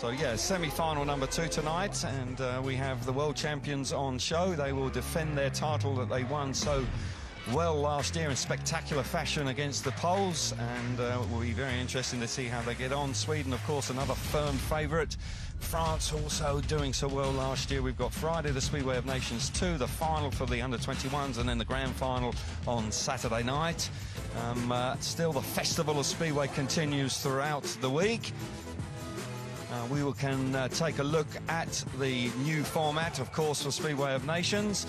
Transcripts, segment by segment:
So yeah, semi-final number 2 tonight, and we have the world champions on show. They will defend their title that they won so well last year in spectacular fashion against the Poles, and it will be very interesting to see how they get on. Sweden, of course, another firm favourite. France also doing so well last year. We've got Friday, the Speedway of Nations 2, the final for the under-21s, and then the grand final on Saturday night. Still, the Festival of Speedway continues throughout the week. We can take a look at the new format, of course, for Speedway of Nations.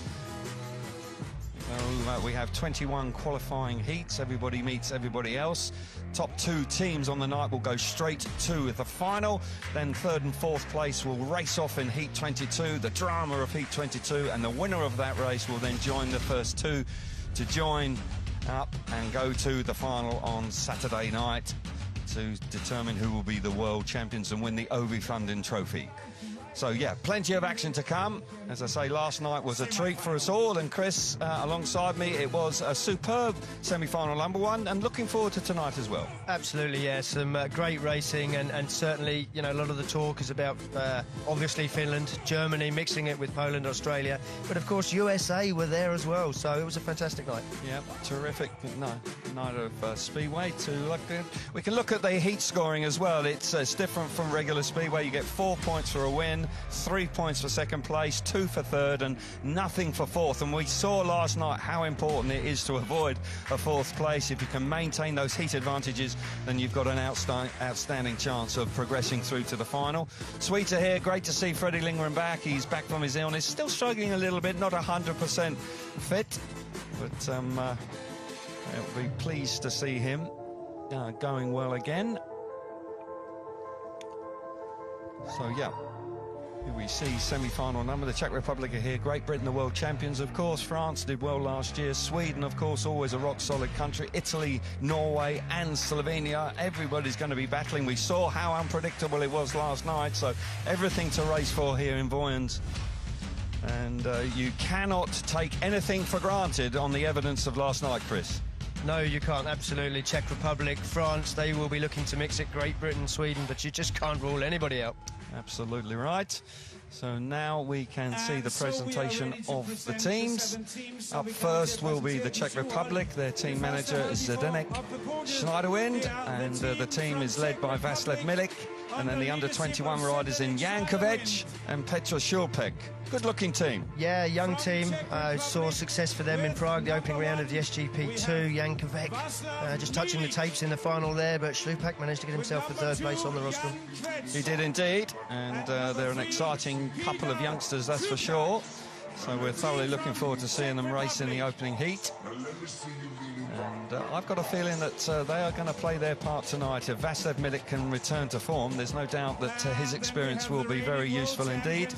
We have 21 qualifying heats. Everybody meets everybody else. Top 2 teams on the night will go straight to the final. Then 3rd and 4th place will race off in Heat 22, the drama of Heat 22, and the winner of that race will then join the first 2 to join up and go to the final on Saturday night to determine who will be the world champions and win the Ovi Funding Trophy. So yeah, plenty of action to come. As I say, last night was a treat for us all, and Chris, alongside me, it was a superb semi-final number 1, and looking forward to tonight as well. Absolutely, yeah, some great racing, and certainly, you know, a lot of the talk is about obviously Finland, Germany, mixing it with Poland, Australia, but of course USA were there as well, so it was a fantastic night. Yeah, terrific night of Speedway to look at. We can look at the heat scoring as well. It's different from regular Speedway. You get 4 points for a win, 3 points for second place, 2 for third, and nothing for fourth. And we saw last night how important it is to avoid a 4th place. If you can maintain those heat advantages, then you've got an outstanding chance of progressing through to the final. Sweet to hear, great to see Freddie Lindgren back. He's back from his illness, still struggling a little bit, not 100% fit, but I'll be pleased to see him going well again. So yeah, here we see semi-final number. The Czech Republic are here. Great Britain, the world champions, of course. France did well last year. Sweden, of course, always a rock-solid country. Italy, Norway, and Slovenia. Everybody's going to be battling. We saw how unpredictable it was last night, so everything to race for here in Vojens. And you cannot take anything for granted on the evidence of last night, Chris. No, you can't, absolutely. Czech Republic, France, they will be looking to mix it. Great Britain, Sweden, but you just can't rule anybody out. Absolutely right. So now we can see the presentation of the teams. Up first will be the Czech Republic. Their team manager is Zdeněk Schneiderwind, and the team is led by Václav Milik. And then the under-21 riders in Jankovic and Petr Šulpek. Good-looking team. Yeah, young team. Saw success for them in Prague, the opening round of the SGP2. Jankovic just touching the tapes in the final there, but Šulpek managed to get himself to 3rd place on the rostrum. He did indeed, and they're an exciting couple of youngsters, that's for sure. So we're thoroughly looking forward to seeing them race in the opening heat. And I've got a feeling that they are going to play their part tonight. If Václav Milik can return to form, there's no doubt that his experience will be very useful indeed.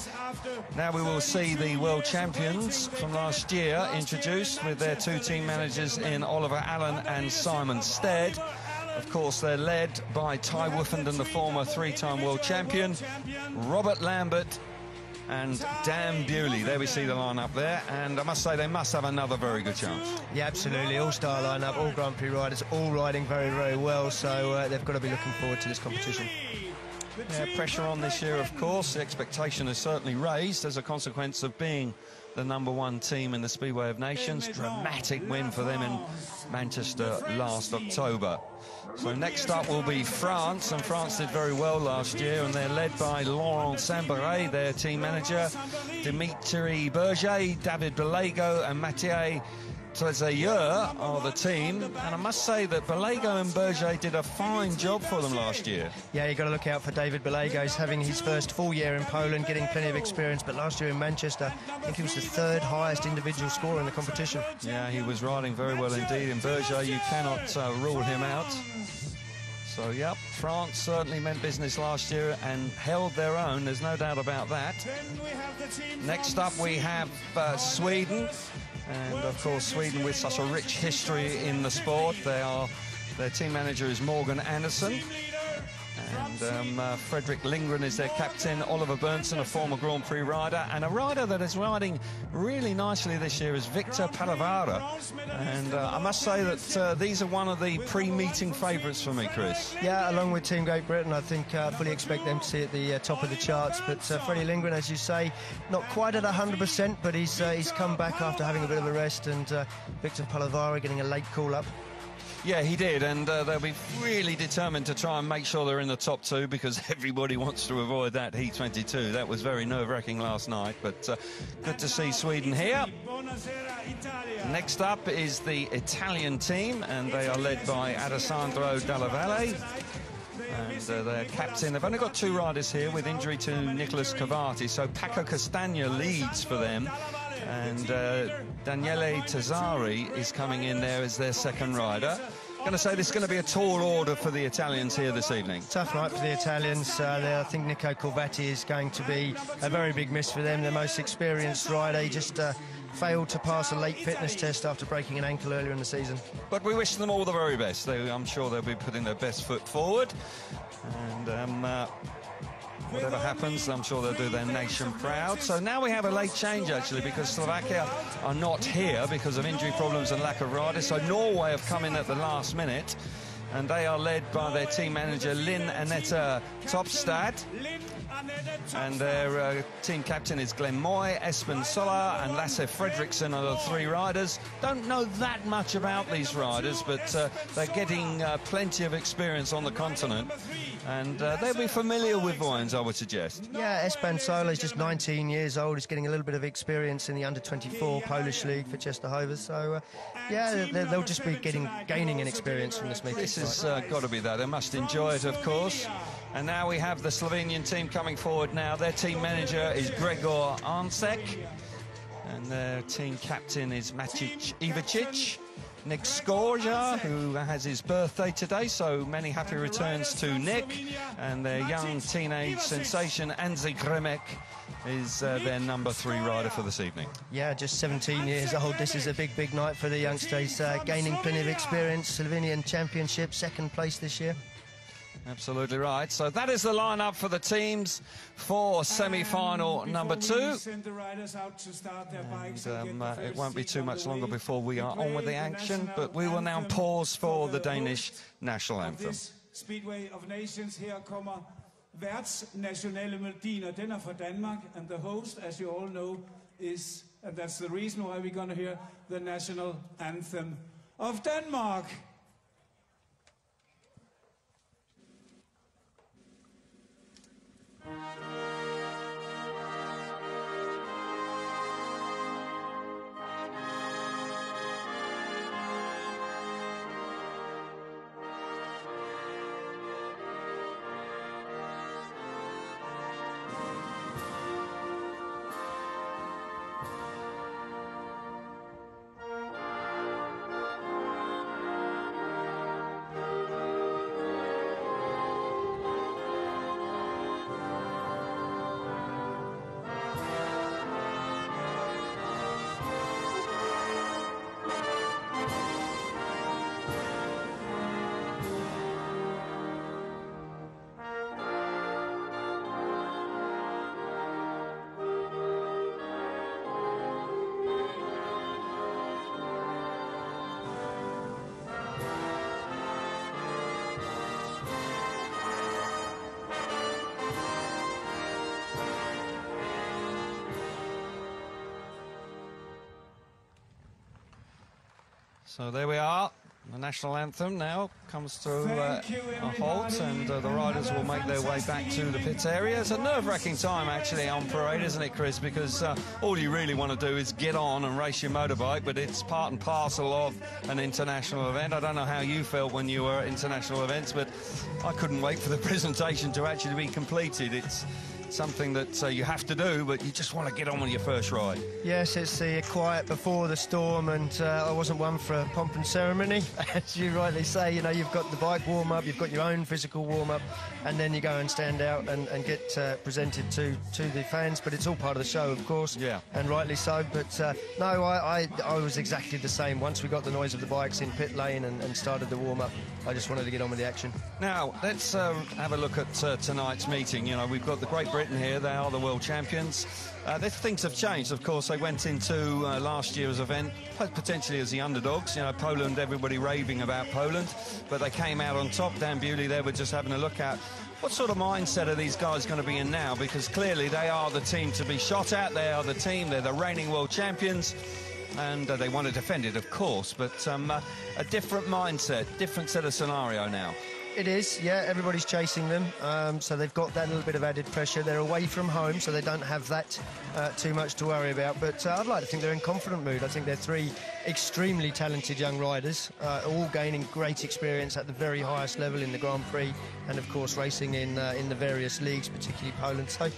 Now we will see the world champions from last year introduced with their 2 team managers in Oliver Allen and Simon Stead. Of course, they're led by Ty Woofenden, the former 3-time world champion, Robert Lambert, and Dan Bewley. There we see the lineup there, and I must say they must have another very good chance. Yeah, absolutely. All-star lineup, all Grand Prix riders, all riding very, very well, so they've got to be looking forward to this competition. Yeah, pressure on this year, of course. The expectation is certainly raised as a consequence of being the number 1 team in the Speedway of Nations. Dramatic win for them in Manchester last October. So next up will be France, and France did very well last year, and they're led by Laurent Samberet, their team manager, Dimitri Berger, David Balago, and Mathieu Trezayeur are the team. And I must say that Balago and Berger did a fine job for them last year. Yeah, you've got to look out for David Balago. He's having his first full year in Poland, getting plenty of experience, but last year in Manchester, I think he was the 3rd highest individual scorer in the competition. Yeah, he was riding very well indeed, and Berger, you cannot rule him out. So, yep, France certainly meant business last year and held their own, there's no doubt about that. Next up we have Sweden, and of course Sweden with such a rich history in the sport. Their team manager is Morgan Andersson. And Fredrik Lindgren is their captain. Oliver Berntsson, a former Grand Prix rider, and a rider that is riding really nicely this year is Victor Palavara. And I must say that these are one of the pre-meeting favourites for me, Chris. Yeah, along with Team Great Britain, I think fully expect them to see at the top of the charts. But Freddie Lindgren, as you say, not quite at 100%, but he's come back after having a bit of a rest. And Victor Palavara getting a late call-up. Yeah, he did, and they'll be really determined to try and make sure they're in the top two, because everybody wants to avoid that Heat 22. That was very nerve-wracking last night, but good to see Sweden here. Next up is the Italian team, and they are led by Alessandro Dalla Valle. And their captain, they've only got two riders here with injury to Nicholas Cavati, so Paco Castagna leads for them. And Daniele Tazzari is coming in there as their second rider. Going to say this is going to be a tall order for the Italians here this evening. Tough night for the Italians. I think Nico Corvatti is going to be a very big miss for them. Their most experienced rider. He just failed to pass a late fitness test after breaking an ankle earlier in the season. But we wish them all the very best. I'm sure they'll be putting their best foot forward. And whatever happens, I'm sure they'll do their nation proud. So now we have a late change, actually, because Slovakia are not here because of injury problems and lack of riders. So Norway have come in at the last minute, and they are led by their team manager, Linn Anette Topstad. And their team captain is Glenn Moy, Espen Sola and Lasse Fredriksson are the three riders. Don't know that much about these riders, but they're getting plenty of experience on the continent. And they'll be familiar with Vojens, I would suggest. Yeah, Espen Sola is just 19 years old. He's getting a little bit of experience in the under-24 Polish league for Czestochowa. So, yeah, they'll just be gaining an experience from this meeting. This has got to be that. They must enjoy it, of course. And now we have the Slovenian team coming forward now. Their team manager is Gregor Arnsek. And their team captain is Maciej Ivacic. Nick Skorja, who has his birthday today, so many happy returns to Nick. And their young teenage sensation, Anze Gremek, is their number 3 rider for this evening. Yeah, just 17 years old. This is a big, big night for the youngster. He's gaining plenty of experience. Slovenian Championship, 2nd place this year. Absolutely right. So that is the lineup for the teams for semi-final number 2. And, it won't be too much longer before we are on with the action, but we will now pause for the Danish national anthem. Speedway of Nations, her kommer værtsnationale melodien, og den er fra Danmark, and the host, as you all know, is, and that's the reason why we're going to hear the national anthem of Denmark. So there we are. The national anthem now comes to a halt, and the riders will make their way back to the pit area. It's a nerve-wracking time, actually, on parade, isn't it, Chris? Because all you really want to do is get on and race your motorbike, but it's part and parcel of an international event. I don't know how you felt when you were at international events, but I couldn't wait for the presentation to actually be completed. It's something that you have to do, but you just want to get on with your first ride. Yes, it's the quiet before the storm, and I wasn't one for a pomp and ceremony. As you rightly say, you know, you've got the bike warm-up, you've got your own physical warm-up, and then you go and stand out and get presented to the fans, but it's all part of the show, of course. Yeah. And rightly so, but no, I was exactly the same. Once we got the noise of the bikes in pit lane and started the warm-up, I just wanted to get on with the action. Now, let's have a look at tonight's meeting. You know, we've got the Great Britain here. They are the world champions. Things have changed, of course. They went into last year's event potentially as the underdogs. You know, Poland, everybody raving about Poland, but they came out on top. Dan Bewley there, we're just having a look at. What sort of mindset are these guys going to be in now? Because clearly they are the team to be shot at. They are the team. They're the reigning world champions. And they want to defend it, of course, but a different mindset, different set of scenario now. It is, yeah, everybody's chasing them, so they've got that little bit of added pressure. They're away from home, so they don't have that too much to worry about, but I'd like to think they're in confident mood. I think they're three extremely talented young riders, all gaining great experience at the very highest level in the Grand Prix, and of course racing in the various leagues, particularly Poland. So,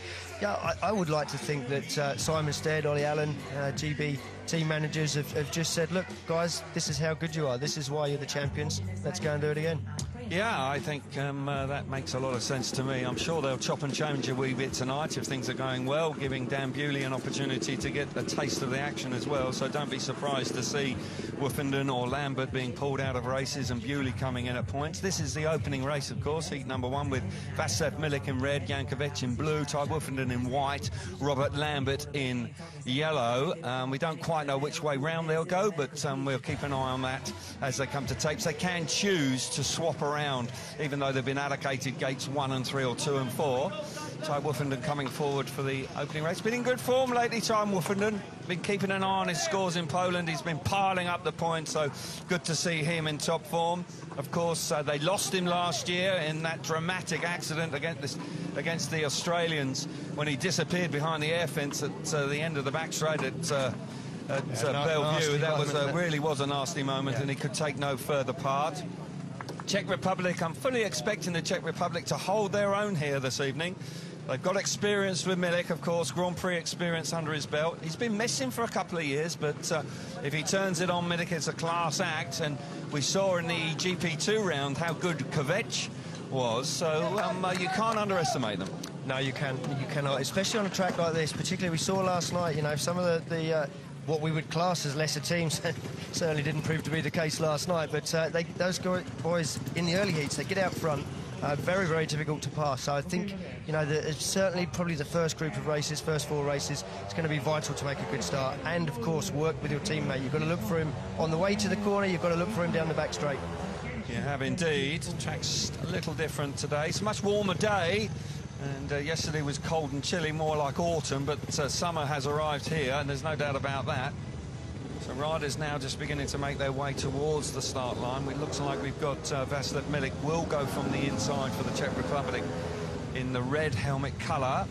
yeah, I would like to think that Simon Stead, Ollie Allen, GB team managers have just said, look, guys, this is how good you are. This is why you're the champions. Let's go and do it again. Yeah, I think that makes a lot of sense to me. I'm sure they'll chop and change a wee bit tonight if things are going well, giving Dan Bewley an opportunity to get a taste of the action as well. So don't be surprised to see Woofenden or Lambert being pulled out of races and Bewley coming in at points. This is the opening race, of course, heat number 1 with Václav Milik in red, Jankovic in blue, Ty Woofenden in white, Robert Lambert in yellow. We don't quite know which way round they'll go, but we'll keep an eye on that as they come to tapes. They can choose to swap around, even though they've been allocated gates 1 and 3 or 2 and 4. Ty Woofenden coming forward for the opening race. Been in good form lately, Ty Woofenden. Been keeping an eye on his scores in Poland. He's been piling up the points, so good to see him in top form. Of course, they lost him last year in that dramatic accident against the Australians when he disappeared behind the air fence at the end of the back straight at Bellevue. That really was a nasty moment, and he could take no further part. Czech Republic, I'm fully expecting the Czech Republic to hold their own here this evening. They've got experience with Milik, of course, Grand Prix experience under his belt. He's been missing for a couple of years, but if he turns it on Milik, it's a class act. And we saw in the GP2 round how good Kvec was, so you can't underestimate them. No, you cannot, especially on a track like this. Particularly, we saw last night, you know, some of the what we would class as lesser teams certainly didn't prove to be the case last night, but those boys in the early heats, they get out front, very, very difficult to pass. So I think, you know, it's certainly probably the first group of races, first 4 races, it's going to be vital to make a good start, and of course work with your teammate. You've got to look for him on the way to the corner, you've got to look for him down the back straight. You have indeed. Track's a little different today. It's a much warmer day. And yesterday was cold and chilly, more like autumn, but summer has arrived here, and there's no doubt about that. So riders now just beginning to make their way towards the start line. It looks like we've got Václav Milik will go from the inside for the Czech Republic in the red helmet colour.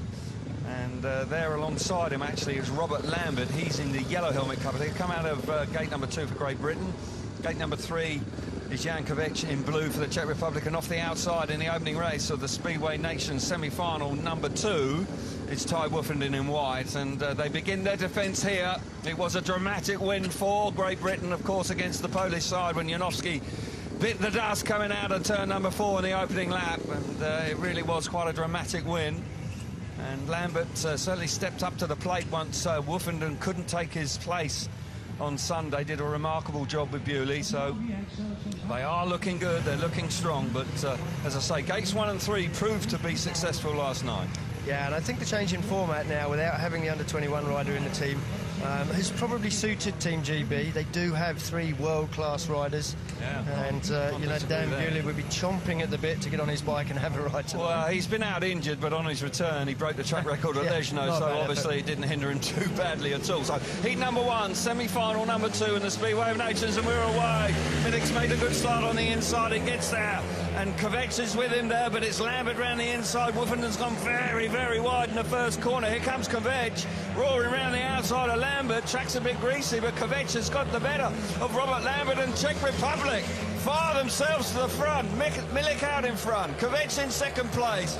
And there alongside him actually is Robert Lambert. He's in the yellow helmet colour. They come out of gate number 2 for Great Britain. Gate number 3 is Jankovic in blue for the Czech Republic, and off the outside in the opening race of the Speedway Nations semi-final number 2 is Ty Woofenden in white, and they begin their defence here. It was a dramatic win for Great Britain, of course, against the Polish side when Janowski bit the dust coming out of turn number 4 in the opening lap, and it really was quite a dramatic win. And Lambert certainly stepped up to the plate once Woofenden couldn't take his place on Sunday. Did a remarkable job with Bewley, so they are looking good, they're looking strong, but as I say, gates 1 and 3 proved to be successful last night. Yeah, and I think the change in format now, without having the under-21 rider in the team, has probably suited Team GB. They do have 3 world-class riders, and you know, Dan Bewley would be chomping at the bit to get on his bike and have a ride tonight. Well, he's been out injured, but on his return he broke the track record at Lejno, so obviously it didn't hinder him too badly at all. So heat number 1, semi-final number 2 in the Speedway of Nations, and we're away. Milik's made a good start on the inside, it gets there, and Kvec is with him there, but it's Lambert round the inside. Woofenden's gone very, very wide in the first corner. Here comes Kvec, roaring round the outside of Lambert. Track's a bit greasy, but Kvec has got the better of Robert Lambert, and Czech Republic fire themselves to the front. Milik out in front, Kvec in second place.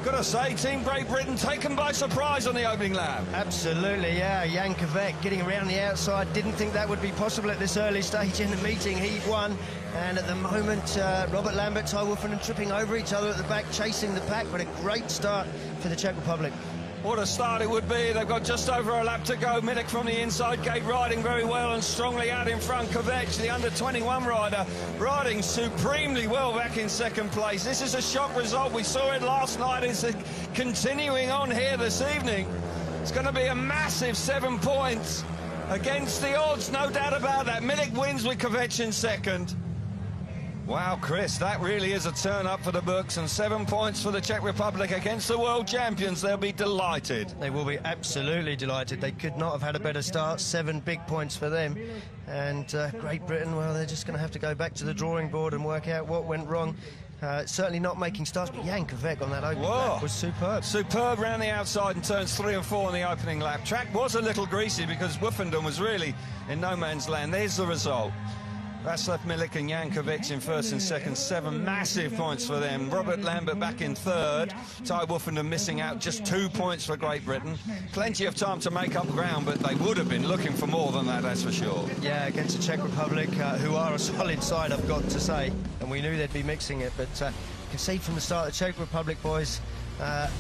Got to say, Team Great Britain taken by surprise on the opening lap. Absolutely, yeah. Jan Kvec getting around the outside. Didn't think that would be possible at this early stage in the meeting. Heat 1, and at the moment, Robert Lambert, Ty Woofenden tripping over each other at the back, chasing the pack, but a great start for the Czech Republic. What a start it would be. They've got just over a lap to go. Milik from the inside gate riding very well and strongly out in front. Chech, the under-21 rider, riding supremely well back in second place. This is a shock result. We saw it last night. It's continuing on here this evening. It's going to be a massive 7 points against the odds, no doubt about that. Milik wins with Chech in second. Wow, Chris, that really is a turn-up for the books, and 7 points for the Czech Republic against the world champions. They'll be delighted. They will be absolutely delighted. They could not have had a better start. 7 big points for them. And Great Britain, well, they're just going to have to go back to the drawing board and work out what went wrong. Certainly not making starts, but Jan Chech on that opening lap was superb. Superb round the outside in turns 3 and 4 in the opening lap. Track was a little greasy because Woofenden was really in no man's land. There's the result. Václav Milik and Jan Chech in first and second. 7 massive points for them. Robert Lambert back in third. Ty Woofenden missing out, just 2 points for Great Britain. Plenty of time to make up ground, but they would have been looking for more than that, that's for sure. Yeah, against the Czech Republic, who are a solid side, I've got to say. And we knew they'd be mixing it, but you can see from the start, the Czech Republic boys,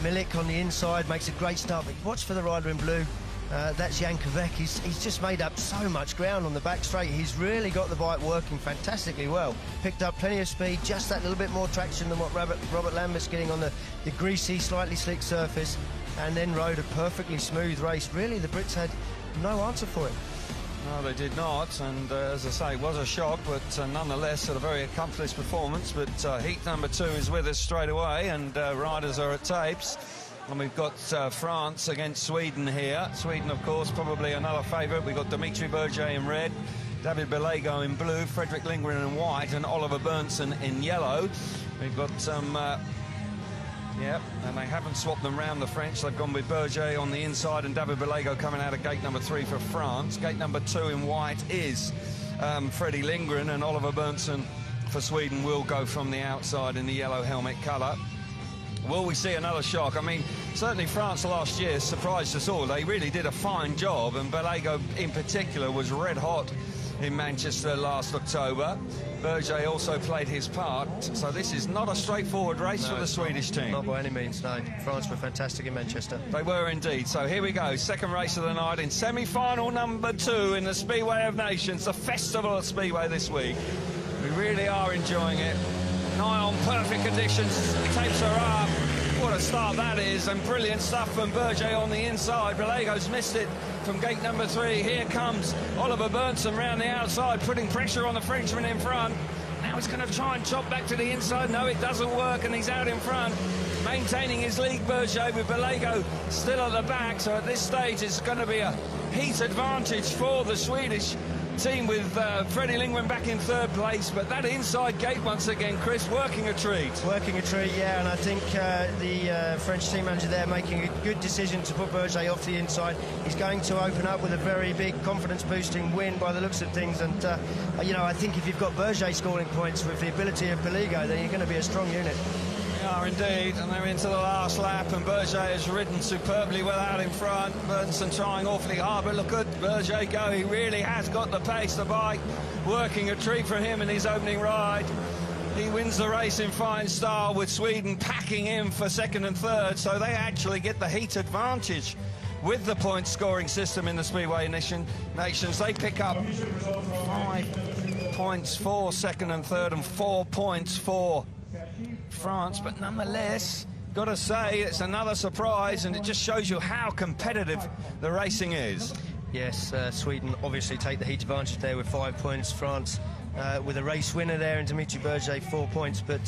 Milik on the inside makes a great start, but watch for the rider in blue. That's Jan Chech. He's just made up so much ground on the back straight. He's really got the bike working fantastically well. Picked up plenty of speed, just that little bit more traction than what Robert Lambert's getting on the greasy, slightly slick surface, and then rode a perfectly smooth race. Really, the Brits had no answer for it. No, they did not, and as I say, it was a shock, but nonetheless, a very accomplished performance. But heat number 2 is with us straight away, and riders are at tapes. And we've got France against Sweden here. Sweden, of course, probably another favourite. We've got Dimitri Berger in red, David Belego in blue, Fredrik Lindgren in white, and Oliver Berntsson in yellow. We've got some... yeah, and they haven't swapped them round, the French. They've gone with Berger on the inside and David Belego coming out of gate number 3 for France. Gate number 2 in white is Freddie Lindgren, and Oliver Berntsson for Sweden will go from the outside in the yellow helmet colour. Will we see another shock? I mean, certainly France last year surprised us all. They really did a fine job, and Belego in particular was red hot in Manchester last October. Berger also played his part, so this is not a straightforward race for the Swedish team. Not by any means, no. France were fantastic in Manchester. They were indeed. So here we go, second race of the night in semi-final number 2 in the Speedway of Nations, the Festival of Speedway this week. We really are enjoying it. Nigh on perfect conditions, tapes are up. What a start that is, and brilliant stuff from Berger on the inside. Belego's missed it from gate number 3. Here comes Oliver Berntsson round the outside, putting pressure on the Frenchman in front. Now he's going to try and chop back to the inside. No, it doesn't work, and he's out in front. Maintaining his lead, Berger, with Belego still at the back. So at this stage, it's going to be a heat advantage for the Swedish team, with Freddie Lindgren back in third place, but that inside gate once again, Chris, working a treat. Working a treat, yeah, and I think the French team manager there making a good decision to put Berger off the inside. He's going to open up with a very big confidence-boosting win by the looks of things, and you know, I think if you've got Berger scoring points with the ability of Belego, then you're going to be a strong unit. They are indeed, and they're into the last lap, and Berger has ridden superbly well out in front. Berntsson trying awfully hard, but look at Berger go. He really has got the pace, the bike working a treat for him in his opening ride. He wins the race in fine style, with Sweden packing in for second and third, so they actually get the heat advantage with the point scoring system in the Speedway Nations. They pick up 5 points for second and third and 4 points for France, but nonetheless, got to say, it's another surprise, and it just shows you how competitive the racing is. Yes, Sweden obviously take the heat advantage there with 5 points. France with a race winner there in Dimitri Berger, 4 points, but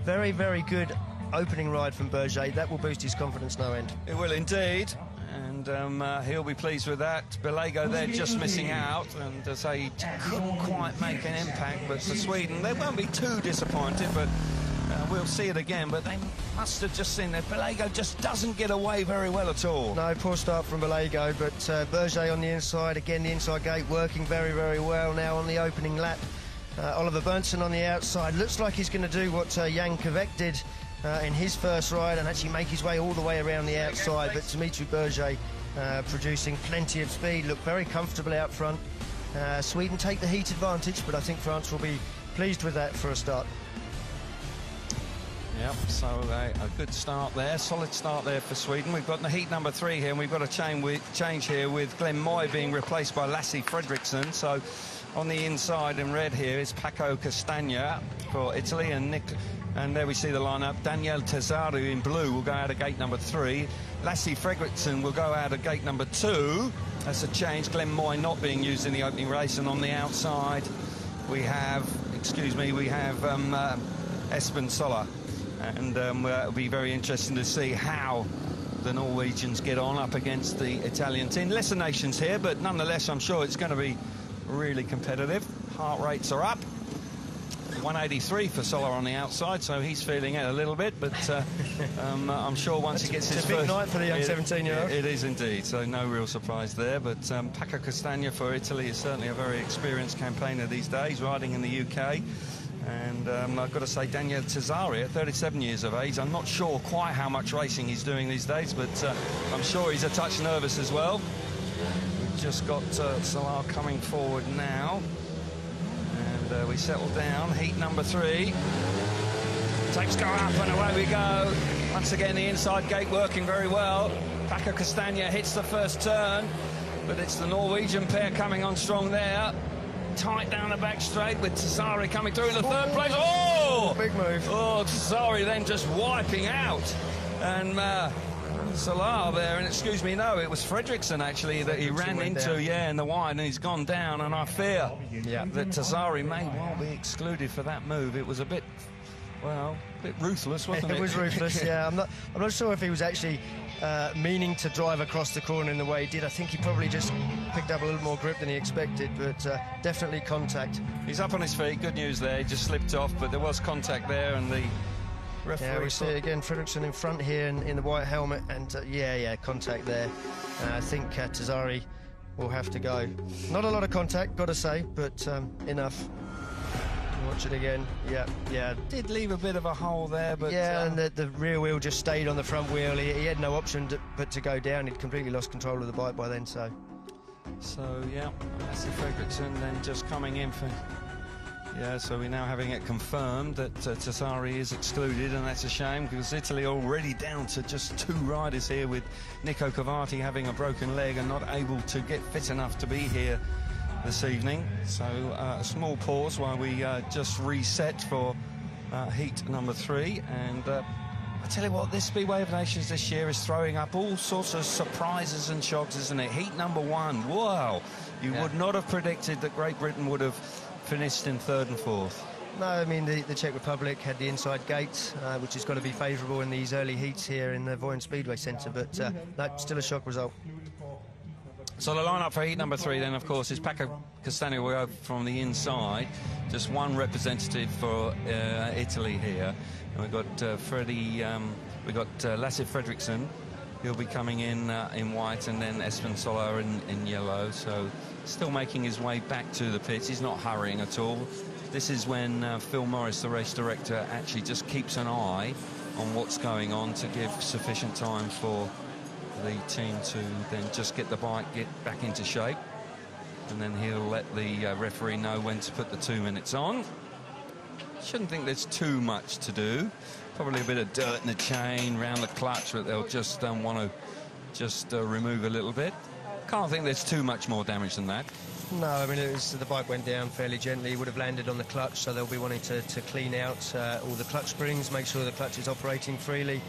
very, very good opening ride from Berger. That will boost his confidence no end. It will indeed, and he'll be pleased with that. Belego there just missing out, and as I couldn't quite make an impact, but for Sweden, they won't be too disappointed, but we'll see it again. But they must have just seen that Belego just doesn't get away very well at all. No, poor start from Belego, but Berger on the inside, again the inside gate working very, very well now on the opening lap. Oliver Berntsson on the outside, looks like he's going to do what Jan Chech did in his first ride and actually make his way all the way around the outside, but Dimitri Berger producing plenty of speed, look very comfortable out front. Sweden take the heat advantage, but I think France will be pleased with that for a start. Yep, so a good start there, solid start there for Sweden. We've got the heat number 3 here, and we've got a change here with Glenn Moy being replaced by Lasse Fredriksson. So on the inside in red here is Paco Castagna for Italy, and there we see the lineup. Daniel Tesaru in blue will go out of gate number 3. Lasse Fredriksson will go out of gate number 2. That's a change. Glenn Moy not being used in the opening race, and on the outside we have, Espen Sola. And it'll be very interesting to see how the Norwegians get on up against the Italian team. Lesser nations here, but nonetheless, I'm sure it's going to be really competitive. Heart rates are up. 183 for Sola on the outside, so he's feeling it a little bit, but I'm sure once he gets his first... It's a big night for the young 17-year-old. It is indeed, so no real surprise there, but Paco Castagna for Italy is certainly a very experienced campaigner these days, riding in the UK. And I've got to say, Daniel Tesaru, at 37 years of age, I'm not sure quite how much racing he's doing these days, but I'm sure he's a touch nervous as well. We've just got Solar coming forward now. And we settle down, heat number 3. Tapes go up and away we go. Once again, the inside gate working very well. Paco Castagna hits the first turn, but it's the Norwegian pair coming on strong there. Tight down the back straight with Tesaru coming through in the third place. Oh! Big move. Oh, Tesaru then just wiping out. And Solar there, and excuse me, no, it was Fredriksson actually that he ran into, in the wide, and he's gone down, and I fear that Tesaru may well be excluded for that move. It was a bit, well, a bit ruthless, wasn't it? It was ruthless, yeah. I'm not sure if he was actually meaning to drive across the corner in the way he did. I think he probably just picked up a little more grip than he expected, but definitely contact. He's up on his feet, good news there, he just slipped off, but there was contact there, and the referee... Yeah, we see it again, Fredriksson in front here in the white helmet, and contact there. I think Tesaru will have to go. Not a lot of contact, got to say, but enough. Watch it again. Yeah. Did leave a bit of a hole there, but... Yeah, and the rear wheel just stayed on the front wheel. He had no option but to go down. He'd completely lost control of the bike by then, so... So, yeah, Lasse Fredriksson then just coming in for... Yeah, so we're now having it confirmed that Tesaru is excluded, and that's a shame because Italy already down to just 2 riders here, with Nico Cavati having a broken leg and not able to get fit enough to be here this evening. So a small pause while we just reset for heat number 3. And I tell you what, this Speedway of Nations this year is throwing up all sorts of surprises and shocks, isn't it? Heat number 1, wow! You would not have predicted that Great Britain would have finished in 3rd and 4th. No, I mean, the Czech Republic had the inside gate, which has got to be favourable in these early heats here in the Vojens Speedway Centre, but no, still a shock result. So the lineup for heat number 3 then, of course, is Paco Castagna will go from the inside. Just one representative for Italy here. And we've got Lasse Fredriksson. He'll be coming in white, and then Espen Sola in yellow. So still making his way back to the pits. He's not hurrying at all. This is when Phil Morris, the race director, actually just keeps an eye on what's going on to give sufficient time for the team to then just get the bike back into shape, and then he'll let the referee know when to put the 2 minutes on. Shouldn't think there's too much to do. Probably a bit of dirt in the chain around the clutch that they'll just want to just remove a little bit. Can't think there's too much more damage than that. No, I mean, the bike went down fairly gently. He would have landed on the clutch, so they'll be wanting to clean out all the clutch springs, make sure the clutch is operating freely.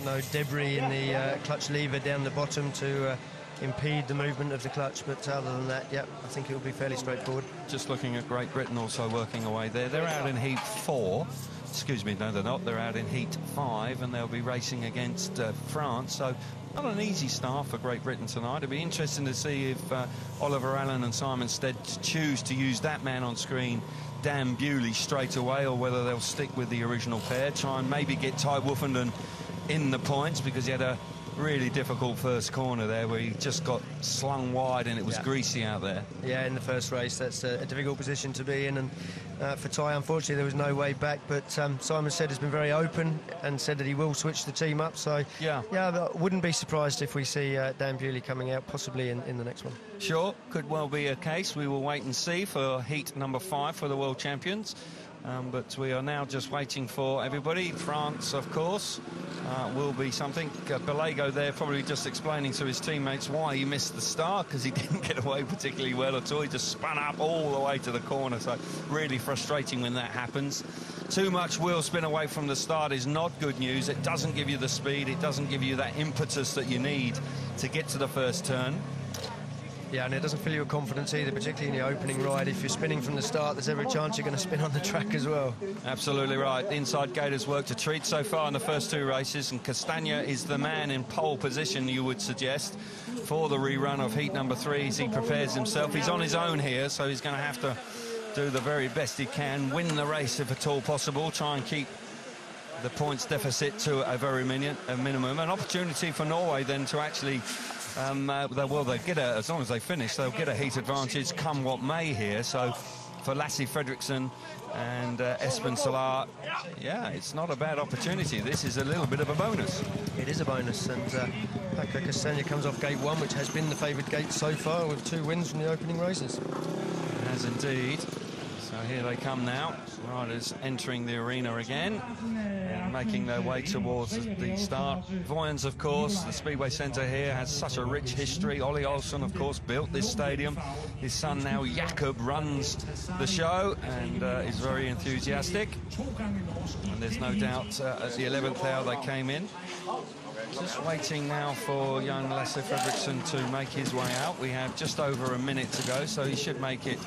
No debris in the clutch lever down the bottom to impede the movement of the clutch, but other than that, I think it will be fairly straightforward. Just looking at Great Britain also working away there. They're out in heat 4. Excuse me, no, they're not. They're out in heat 5, and they'll be racing against France. So not an easy start for Great Britain tonight. It'll be interesting to see if Oliver Allen and Simon Stead choose to use that man on screen, Dan Bewley, straight away, or whether they'll stick with the original pair, try and maybe get Ty Wolfenden in the points, because he had a really difficult first corner there where he just got slung wide and it was greasy out there. Yeah, in the first race, that's a difficult position to be in, and for Ty, unfortunately, there was no way back, but Simon Stead has been very open and said that he will switch the team up, so I wouldn't be surprised if we see Dan Bewley coming out possibly in the next one. Sure, could well be a case. We will wait and see for heat number 5 for the world champions. But we are now just waiting for everybody. France, of course, will be something. Balago there probably just explaining to his teammates why he missed the start, because he didn't get away particularly well at all. He just spun up all the way to the corner, so really frustrating when that happens. Too much wheel spin away from the start is not good news. It doesn't give you the speed, it doesn't give you that impetus that you need to get to the first turn. Yeah, and it doesn't fill you with confidence either, particularly in the opening ride. If you're spinning from the start, there's every chance you're going to spin on the track as well. Absolutely right. The inside gate has worked a treat so far in the first two races, and Castagna is the man in pole position, you would suggest, for the rerun of heat number 3 as he prepares himself. He's on his own here, so he's going to have to do the very best he can, win the race if at all possible, try and keep the points deficit to a very minimum. An opportunity for Norway then to actually... they'll get as long as they finish, they'll get a heat advantage come what may here. So for Lasse Fredriksson and Espen Solar, yeah, it's not a bad opportunity. This is a little bit of a bonus. It is a bonus, and Paco Castagna comes off gate 1, which has been the favoured gate so far, with 2 wins from the opening races. It has indeed. So here they come now, riders entering the arena again and making their way towards the start. Vojens, of course, the Speedway Centre here has such a rich history. Ollie Olsen, of course, built this stadium. His son now, Jakob, runs the show and is very enthusiastic. And there's no doubt at the 11th hour they came in. Just waiting now for young Lasse Fredriksson to make his way out. We have just over a minute to go, so he should make it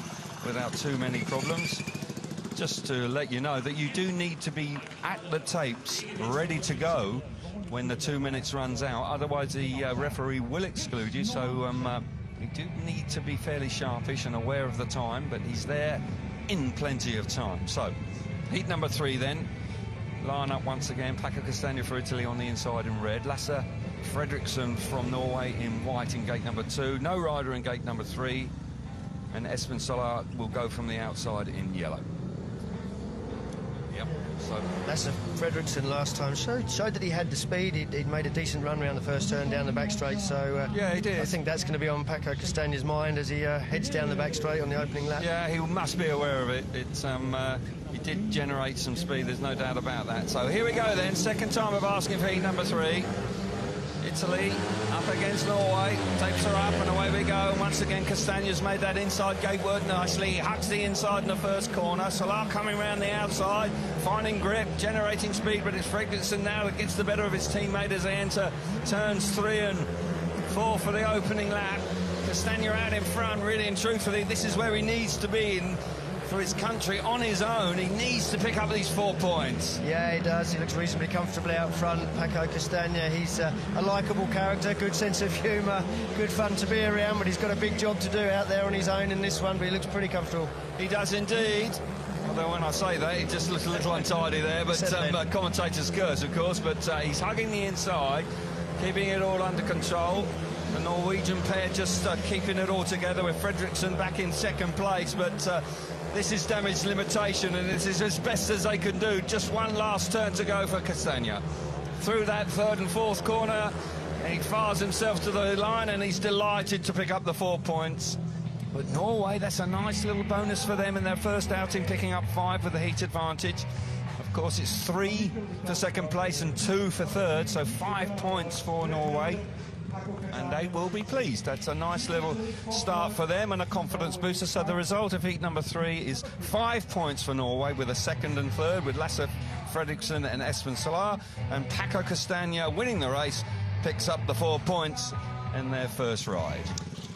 without too many problems. Just to let you know that you do need to be at the tapes, ready to go when the 2 minutes runs out. Otherwise, the referee will exclude you. So you do need to be fairly sharpish and aware of the time, but he's there in plenty of time. So, heat number 3 then. Line up once again. Paco Castagna for Italy on the inside in red. Lasse Fredriksson from Norway in white in gate number 2. No rider in gate number 3. And Espen Solar will go from the outside in yellow. Yep. So Lasse Fredriksson last time showed that he had the speed. He'd made a decent run around the first turn down the back straight. So yeah, he did. I think that's going to be on Paco Castagna's mind as he heads down the back straight on the opening lap. Yeah, he must be aware of it. It's he did generate some speed. There's no doubt about that. So here we go then. Second time of asking for heat number 3. Italy up against Norway, tapes are up and away we go. And once again Castagna's made that inside gate work nicely. He hugs the inside in the first corner. Solar coming around the outside, finding grip, generating speed, but it's Fredriksson now that gets the better of his teammate as they enter turns 3 and 4 for the opening lap. Castagna out in front, really and truthfully, this is where he needs to be for his country on his own. He needs to pick up these 4 points. Yeah, he does. He looks reasonably comfortably out front. Paco Castagna, he's a likeable character, good sense of humour, good fun to be around, but he's got a big job to do out there on his own in this one, but he looks pretty comfortable. He does indeed. Although when I say that, it just looks a little untidy there, but commentators curse, of course, but he's hugging the inside, keeping it all under control. The Norwegian pair just keeping it all together with Fredriksson back in second place, but this is damage limitation, and this is as best as they can do. Just one last turn to go for Castagna. Through that 3rd and 4th corner, he fires himself to the line, and he's delighted to pick up the 4 points. But Norway, that's a nice little bonus for them in their first outing, picking up 5 with the heat advantage. Of course, it's 3 for second place and 2 for third, so 5 points for Norway. And they will be pleased. That's a nice little start for them and a confidence booster. So the result of heat number 3 is 5 points for Norway, with a 2nd and 3rd with Lasse Fredriksson and Espen Solar, and Paco Castagna winning the race picks up the 4 points in their first ride.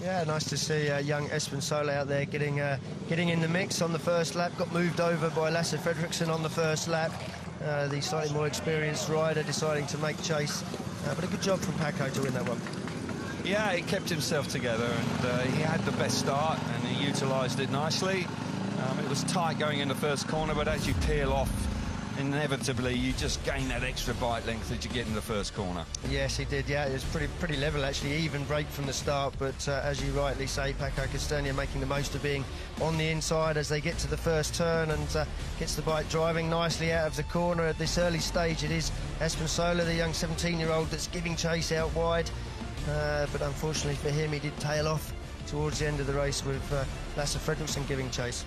Yeah, nice to see young Espen Solar out there getting in the mix on the first lap. Got moved over by Lasse Fredriksson on the first lap. The slightly more experienced rider deciding to make chase. But a good job from Paco to win that one. Yeah, he kept himself together, and he had the best start, and he utilised it nicely. It was tight going in the first corner, but as you peel off, inevitably you just gain that extra bike length that you get in the first corner. Yes, he did. Yeah, it was pretty level actually, even break from the start. But as you rightly say, Paco Castagna making the most of being on the inside as they get to the first turn, and gets the bike driving nicely out of the corner. At this early stage, it is Espen Solar, the young 17-year-old, that's giving chase out wide. But unfortunately for him, he did tail off towards the end of the race with Lasse Fredriksson giving chase.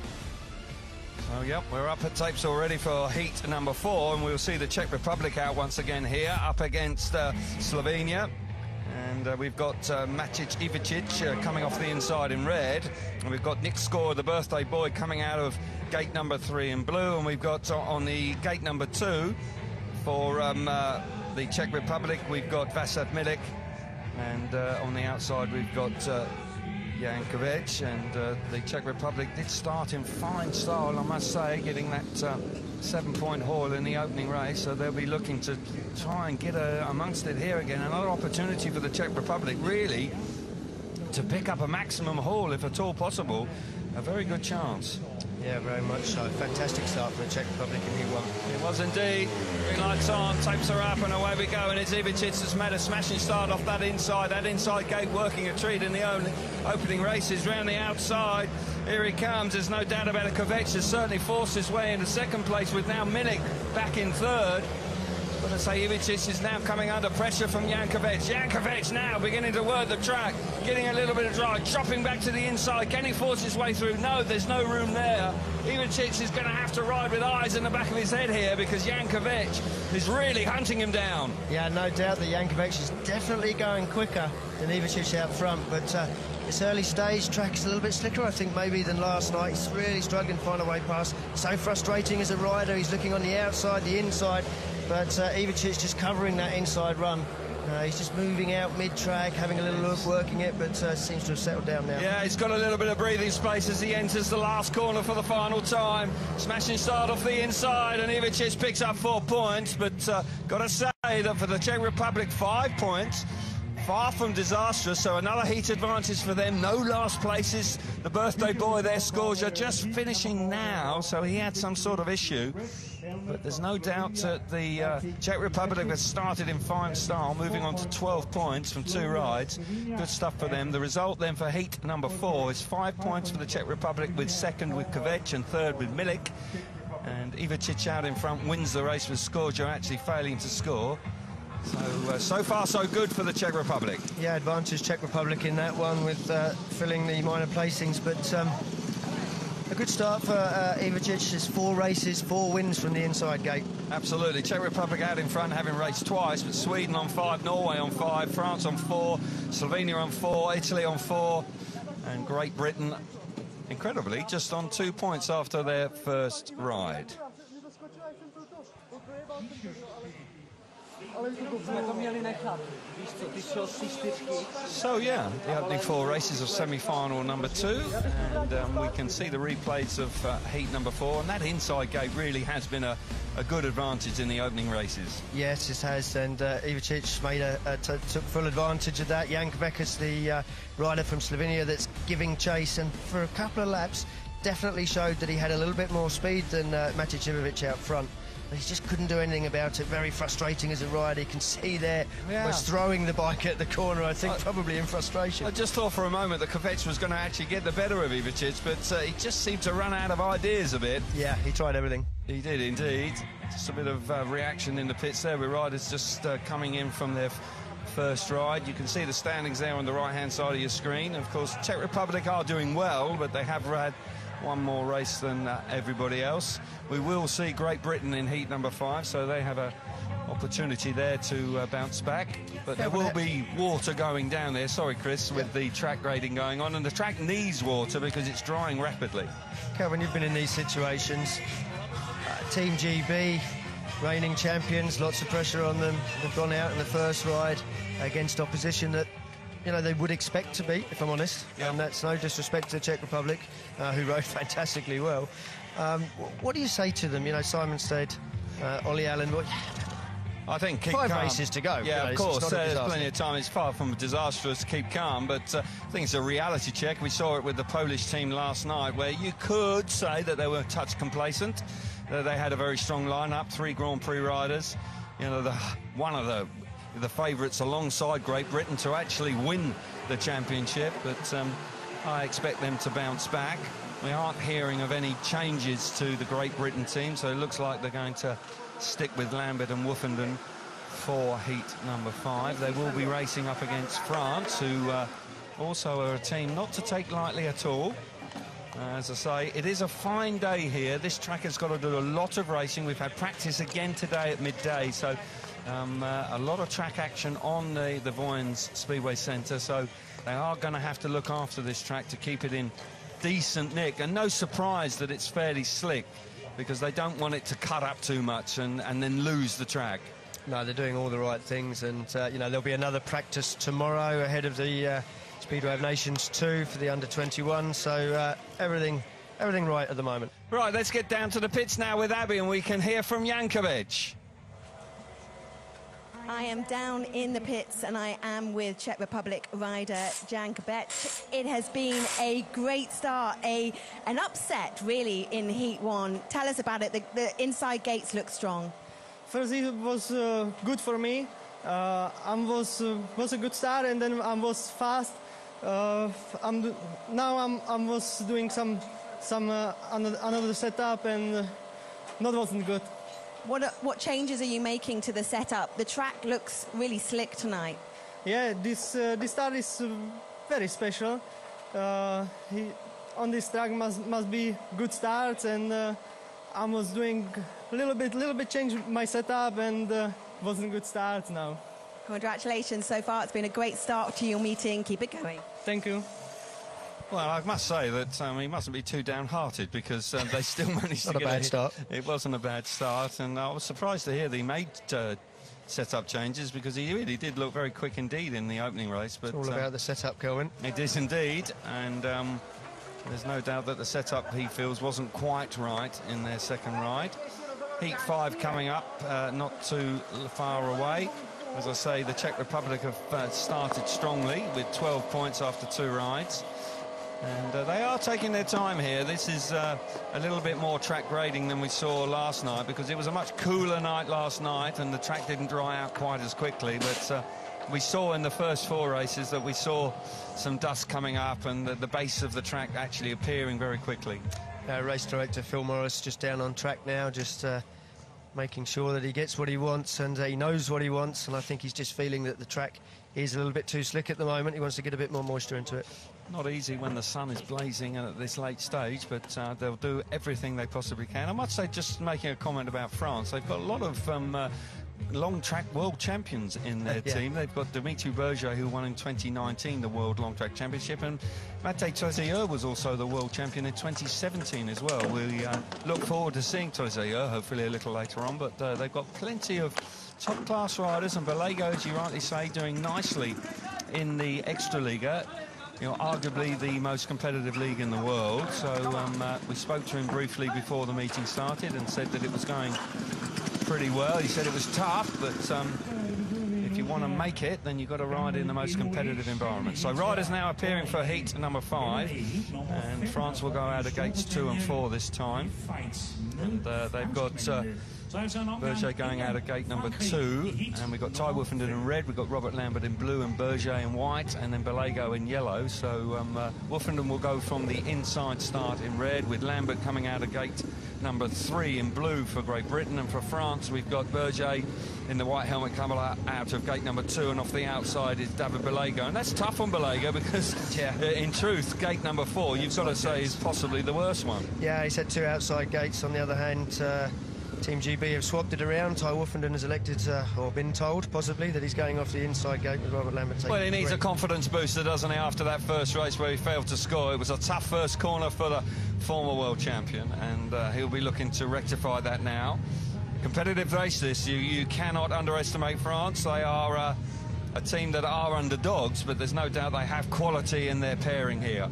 Oh, yep, we're up at tapes already for heat number 4, and we'll see the Czech Republic out once again here, up against Slovenia. And we've got Matic Ivicic coming off the inside in red, and we've got Nick Score, the birthday boy, coming out of gate number 3 in blue, and we've got on the gate number 2 for the Czech Republic, we've got Václav Milik, and on the outside we've got Jankovic, and the Czech Republic did start in fine style, I must say, getting that 7-point haul in the opening race, so they'll be looking to try and get amongst it here again. Another opportunity for the Czech Republic, really, to pick up a maximum haul, if at all possible. A very good chance. Yeah, very much so. Fantastic start for the Czech Republic in Heat 1. It was indeed. Green lights on, tapes are up, and away we go. And it's Ivicic that's made a smashing start off that inside gate, working a treat in the opening races round the outside. Here he comes. There's no doubt about it. Kovac has certainly forced his way into second place, with now Milik back in third. But I say Ivicic is now coming under pressure from Jankovic. Jankovic now beginning to work the track, getting a little bit of drive, chopping back to the inside. Can he force his way through? No, there's no room there. Ivicic is going to have to ride with eyes in the back of his head here, because Jankovic is really hunting him down. Yeah, no doubt that Jankovic is definitely going quicker than Ivicic out front, but this early stage track is a little bit slicker, I think, maybe than last night. He's really struggling to find a way past. So frustrating as a rider. He's looking on the outside, the inside, but Ivicic just covering that inside run. He's just moving out mid-track, having a little look, working it, but seems to have settled down now. Yeah, he's got a little bit of breathing space as he enters the last corner for the final time. Smashing start off the inside, and Ivicic picks up 4 points, but got to say that for the Czech Republic, 5 points. Far from disastrous, so another heat advantage for them. No last places. The birthday boy there, Skorja, just finishing now, so he had some sort of issue. But there's no doubt that the Czech Republic has started in fine style, moving on to 12 points from 2 rides. Good stuff for them. The result then for heat number 4 is 5 points for the Czech Republic, with second with Kovac and third with Milik. And Ivicic out in front wins the race, with Skorja actually failing to score. So far so good for the Czech Republic. Yeah, advantage Czech Republic in that one, with filling the minor placings, but a good start for Ivicic. There's 4 races, 4 wins from the inside gate. Absolutely. Czech Republic out in front, having raced twice, but Sweden on 5, Norway on 5, France on 4, Slovenia on 4, Italy on 4, and Great Britain, incredibly, just on 2 points after their first ride. So yeah, the opening 4 races of semi-final number 2, and we can see the replays of heat number 4, and that inside gate really has been a good advantage in the opening races. Yes, it has, and Ivicic made took full advantage of that. Jankovic is the rider from Slovenia that's giving chase, and for a couple of laps definitely showed that he had a little bit more speed than Matic Ivicic out front. He just couldn't do anything about it. Very frustrating as a rider. You can see there, was throwing the bike at the corner, I think, probably in frustration. I just thought for a moment that Kovac was going to actually get the better of Ivicic, but he just seemed to run out of ideas a bit. Yeah, he tried everything. He did indeed. Just a bit of reaction in the pits there, with riders just coming in from their first ride. You can see the standings there on the right-hand side of your screen. Of course, Czech Republic are doing well, but they have had one more race than everybody else. We will see Great Britain in heat number 5, so they have an opportunity there to bounce back. But there will be water going down there, sorry Chris, with the track grading going on, and the track needs water because it's drying rapidly. Kevin, you've been in these situations. Team GB, reigning champions, lots of pressure on them. They've gone out in the first ride against opposition that, you know, they would expect to beat, if I'm honest. Yeah. And that's no disrespect to the Czech Republic, who rode fantastically well. What do you say to them? You know, Simon said, Ollie Allen, I think keep 5 calm. races to go. Yeah, you know, of course, there's plenty plenty of time. It's far from disastrous to keep calm, but I think it's a reality check. We saw it with the Polish team last night, where you could say that they were a touch complacent. They had a very strong lineup, 3 Grand Prix riders. You know, one of the favourites alongside Great Britain to actually win the championship, but I expect them to bounce back. We aren't hearing of any changes to the Great Britain team, so it looks like they're going to stick with Lambert and Woofenden for heat number 5. They will be racing up against France, who also are a team not to take lightly at all. As I say, it is a fine day here. This track has got to do a lot of racing. We've had practice again today at midday, so a lot of track action on the Vojens Speedway Centre, so they are going to have to look after this track to keep it in decent nick. And no surprise that it's fairly slick, because they don't want it to cut up too much and then lose the track. No, they're doing all the right things, and you know, there'll be another practice tomorrow ahead of the Speedway of Nations 2 for the under-21, so everything right at the moment. Right, let's get down to the pits now with Abby, and we can hear from Jankovic. I am down in the pits, and I am with Czech Republic rider Jankovic. It has been a great start, an upset really in Heat 1. Tell us about it. The inside gates look strong. First, it was good for me. Was a good start, and then I was fast. Now I was doing some another setup, and that wasn't good. What changes are you making to the setup? The track looks really slick tonight. Yeah, this start is very special. On this track must be good starts, and I was doing a little bit change my setup, and wasn't good starts now. Congratulations so far. It's been a great start to your meeting. Keep it going. Thank you. Well, I must say that he mustn't be too downhearted, because they still managed to get a bad start. It wasn't a bad start, and I was surprised to hear that he made set-up changes, because he really did look very quick indeed in the opening race. But it's all about the setup, Kelvin. It is indeed, and there's no doubt that the setup, he feels, wasn't quite right in their second ride. Heat 5 coming up, not too far away. As I say, the Czech Republic have started strongly with 12 points after 2 rides. And they are taking their time here. This is a little bit more track grading than we saw last night, because it was a much cooler night last night and the track didn't dry out quite as quickly. But we saw in the first 4 races that we saw some dust coming up and the base of the track actually appearing very quickly. Race director Phil Morris just down on track now, just making sure that he gets what he wants, and he knows what he wants, and I think he's just feeling that the track is a little bit too slick at the moment. He wants to get a bit more moisture into it. Not easy when the sun is blazing at this late stage, but they'll do everything they possibly can. I must say, just making a comment about France, they've got a lot of long track world champions in their team. They've got Dimitri Berger, who won in 2019 the World Long Track Championship, and Matej Tozier was also the world champion in 2017 as well. We look forward to seeing Tozier, hopefully a little later on, but they've got plenty of top-class riders, and Balego, as you rightly say, doing nicely in the Extraliga. You know, arguably the most competitive league in the world. So we spoke to him briefly before the meeting started and said that it was going pretty well. He said it was tough, but if you want to make it, then you've got to ride in the most competitive environment. So riders now appearing for heat number 5, and France will go out of gates 2 and 4 this time. And they've got Berger going out of gate number 2, and we've got Ty Woofenden in red, we've got Robert Lambert in blue and Berger in white, and then Balego in yellow. So Woofenden will go from the inside start in red, with Lambert coming out of gate number 3 in blue for Great Britain, and for France we've got Berger in the white helmet coming out of gate number 2, and off the outside is David Balego. And that's tough on Balego, because in truth, gate number 4, you've got to say, is possibly the worst one. Yeah, he's had 2 outside gates. On the other hand, Team GB have swapped it around. Ty Woofenden has elected, or been told, possibly, that he's going off the inside gate with Robert Lambert. Well, he needs a confidence booster, doesn't he, after that first race where he failed to score. It was a tough first corner for the former world champion, and he'll be looking to rectify that now. Competitive race this. You cannot underestimate France. They are a team that are underdogs, but there's no doubt they have quality in their pairing here.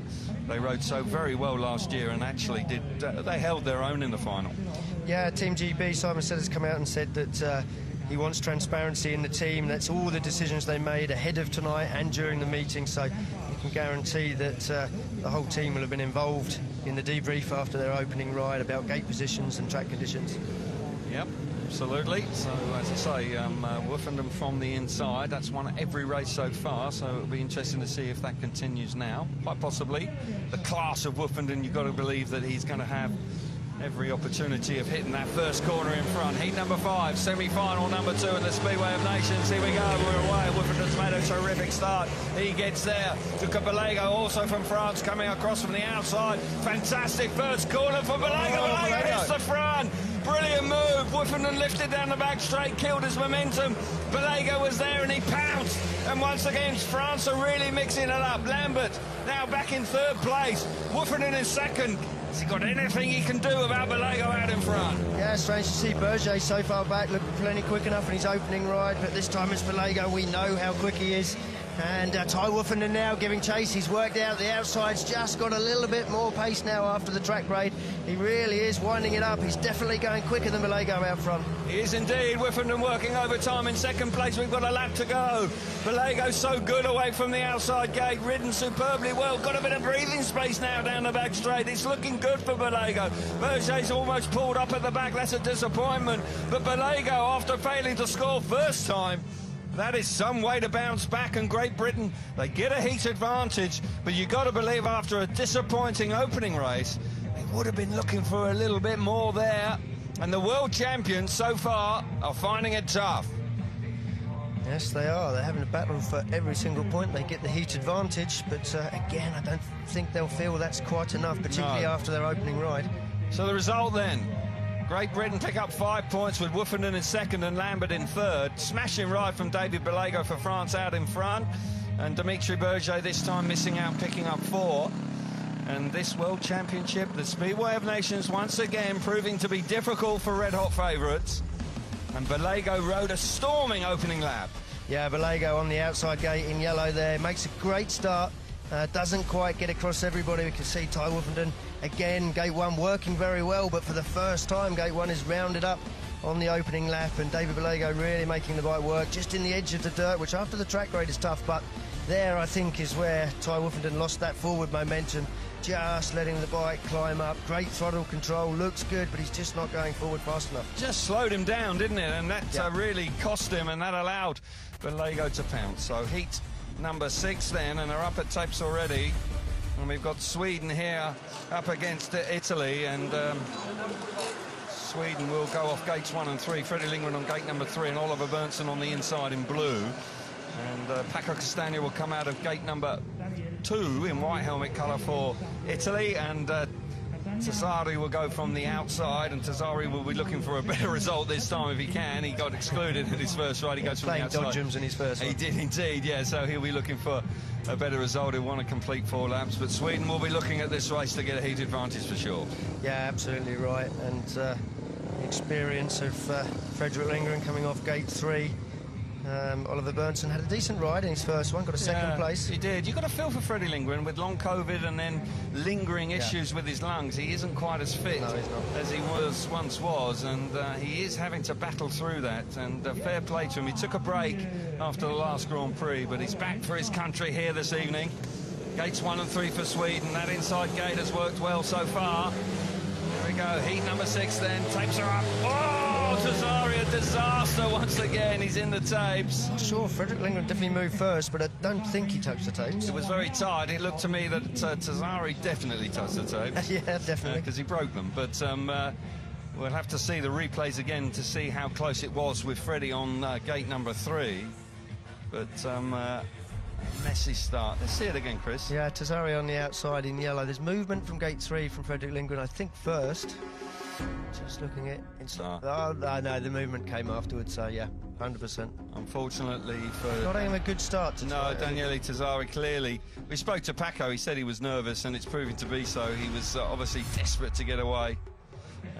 They rode so very well last year, and actually they held their own in the final. Yeah, Team GB, Simon Sett has come out and said that he wants transparency in the team. That's all the decisions they made ahead of tonight and during the meeting, so you can guarantee that the whole team will have been involved in the debrief after their opening ride about gate positions and track conditions. Yep, absolutely. So, as I say, Woofenden from the inside. That's won every race so far, so it'll be interesting to see if that continues now. Quite possibly. The class of Woofenden, you've got to believe that he's going to have every opportunity of hitting that first corner in front. Heat number 5, semi-final number 2 in the Speedway of Nations. Here we go, we're away. Woodford made a terrific start. He gets there. Luca Bellego, also from France, coming across from the outside. Fantastic first corner for Bellego. Bellego hits the front. Brilliant move. Woodford lifted down the back straight, killed his momentum. Bellego was there and he pounced. And once again, France are really mixing it up. Lambert now back in 3rd place. Woodford in 2nd. Has he got anything he can do about Bellego out in front? Yeah, strange to see Berger so far back, looking plenty quick enough in his opening ride, but this time it's Bellego. We know how quick he is. And Ty Woofenden now giving chase. He's worked out the outside's just got a little bit more pace now after the track grade. He really is winding it up. He's definitely going quicker than Bellego out front. He is indeed. Woofenden working overtime in 2nd place. We've got a lap to go. Bellego so good away from the outside gate, ridden superbly well. Got a bit of breathing space now down the back straight. It's looking good for Bellego. Berger's almost pulled up at the back. That's a disappointment. But Bellego, after failing to score first time, that is some way to bounce back, and Great Britain, they get a heat advantage, but you got to believe after a disappointing opening race, they would have been looking for a little bit more there, and the world champions so far are finding it tough. Yes, they are. They're having a battle for every single point. They get the heat advantage, but again, I don't think they'll feel that's quite enough, particularly after their opening ride. So the result then, Great Britain pick up 5 points with Woofenden in 2nd and Lambert in 3rd. Smashing ride from David Bellego for France out in front. And Dimitri Berger this time missing out, picking up 4. And this World Championship, the Speedway of Nations, once again proving to be difficult for red-hot favourites. And Bellego rode a storming opening lap. Yeah, Bellego on the outside gate in yellow there. Makes a great start. Doesn't quite get across everybody. We can see Ty Woofenden again, gate 1 working very well, but for the first time gate 1 is rounded up on the opening lap, and David Bellego really making the bike work just in the edge of the dirt, which after the track grade is tough, but there I think is where Ty Woofenden lost that forward momentum, just letting the bike climb up. Great throttle control, looks good, but he's just not going forward fast enough. Just slowed him down, didn't it? And that really cost him, and that allowed Bellego to pounce. So heat number 6 then, and they're up at tapes already. And we've got Sweden here up against Italy, and Sweden will go off gates 1 and 3. Freddie Lindgren on gate number 3 and Oliver Berntsson on the inside in blue. And Paco Castagna will come out of gate number 2 in white helmet colour for Italy, and Tazzari will go from the outside, and Tazzari will be looking for a better result this time if he can. He got excluded in his first ride. He goes from the outside. Playing dodgems in his first one. He did indeed, yeah, so he'll be looking for a better result. He'll want to complete 4 laps, but Sweden will be looking at this race to get a heat advantage for sure. Yeah, absolutely right, and the experience of Fredrik Lindgren coming off gate 3. Oliver Berntsson had a decent ride in his first one, got a 2nd place. He did. You've got to feel for Freddie Lindgren with long COVID and then lingering issues with his lungs. He isn't quite as fit as he once was, and he is having to battle through that, and fair play to him. He took a break after the last Grand Prix, but he's back for his country here this evening. Gates 1 and 3 for Sweden. That inside gate has worked well so far. There we go, heat number 6 then, tapes are up. Oh, Tazzari, a disaster once again, he's in the tapes. Not sure, Fredrik Lindgren definitely moved first, but I don't think he touched the tapes. It was very tight. It looked to me that Tazzari definitely touched the tapes. Yeah, definitely. Because he broke them, but we'll have to see the replays again to see how close it was with Freddie on gate number 3. But messy start. Let's see it again, Chris. Yeah, Tazzari on the outside in yellow. There's movement from gate 3 from Fredrik Lindgren, I think, first. Just looking at it. Oh, no, the movement came afterwards, so yeah, 100%. Unfortunately for... Not having a good start to No, Daniele Tazzari, clearly. We spoke to Paco, he said he was nervous, and it's proving to be so. He was obviously desperate to get away.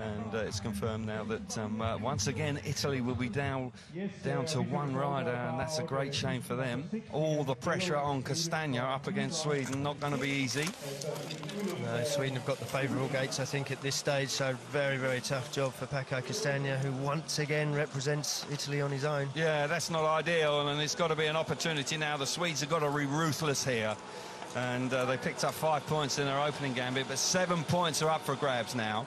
And it's confirmed now that once again Italy will be down to 1 rider, and that's a great shame for them. All the pressure on Castagna up against Sweden, not going to be easy. No, Sweden have got the favourable gates, I think, at this stage, so very, very tough job for Paco Castagna, who once again represents Italy on his own. Yeah, that's not ideal, and it's got to be an opportunity now. The Swedes have got to be ruthless here, and they picked up 5 points in their opening gambit, but 7 points are up for grabs now.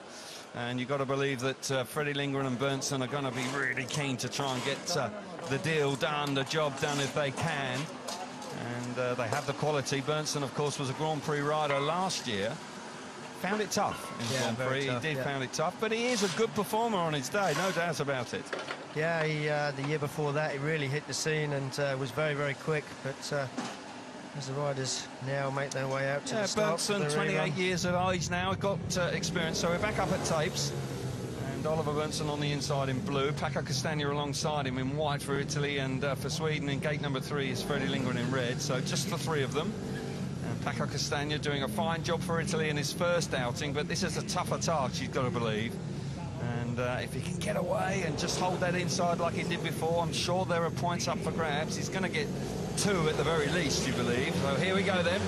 And you've got to believe that Freddie Lindgren and Berntsson are going to be really keen to try and get the deal done, the job done if they can. And they have the quality. Berntsson, of course, was a Grand Prix rider last year found it tough in Grand Prix. Tough, he did found it tough, but he is a good performer on his day, no doubt about it. Yeah, he, the year before that, he really hit the scene and was very, very quick. But as the riders now make their way out to the start. Berntsen, 28 years of age now, got experience. So we're back up at tapes. And Oliver Berntsen on the inside in blue. Paco Castagna alongside him in white for Italy, and for Sweden in gate number 3 is Freddie Lindgren in red. So just the 3 of them. And Paco Castagna doing a fine job for Italy in his first outing, but this is a tougher task, you've got to believe. And if he can get away and just hold that inside like he did before, I'm sure there are points up for grabs. He's going to get 2 at the very least, you believe. So here we go then.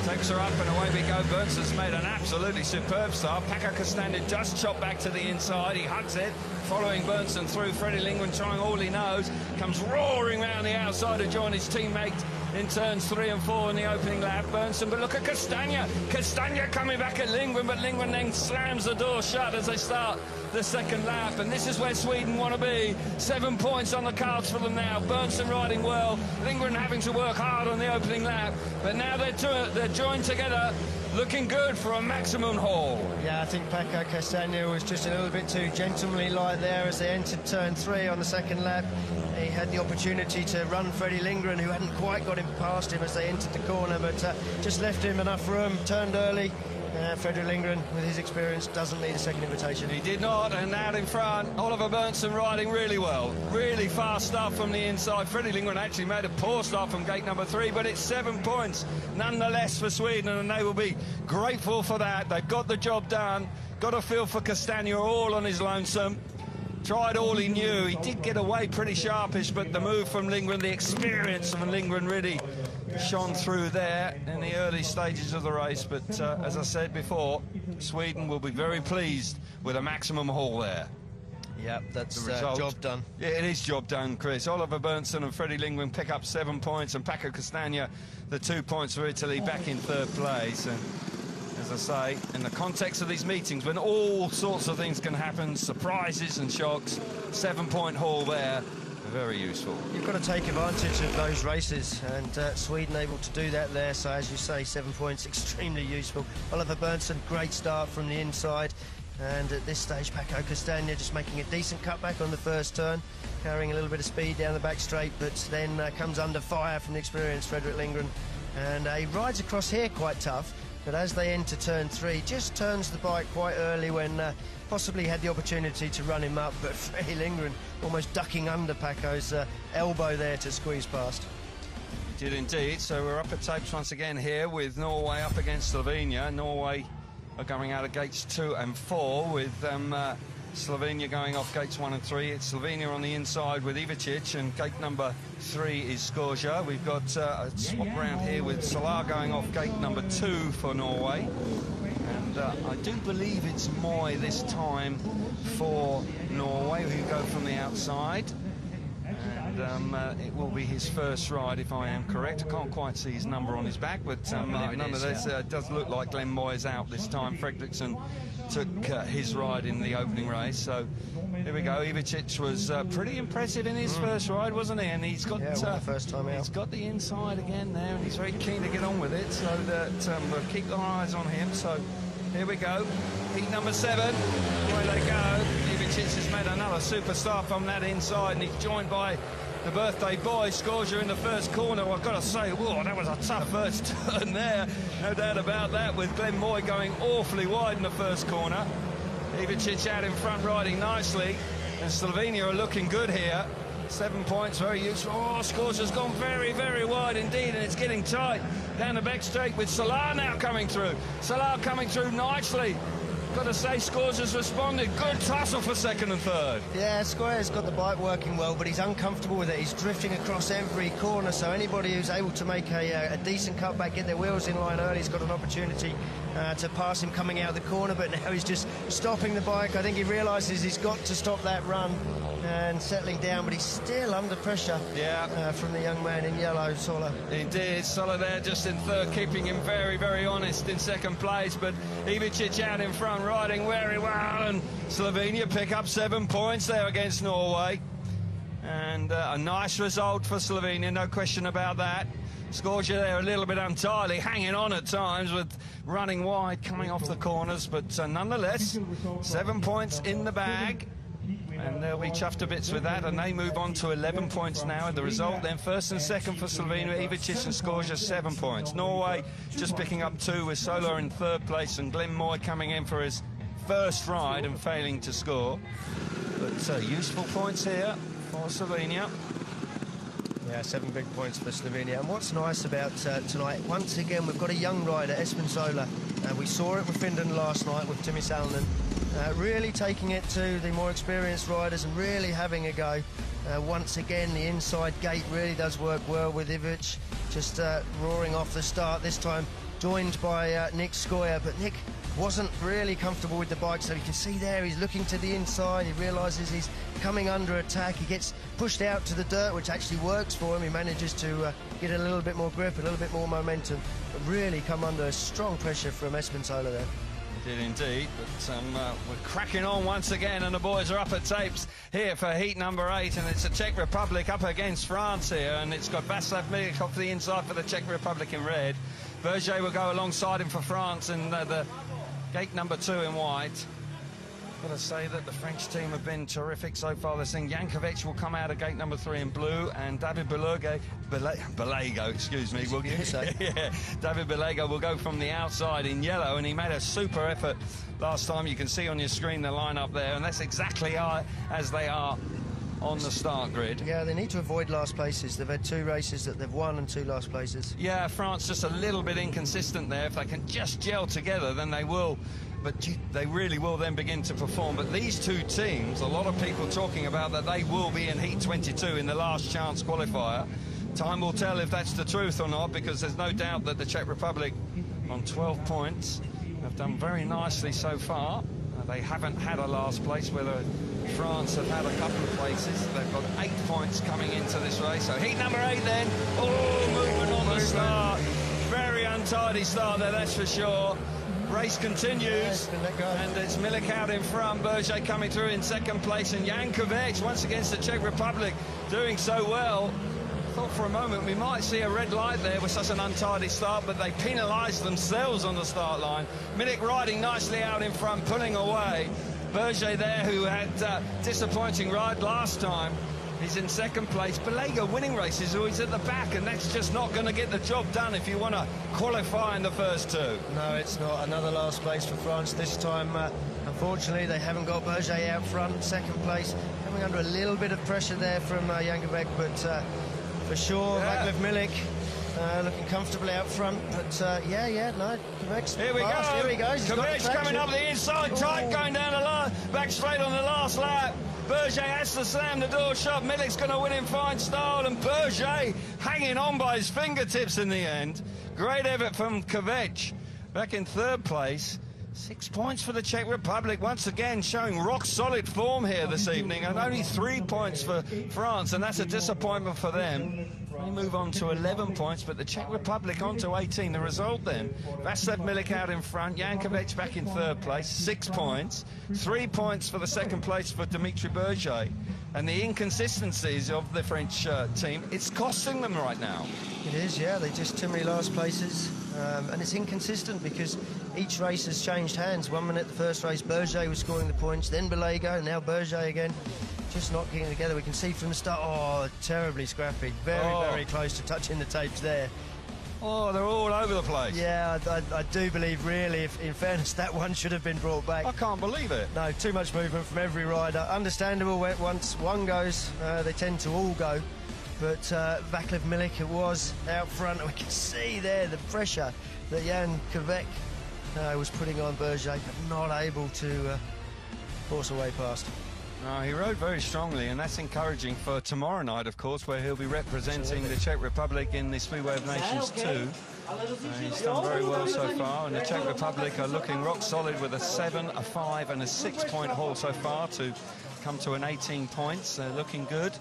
Tapes are up and away we go. Berntsen's made an absolutely superb start. Paco Castagna just chopped back to the inside. He hugs it, following Berntsen through. Freddie Lindgren trying all he knows. Comes roaring round the outside to join his teammate in turns 3 and 4 in the opening lap. Berntsen, but look at Castagna. Castagna coming back at Lindgren, but Lindgren then slams the door shut as they start the second lap. And this is where Sweden want to be. 7 points on the cards for them now. Berntsen riding well. Lindgren having to work hard on the opening lap. But now they're joined together, looking good for a maximum haul. Yeah, I think Paco Castagna was just a little bit too gentlemanly light there as they entered turn 3 on the second lap. He had the opportunity to run Freddie Lindgren, who hadn't quite got him past him as they entered the corner, but just left him enough room, turned early. Freddie Lindgren, with his experience, doesn't need a second invitation. He did not, and out in front, Oliver Berntsen riding really well. Really fast start from the inside. Freddie Lindgren actually made a poor start from gate number 3, but it's 7 points nonetheless for Sweden, and they will be grateful for that. They've got the job done. Got a feel for Castagna all on his lonesome. Tried all he knew. He did get away pretty sharpish, but the move from Lindgren, the experience of Lindgren really shone through there in the early stages of the race. But as I said before, Sweden will be very pleased with a maximum haul there. Yeah, that's the result. Job done. Yeah, it is job done, Chris. Oliver Berntsen and Freddie Lindgren pick up 7 points, and Paco Castagna, the 2 points for Italy, back in 3rd place. And as I say, in the context of these meetings, when all sorts of things can happen, surprises and shocks, 7-point haul there, very useful. You've got to take advantage of those races, and Sweden able to do that there. So, as you say, 7 points, extremely useful. Oliver Berntsen, great start from the inside. And at this stage, Paco Castagna just making a decent cutback on the first turn, carrying a little bit of speed down the back straight, but then comes under fire from the experienced Fredrik Lindgren. And he rides across here quite tough. But as they enter turn 3, just turns the bike quite early when possibly had the opportunity to run him up, but Freddie Lindgren almost ducking under Paco's elbow there to squeeze past. Did indeed. So we're up at tapes once again here with Norway up against Slovenia. Norway are going out of gates 2 and 4 with Slovenia going off gates 1 and 3. It's Slovenia on the inside with Ivicic, and gate number 3 is Skorja. We've got a swap around here with Solar going off gate number 2 for Norway. And I do believe it's Moy this time for Norway, who go from the outside. And it will be his first ride, if I am correct. I can't quite see his number on his back, but nonetheless, it does look like Glenn Moy's out this time. Fredriksson took his ride in the opening race. So here we go. Ivicic was pretty impressive in his first ride, wasn't he? And he's got first time out. He's got the inside again there, and he's very keen to get on with it. So that we'll keep our eyes on him. So here we go. Heat number 7. Away they go. Ivicic has made another super start from that inside, and he's joined by the birthday boy, Skorja, in the first corner. Well, I've got to say, whoa, that was a tough first turn there. No doubt about that, with Glenn Moy going awfully wide in the first corner. Ivicic out in front riding nicely, and Slovenia are looking good here. 7 points, very useful. Oh, Skorja's gone very, very wide indeed, and it's getting tight down the back straight with Solar now coming through. Solar coming through nicely. Got to say, Skorja's responded. Good tussle for 2nd and 3rd. Yeah, Skorja's got the bike working well, but he's uncomfortable with it. He's drifting across every corner, so anybody who's able to make a decent cutback, get their wheels in line early, has got an opportunity to pass him coming out of the corner, but now he's just stopping the bike. I think he realises he's got to stop that run and settling down, but he's still under pressure from the young man in yellow, Solar. Indeed, Solar there just in 3rd, keeping him very, very honest in 2nd place, but Ivicic out in front, riding very well, and Slovenia pick up 7 points there against Norway. And a nice result for Slovenia, no question about that. Scorgia there a little bit untidy, hanging on at times with running wide, coming off the corners, but nonetheless, 7 points in the bag. And they'll be chuffed to bits with that, and they move on to 11 points now. And the result then, first and second for Slovenia, Ivicic and Scorgia, 7 points. Norway just picking up 2 with Solar in third place, and Glenn Moy coming in for his first ride and failing to score. But useful points here for Slovenia. Yeah, 7 big points for Slovenia. And what's nice about tonight, once again, we've got a young rider, Espen Sola. We saw it with Finland last night with Timi Salonen. Really taking it to the more experienced riders and really having a go. Once again, the inside gate really does work well with Ivic. Just roaring off the start, this time joined by Nick Skoya. But Nick wasn't really comfortable with the bike, so you can see there he's looking to the inside. He realises he's coming under attack. He gets pushed out to the dirt, which actually works for him. He manages to get a little bit more grip, a little bit more momentum, but really come under strong pressure from Espen Sola there. Did indeed, but we're cracking on once again, and the boys are up at tapes here for heat number 8, and it's the Czech Republic up against France here, and it's got Václav Milik off the inside for the Czech Republic in red. Berger will go alongside him for France in the gate number 2 in white. I've got to say that the French team have been terrific so far. They're saying Jankovic will come out of gate number 3 in blue, and David Balego, excuse me, will yeah, David Balego will go from the outside in yellow, and he made a super effort last time. You can see on your screen the line-up there, and that's exactly as they are on the start grid. Yeah, they need to avoid last places. They've had 2 races that they've won and 2 last places. Yeah, France just a little bit inconsistent there. If they can just gel together, then they will. But they really will then begin to perform. But these 2 teams, a lot of people talking about that they will be in Heat 22 in the last chance qualifier. Time will tell if that's the truth or not, because there's no doubt that the Czech Republic on 12 points have done very nicely so far. They haven't had a last place, whether France have had a couple of places. They've got 8 points coming into this race. So heat number 8 then. Oh, movement on the start. Very untidy start there, that's for sure. Race continues, and it's Milik out in front, Berger coming through in second place, and Jankovic once against the Czech Republic doing so well. I thought for a moment we might see a red light there with such an untidy start, but they penalised themselves on the start line. Milik riding nicely out in front, pulling away. Berger there, who had disappointing ride last time, he's in second place. Balego winning races, always at the back, and that's just not going to get the job done if you want to qualify in the first 2. No, it's not. Another last place for France this time. Unfortunately, they haven't got Berger out front. Second place, coming under a little bit of pressure there from Jankovic, but for sure, Václav Milik looking comfortably out front. But no, Kvek's here we fast. go. Here he goes. Kvek's coming up the inside, tight, going down the line, back straight on the last lap. Berger has to slam the door shut. Milik's going to win in fine style, and Berger hanging on by his fingertips in the end. Great effort from Kvek, back in third place. 6 points for the Czech Republic, once again showing rock-solid form here this evening, and only 3 points for France, and that's a disappointment for them. They move on to 11 points, but the Czech Republic on to 18. The result then, Václav Milik out in front, Jankovic back in third place, 6 points. 3 points for the second place for Dimitri Berger. And the inconsistencies of the French team, it's costing them right now. It is, yeah. They just too many last places. And it's inconsistent because each race has changed hands. 1 minute, the first race, Berger was scoring the points, then Balego, now Berger again. Just not getting together. We can see from the start, oh, terribly scrappy. Very close to touching the tapes there. Oh, they're all over the place. Yeah, I do believe, really, if, in fairness, that one should have been brought back. I can't believe it. No, too much movement from every rider. Understandable, once one goes, they tend to all go. But Václav Milik, it was out front, and we can see there the pressure that Jan Kvek was putting on Berger, but not able to force a way past. No, he rode very strongly, and that's encouraging for tomorrow night, of course, where he'll be representing the Czech Republic in the Speedway of Nations 2. He's done very well so far, and the Czech Republic are looking rock solid with a 7, a 5 and a 6 point haul so far to come to an 18 points. They're looking good.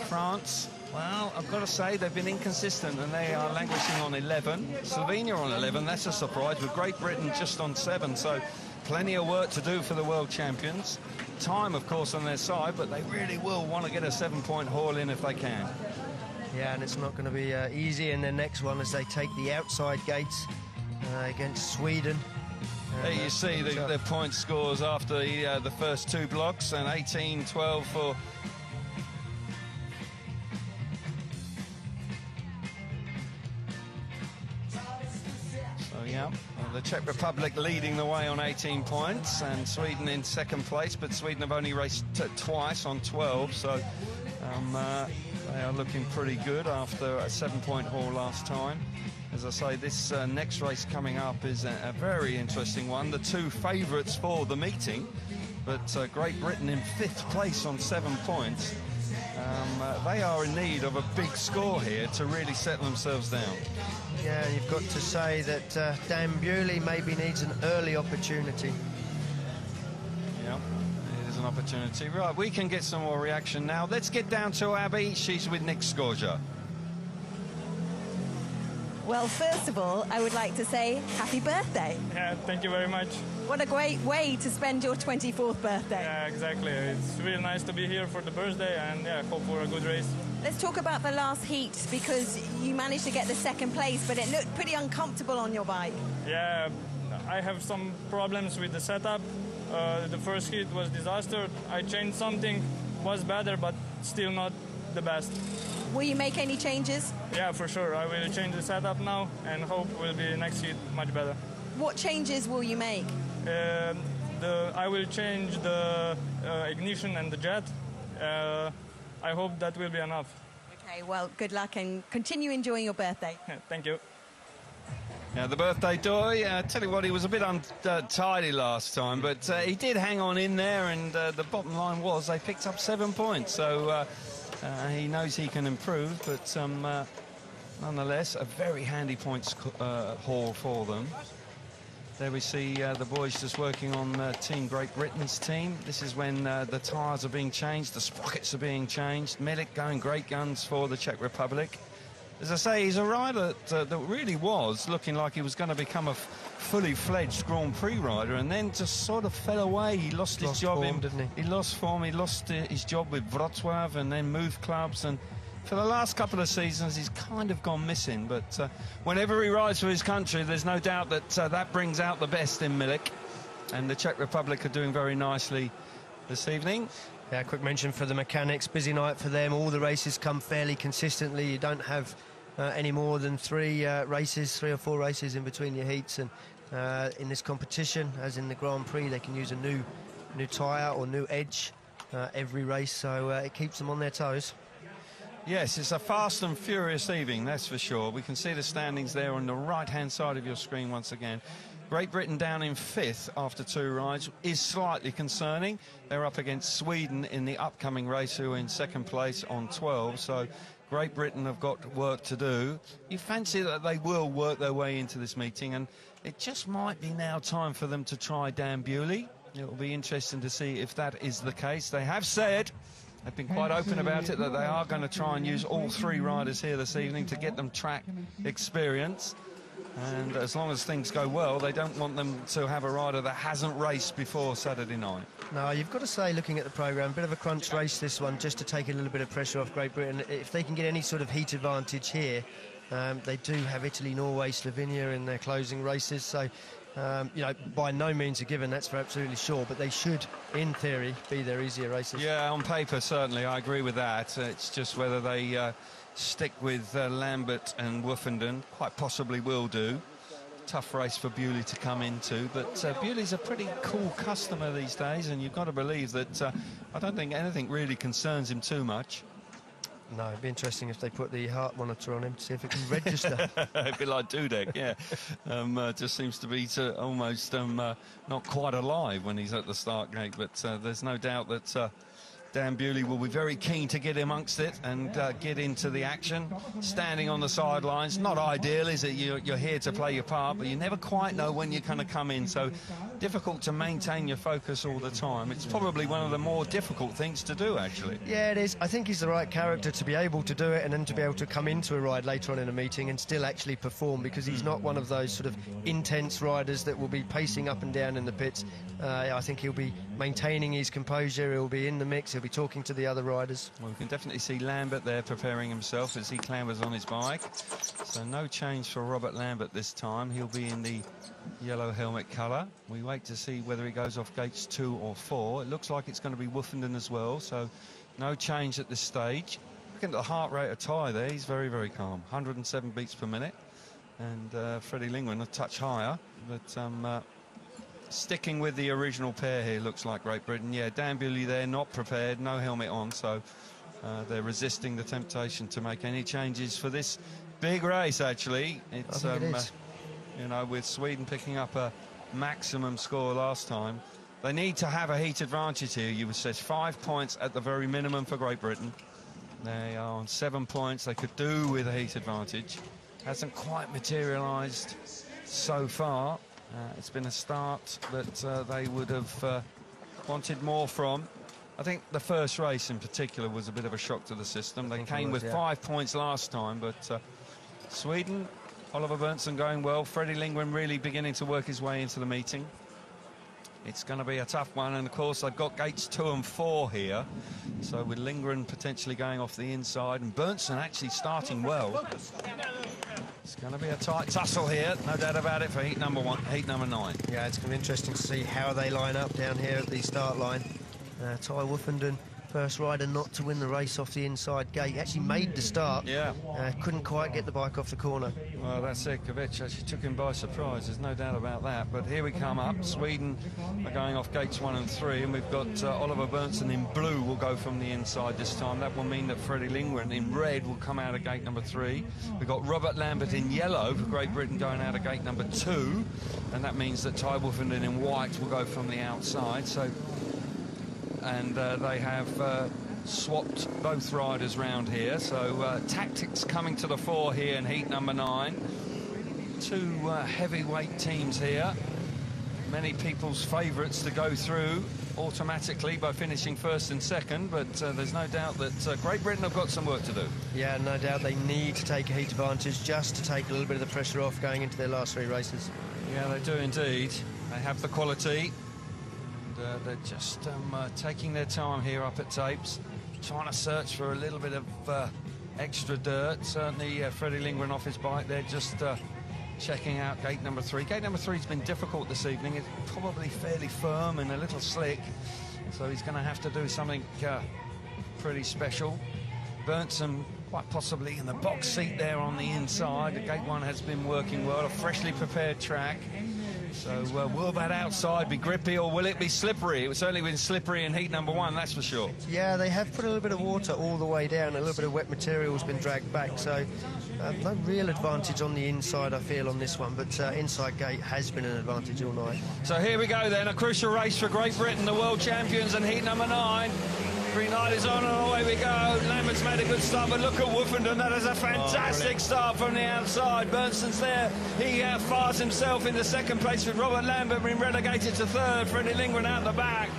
France, well, I've got to say they've been inconsistent, and they are languishing on 11. Slovenia on 11, that's a surprise, with Great Britain just on 7, so plenty of work to do for the world champions. Time, of course, on their side, but they really will want to get a 7 point haul in if they can. Yeah, and it's not going to be easy in the next one as they take the outside gates against Sweden. There you see the point scores after the first two blocks, and 18-12 for... Yeah, the Czech Republic leading the way on 18 points, and Sweden in second place, but Sweden have only raced twice on 12, so they are looking pretty good after a 7-point haul last time. As I say, this next race coming up is a very interesting one. The two favourites for the meeting, but Great Britain in 5th place on 7 points. They are in need of a big score here to really settle themselves down. Yeah, you've got to say that Dan Bewley maybe needs an early opportunity. Yeah, it is an opportunity. Right, we can get some more reaction now. Let's get down to Abby. She's with Nick Scorgia. Well, first of all, I would like to say happy birthday. Yeah, thank you very much. What a great way to spend your 24th birthday. Yeah, exactly. It's really nice to be here for the birthday, and yeah, hope for a good race. Let's talk about the last heat, because you managed to get the 2nd place, but it looked pretty uncomfortable on your bike. Yeah, I have some problems with the setup. The first heat was disaster. I changed something, was better, but still not the best. Will you make any changes? Yeah, for sure. I will change the setup now and hope will be next heat much better. What changes will you make? I will change the ignition and the jet. I hope that will be enough. Okay, well, good luck and continue enjoying your birthday. Thank you. Yeah, the birthday toy, tell you what, he was a bit untidy last time, but he did hang on in there, and the bottom line was they picked up 7 points, so he knows he can improve, but nonetheless, a very handy points haul for them. There we see the boys just working on Team Great Britain's team. This is when the tyres are being changed, the sprockets are being changed. Milik going great guns for the Czech Republic. As I say, he's a rider that really was looking like he was going to become a fully fledged Grand Prix rider, and then just sort of fell away. He lost his job, didn't he? He lost form. He lost his job with Wrocław and then moved clubs, and for the last couple of seasons he's kind of gone missing. But whenever he rides for his country, there's no doubt that that brings out the best in Milik, and the Czech Republic are doing very nicely this evening. Yeah, quick mention for the mechanics, busy night for them. All the races come fairly consistently. You don't have any more than 3 or 4 races in between your heats, and in this competition, as in the Grand Prix, they can use a new tyre or new edge every race, so it keeps them on their toes. Yes, it's a fast and furious evening, that's for sure. We can see the standings there on the right-hand side of your screen once again. Great Britain down in 5th after 2 rides is slightly concerning. They're up against Sweden in the upcoming race, who are in 2nd place on 12, so Great Britain have got work to do. You fancy that they will work their way into this meeting, and it just might be now time for them to try Dan Bewley. It will be interesting to see if that is the case. They have said, they've been quite open about it, that they are going to try and use all 3 riders here this evening to get them track experience. And as long as things go well, they don't want them to have a rider that hasn't raced before Saturday night. No, you've got to say, looking at the programme, a bit of a crunch race this one, just to take a little bit of pressure off Great Britain. If they can get any sort of heat advantage here, they do have Italy, Norway, Slovenia in their closing races, so you know, by no means a given, that's for absolutely sure, but they should, in theory, be their easier races. Yeah, on paper, certainly, I agree with that. It's just whether they stick with Lambert and Woofenden, quite possibly will do. Tough race for Bewley to come into, but Bewley's a pretty cool customer these days, and you've got to believe that I don't think anything really concerns him too much. No, it'd be interesting if they put the heart monitor on him to see if it can register. A bit like Dudek, yeah. Just seems to be almost not quite alive when he's at the start gate, but there's no doubt that Dan Bewley will be very keen to get amongst it and get into the action. Standing on the sidelines, not ideal, is it? You're here to play your part, but you never quite know when you're going to come in, so difficult to maintain your focus all the time. It's probably one of the more difficult things to do, actually. Yeah, it is. I think he's the right character to be able to do it and then to be able to come into a ride later on in a meeting and still actually perform, because he's not one of those sort of intense riders that will be pacing up and down in the pits. I think he'll be maintaining his composure, he'll be in the mix, He'll be talking to the other riders. Well, we can definitely see Lambert there preparing himself as he clambers on his bike. So no change for Robert Lambert this time. He'll be in the yellow helmet colour. We wait to see whether he goes off gates 2 or 4. It looks like it's going to be Woofenden as well, so no change at this stage. Looking at the heart rate of Ty there, he's very, very calm. 107 beats per minute. And Freddie Lingman a touch higher, but sticking with the original pair here, looks like Great Britain. Yeah, Dan Bewley there, not prepared, no helmet on, so they're resisting the temptation to make any changes for this big race, actually. It's, you know, with Sweden picking up a maximum score last time, they need to have a heat advantage here. You would say 5 points at the very minimum for Great Britain. They are on 7 points. They could do with a heat advantage. Hasn't quite materialised so far. It's been a start that they would have wanted more from. I think the first race in particular was a bit of a shock to the system. They came with 5 points last time, but Sweden, Oliver Berntsson going well. Freddie Lingman really beginning to work his way into the meeting. It's going to be a tough one, and of course they've got gates 2 and 4 here. So with Lindgren potentially going off the inside and Berntsson actually starting well. It's going to be a tight tussle here, no doubt about it, for heat number 9. Yeah, it's going to be interesting to see how they line up down here at the start line. Ty Woofenden, first rider not to win the race off the inside gate. Actually made the start. Yeah. Couldn't quite get the bike off the corner. Well, that's it. Kovic actually took him by surprise. There's no doubt about that. But here we come up. Sweden are going off gates 1 and 3, and we've got Oliver Berntsson in blue will go from the inside this time. That will mean that Freddie Lindgren in red will come out of gate number 3. We've got Robert Lambert in yellow for Great Britain going out of gate number 2, and that means that Ty Woofenden in white will go from the outside. So. And they have swapped both riders round here, so tactics coming to the fore here in heat number 9. 2 heavyweight teams here, many people's favourites to go through automatically by finishing first and second, but there's no doubt that Great Britain have got some work to do. Yeah, no doubt they need to take a heat advantage just to take a little bit of the pressure off going into their last 3 races. Yeah, they do indeed. They have the quality. They're just taking their time here up at Tapes, trying to search for a little bit of extra dirt. Certainly Freddie Lindgren off his bike there, just checking out gate number 3. Gate number 3's been difficult this evening. It's probably fairly firm and a little slick, so he's going to have to do something pretty special. Berntsson quite possibly in the box seat there on the inside. The gate 1 has been working well, a freshly prepared track. So will that outside be grippy or will it be slippery? It's certainly been slippery in heat number 1, that's for sure. Yeah, they have put a little bit of water all the way down. A little bit of wet material has been dragged back. So no real advantage on the inside, I feel, on this one. But inside gate has been an advantage all night. So here we go then, a crucial race for Great Britain, the world champions in heat number 9. Green light is on and away we go. Lambert's made a good start, but look at Woofenden. That is a fantastic start from the outside. Berntson's there. He fires himself into second place with Robert Lambert being relegated to 3rd. Freddie Lindgren out the back.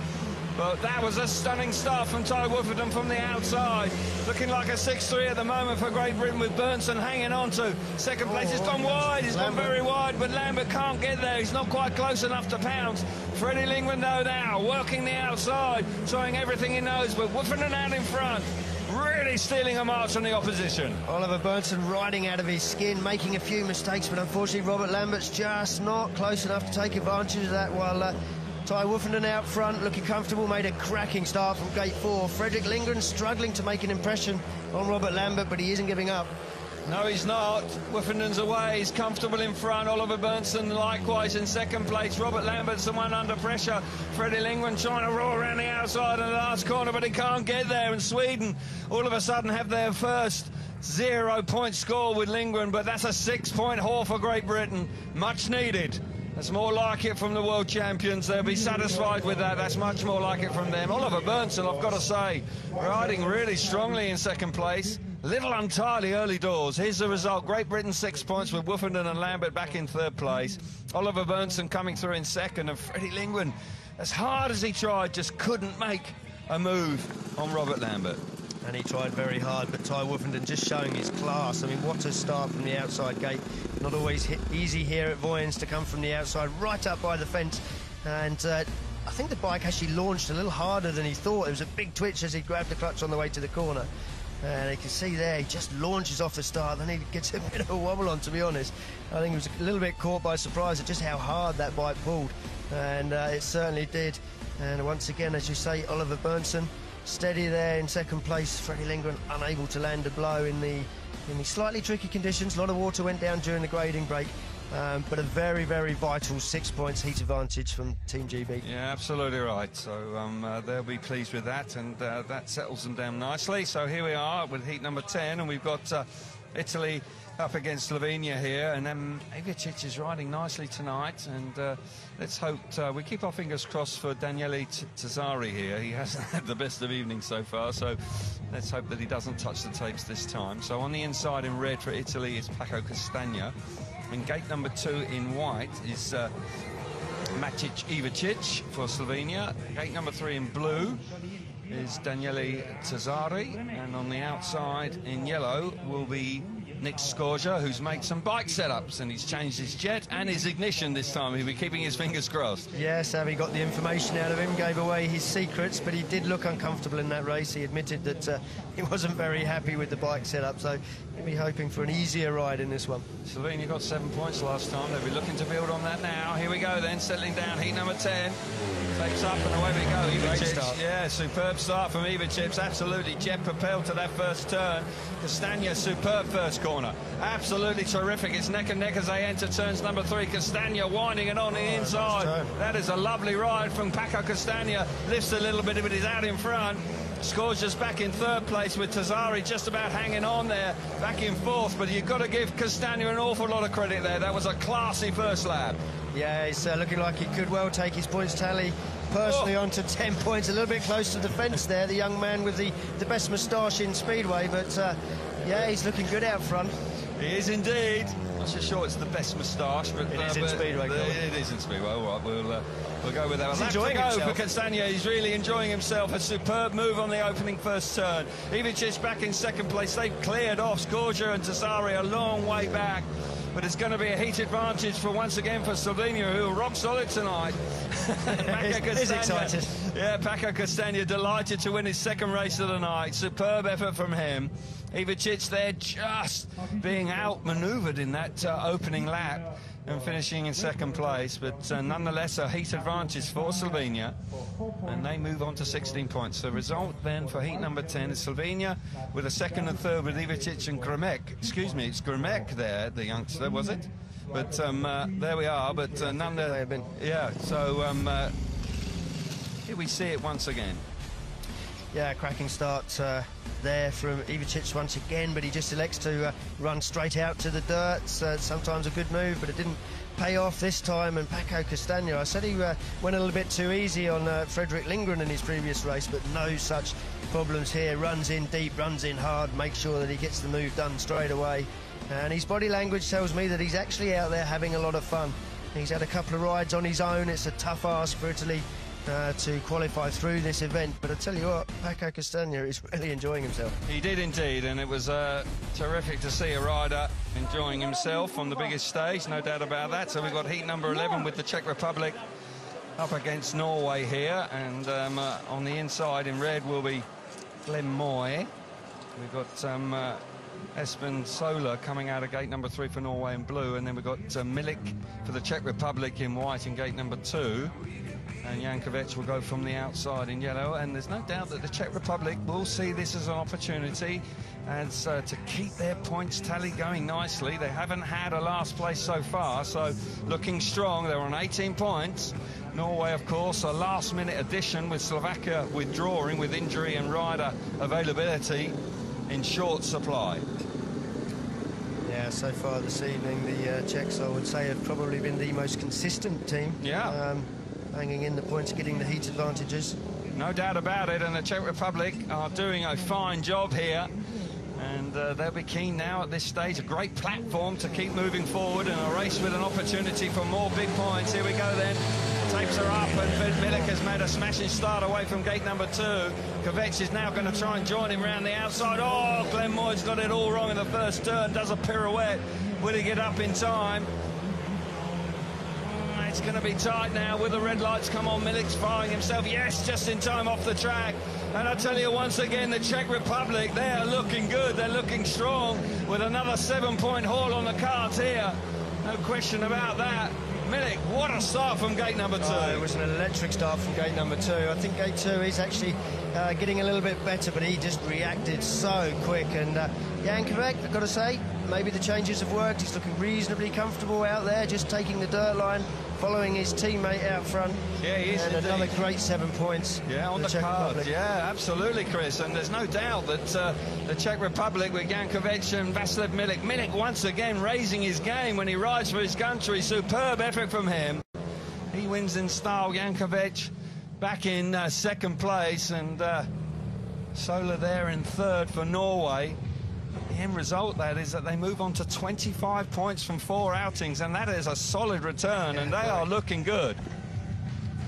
But that was a stunning start from Ty Woofenden from the outside. Looking like a 6-3 at the moment for Great Britain, with Berntsson hanging on to second place. It's gone wide, it's gone very wide, but Lambert can't get there. He's not quite close enough to pounce. Freddie Lindgren, though, now working the outside, trying everything he knows, but Woofenden out in front, really stealing a march on the opposition. Oliver Berntsson riding out of his skin, making a few mistakes, but unfortunately Robert Lambert's just not close enough to take advantage of that, while Ty Woofenden out front, looking comfortable, made a cracking start from gate 4. Fredrik Lindgren struggling to make an impression on Robert Lambert, but he isn't giving up. No, he's not. Woofenden's away. He's comfortable in front. Oliver Berntsson likewise in second place. Robert Lambert's the one under pressure. Freddie Lindgren trying to roll around the outside in the last corner, but he can't get there. And Sweden all of a sudden have their first 0-point score with Lindgren, but that's a 6-point haul for Great Britain. Much needed. That's more like it from the world champions. They'll be satisfied with that. That's much more like it from them. Oliver Berntsson, I've got to say, riding really strongly in second place. Little untidy early doors. Here's the result. Great Britain 6 points with Woofenden and Lambert back in 3rd place. Oliver Berntsson coming through in 2nd, and Freddie Lindgren, as hard as he tried, just couldn't make a move on Robert Lambert. And he tried very hard, but Ty Woofenden just showing his class. I mean, what a start from the outside gate. Not always easy here at Vojens to come from the outside right up by the fence. And I think the bike actually launched a little harder than he thought. It was a big twitch as he grabbed the clutch on the way to the corner. And you can see there, he just launches off the start, then he gets a bit of a wobble on, to be honest. I think he was a little bit caught by surprise at just how hard that bike pulled. And it certainly did. And once again, as you say, Oliver Berntsson steady there in second place. Freddie Lindgren unable to land a blow in the slightly tricky conditions. A lot of water went down during the grading break. But a very, very vital 6 points heat advantage from Team GB. Yeah, absolutely right. So they'll be pleased with that, and that settles them down nicely. So here we are with heat number 10, and we've got Italy up against Slovenia here, and then Ivicic is riding nicely tonight, and let's hope we keep our fingers crossed for Daniele Tazzari here. He hasn't had the best of evenings so far, so let's hope that he doesn't touch the tapes this time. So on the inside in red for Italy is Paco Castagna. In gate number 2 in white is Matic Ivicic for Slovenia. Gate number 3 in blue is Daniele Tazzari. And on the outside in yellow will be Nick Scorgia, who's made some bike setups, and he's changed his jet and his ignition this time. He'll be keeping his fingers crossed. Yes, Avi got the information out of him, gave away his secrets, but he did look uncomfortable in that race. He admitted that he wasn't very happy with the bike setup, so he'll be hoping for an easier ride in this one. Slovenia got 7 points last time. They'll be looking to build on that now. Here we go then, settling down, heat number 10. Takes up and away we go. Ivicic, yeah, superb start from Ivicic. Absolutely jet propelled to that first turn. Castagna, superb first corner. Absolutely terrific. It's neck and neck as they enter turns number 3. Castagna winding it on the inside. That is a lovely ride from Paco Castagna. Lifts a little bit, but he's out in front. Scorgia's back in third place with Tazzari just about hanging on there, back in fourth, but you've got to give Castagna an awful lot of credit there. That was a classy first lap. Yeah, he's looking like he could well take his points tally personally onto 10 points. A little bit close to the fence there, the young man with the best moustache in Speedway, but yeah, he's looking good out front. He is indeed. Not so sure it's the best moustache, but it is in Speedway. It is in Speedway. All right, we'll go with that. He's enjoying himself. For Castagna, he's really enjoying himself. A superb move on the opening first turn. Ivicic back in second place. They've cleared off Scorgia and Tazzari a long way back. But it's going to be a heat advantage for once again for Slovenia, who are rock solid tonight. He's excited. Yeah, Paco Castagna delighted to win his second race of the night. Superb effort from him. Ivicic there just being outmanoeuvred in that opening lap and finishing in second place, but nonetheless a heat advantage for Slovenia, and they move on to 16 points. The result then for heat number 10 is Slovenia with a second and third with Ivicic and Gramek. Excuse me, it's Gramek there, the youngster, was it? But there we are, but nonetheless, yeah, so here we see it once again. Yeah, cracking start there from Ivicic once again, but he just elects to run straight out to the dirt. Sometimes a good move, but it didn't pay off this time. And Paco Castagna, I said he went a little bit too easy on Fredrik Lindgren in his previous race, but no such problems here. Runs in deep, runs in hard, makes sure that he gets the move done straight away. And his body language tells me that he's actually out there having a lot of fun. He's had a couple of rides on his own. It's a tough ask for Italy to qualify through this event, but I tell you what, Paco Castagna is really enjoying himself. He did indeed, and it was terrific to see a rider enjoying himself on the biggest stage, no doubt about that. So we've got heat number 11 with the Czech Republic up against Norway here, and on the inside in red will be Glenn Moy. We've got Espen Sola coming out of gate number 3 for Norway in blue, and then we've got Milik for the Czech Republic in white in gate number 2. And Jankovic will go from the outside in yellow, and there's no doubt that the Czech Republic will see this as an opportunity as to keep their points tally going nicely. They haven't had a last place so far, so looking strong. They're on 18 points. Norway, of course, a last-minute addition with Slovakia withdrawing with injury and rider availability in short supply. Yeah, so far this evening, the Czechs, I would say, have probably been the most consistent team. Yeah. Hanging in the points, getting the heat advantages. No doubt about it, and the Czech Republic are doing a fine job here, and they'll be keen now at this stage. A great platform to keep moving forward in a race with an opportunity for more big points. Here we go then. Tapes are up, and Milik has made a smashing start away from gate number 2. Kovac is now going to try and join him around the outside. Oh, Glenn Moy's got it all wrong in the first turn, does a pirouette. Will he get up in time? It's it's going to be tight now with the red lights come on. Milik's firing himself, yes, just in time off the track. And I tell you once again, the Czech Republic, they are looking good, they're looking strong, with another 7-point haul on the cards here. No question about that. Milik, what a start from gate number 2. It was an electric start from gate number 2. I think gate 2 is actually getting a little bit better, but he just reacted so quick. And Jan Kvek, I've got to say, maybe the changes have worked. He's looking reasonably comfortable out there, just taking the dirt line, following his teammate out front. Yeah, he is. And indeed. another great 7 points. Yeah, on the card. Yeah, absolutely, Chris. And there's no doubt that the Czech Republic with Jan Kvek and Václav Milik. Milik once again raising his game when he rides for his country. Superb effort from him. He wins in style. Jan Kvek back in second place, and Sola there in third for Norway. The end result, that is that they move on to 25 points from 4 outings, and that is a solid return, and they are looking good.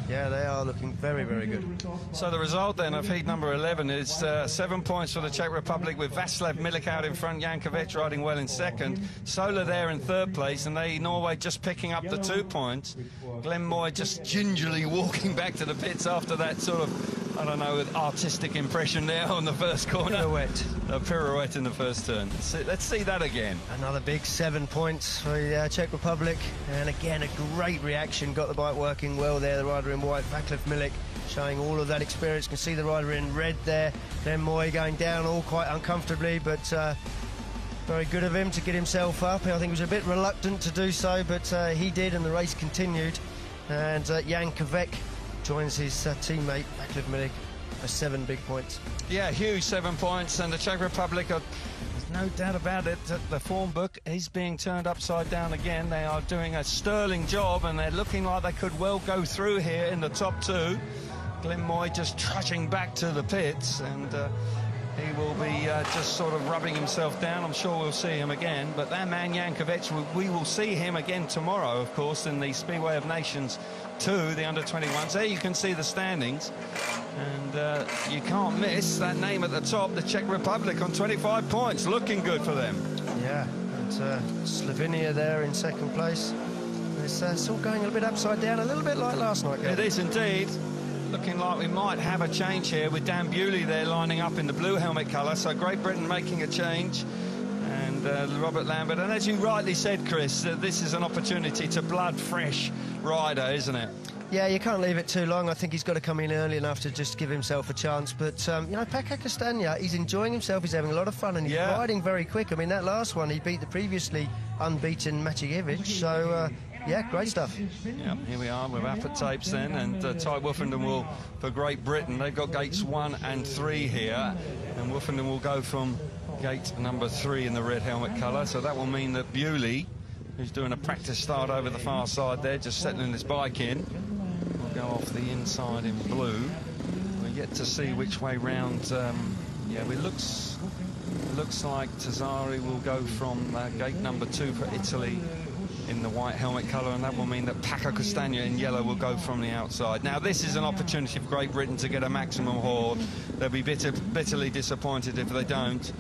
Yeah, they are looking very, very good. So the result then of heat number 11 is 7 points for the Czech Republic, with Václav Milik out in front, Jan Kvek riding well in second, Sola there in third place, and Norway just picking up the 2 points. Glenn Moy just gingerly walking back to the pits after that sort of, I don't know, artistic impression there on the first corner. Pirouette. A pirouette in the first turn. Let's see that again. Another big 7 points for the Czech Republic. And again, a great reaction. Got the bike working well there. The rider in white, Václav Milik, showing all of that experience. You can see the rider in red there. Then Moy going down all quite uncomfortably, but very good of him to get himself up. I think he was a bit reluctant to do so, but he did, and the race continued. And Jan Kvek joins his teammate, Václav Milik, for 7 big points. Yeah, huge 7 points, and the Czech Republic are, there's no doubt about it, that the form book is being turned upside down again. They are doing a sterling job, and they're looking like they could well go through here in the top 2. Glenn Moy just trudging back to the pits, and he will be just sort of rubbing himself down. I'm sure we'll see him again, but that man Jan Kvek, we will see him again tomorrow, of course, in the Speedway of Nations 2, the under-21s. There you can see the standings, and you can't miss that name at the top, the Czech Republic, on 25 points. Looking good for them. Yeah, and Slovenia there in second place. It's all going a little bit upside down, a little bit like last night. It is indeed. Looking like we might have a change here with Dan Bewley there lining up in the blue helmet colour. So Great Britain making a change, and Robert Lambert. And as you rightly said, Chris, this is an opportunity to blood fresh rider, isn't it? Yeah, you can't leave it too long. I think he's got to come in early enough to just give himself a chance. But, you know, Pekka Castagna, he's enjoying himself. He's having a lot of fun, and he's riding very quick. I mean, that last one, he beat the previously unbeaten Maciejewicz. So, yeah, great stuff. Yeah, here we are. We're up at tapes then, and Ty Woofenden will, for Great Britain, they've got gates 1 and 3 here, and Woofenden will go from gate number 3 in the red helmet colour. So that will mean that Bewley, who's doing a practice start over the far side there, just settling his bike in, will go off the inside in blue. We're yet to see which way round. Yeah, it looks like Tazzari will go from gate number 2 for Italy in the white helmet colour, and that will mean that Pekka Castagna in yellow will go from the outside. Now, this is an opportunity for Great Britain to get a maximum haul. They'll be bitterly disappointed if they don't.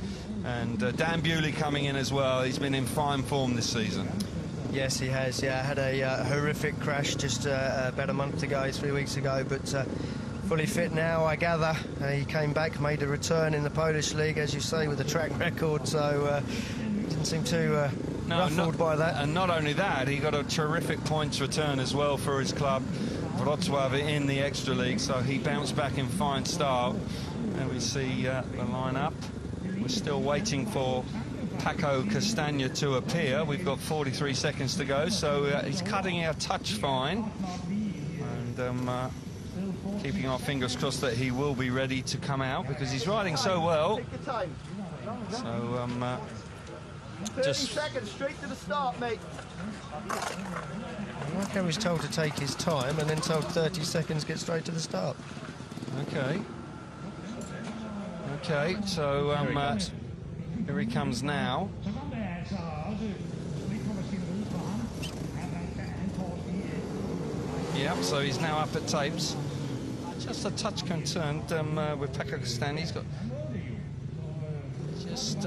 And Dan Bewley coming in as well. He's been in fine form this season. Yes, he has. Yeah, had a horrific crash just about a month ago, 3 weeks ago, but fully fit now, I gather. He came back, made a return in the Polish League, as you say, with a track record, so didn't seem too ruffled by that. And not only that, he got a terrific points return as well for his club, Wrocław, in the Extra League, so he bounced back in fine style. And we see the line-up. We're still waiting for Paco Castagna to appear. We've got 43 seconds to go, so he's cutting our touch fine. And keeping our fingers crossed that he will be ready to come out, because he's riding so well. So, 30 seconds straight to the start, mate. I like how he's told to take his time and then told 30 seconds, get straight to the start. Okay. Okay, so here he comes now. Yep, so he's now up at tapes. Just a touch concerned with Pekka Castagna. He's got just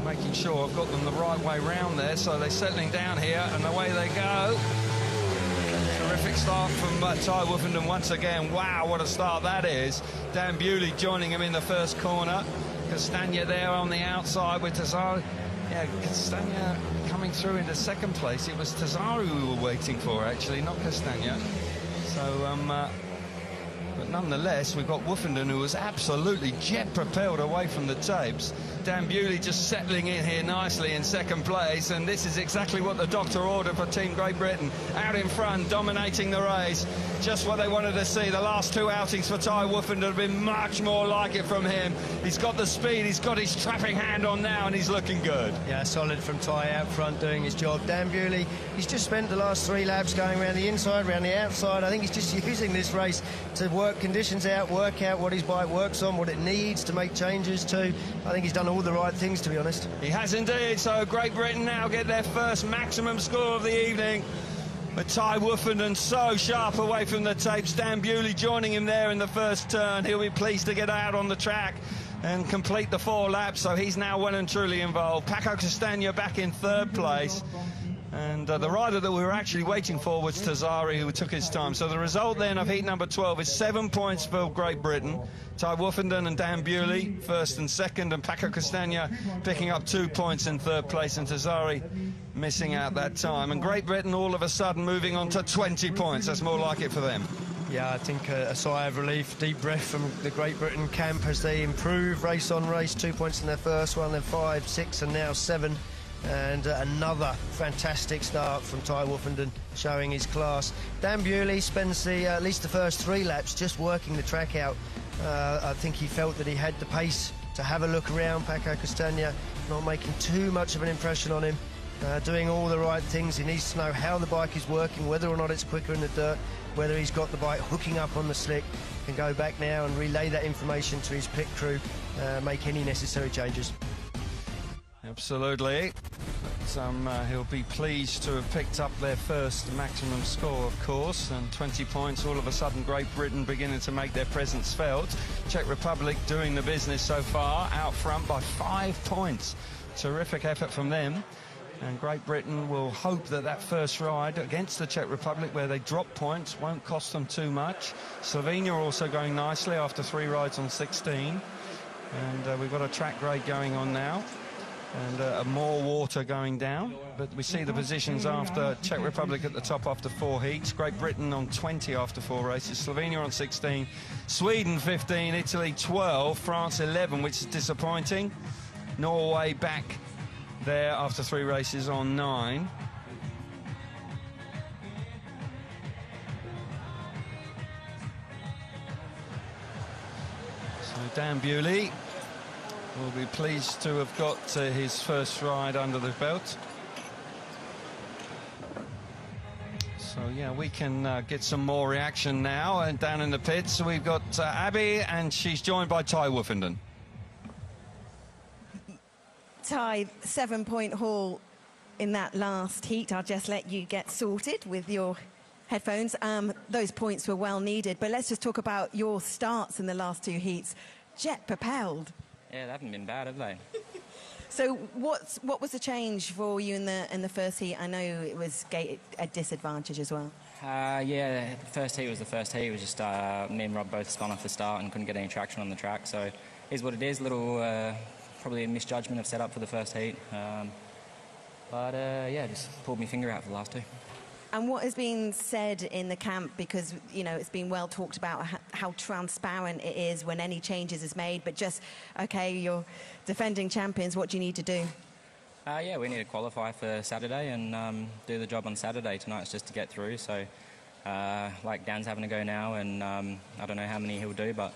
making sure I've got them the right way round there. So they're settling down here, and away they go. terrific start from Ty Woofenden once again. Wow, what a start that is. Dan Bewley joining him in the first corner. Castagna there on the outside with Tazzari. Yeah, Castagna coming through into second place. It was Tazzari we were waiting for, actually, not Castagna. So, but nonetheless, we've got Woofenden, who was absolutely jet-propelled away from the tapes. Dan Bewley just settling in here nicely in second place, and this is exactly what the doctor ordered for Team Great Britain. Out in front, dominating the race. Just what they wanted to see. The last two outings for Ty Woofenden have been much more like it from him. He's got the speed, he's got his trapping hand on now, and he's looking good. Yeah, solid from Ty out front, doing his job. Dan Bewley, he's just spent the last 3 laps going around the inside, around the outside. I think he's just using this race to work conditions out, work out what his bike works on, what it needs to make changes to. I think he's done all the right things, to be honest. He has indeed. So Great Britain now get their first maximum score of the evening. But Ty Woofenden so sharp away from the tapes. Dan Bewley joining him there in the first turn. He'll be pleased to get out on the track and complete the 4 laps. So he's now well and truly involved. Paco Castagna back in third place. And the rider that we were actually waiting for was Tazzari, who took his time. So the result then of heat number 12 is 7 points for Great Britain. Ty Woofenden and Dan Bewley first and second, and Paco Castagna picking up 2 points in third place, and Tazzari missing out that time. And Great Britain all of a sudden moving on to 20 points. That's more like it for them. Yeah, I think a sigh of relief, deep breath from the Great Britain camp as they improve race on race. 2 points in their first one, then 5, 6 and now 7. And another fantastic start from Ty Woofenden, showing his class. Dan Bewley spends at least the first 3 laps just working the track out. I think he felt that he had the pace to have a look around. Paco Castagna not making too much of an impression on him, doing all the right things. He needs to know how the bike is working, whether or not it's quicker in the dirt, whether he's got the bike hooking up on the slick. Can go back now and relay that information to his pit crew, make any necessary changes. Absolutely. But, he'll be pleased to have picked up their first maximum score, of course, and 20 points. All of a sudden, Great Britain beginning to make their presence felt. Czech Republic doing the business so far, out front by 5 points. Terrific effort from them. And Great Britain will hope that that first ride against the Czech Republic, where they drop points, won't cost them too much. Slovenia also going nicely after 3 rides on 16. And we've got a track grade going on now, and more water going down. But we see the positions after Czech Republic at the top after 4 heats. Great Britain on 20 after 4 races. Slovenia on 16. Sweden 15. Italy 12. France 11, which is disappointing. Norway back there after 3 races on 9. So Dan Bewley will be pleased to have got his first ride under the belt. So yeah, we can get some more reaction now. And down in the pits we've got Abby, and she's joined by Ty Woofenden. Ty, 7-point haul in that last heat. I'll just let you get sorted with your headphones. Those points were well needed, but let's just talk about your starts in the last 2 heats. Jet propelled. Yeah, they haven't been bad, have they? So what was the change for you in the first heat? I know it was a disadvantage as well. Yeah, the first heat was the first heat. It was just me and Rob both spun off the start and couldn't get any traction on the track. So it is what it is. Little probably a misjudgment of setup for the first heat. But yeah, just pulled my finger out for the last 2. And what has been said in the camp, because, you know, it's been well talked about how transparent it is when any changes is made, but just, OK, you're defending champions, what do you need to do? Yeah, we need to qualify for Saturday and do the job on Saturday. Tonight's just to get through. So, like, Dan's having a go now, and I don't know how many he'll do, but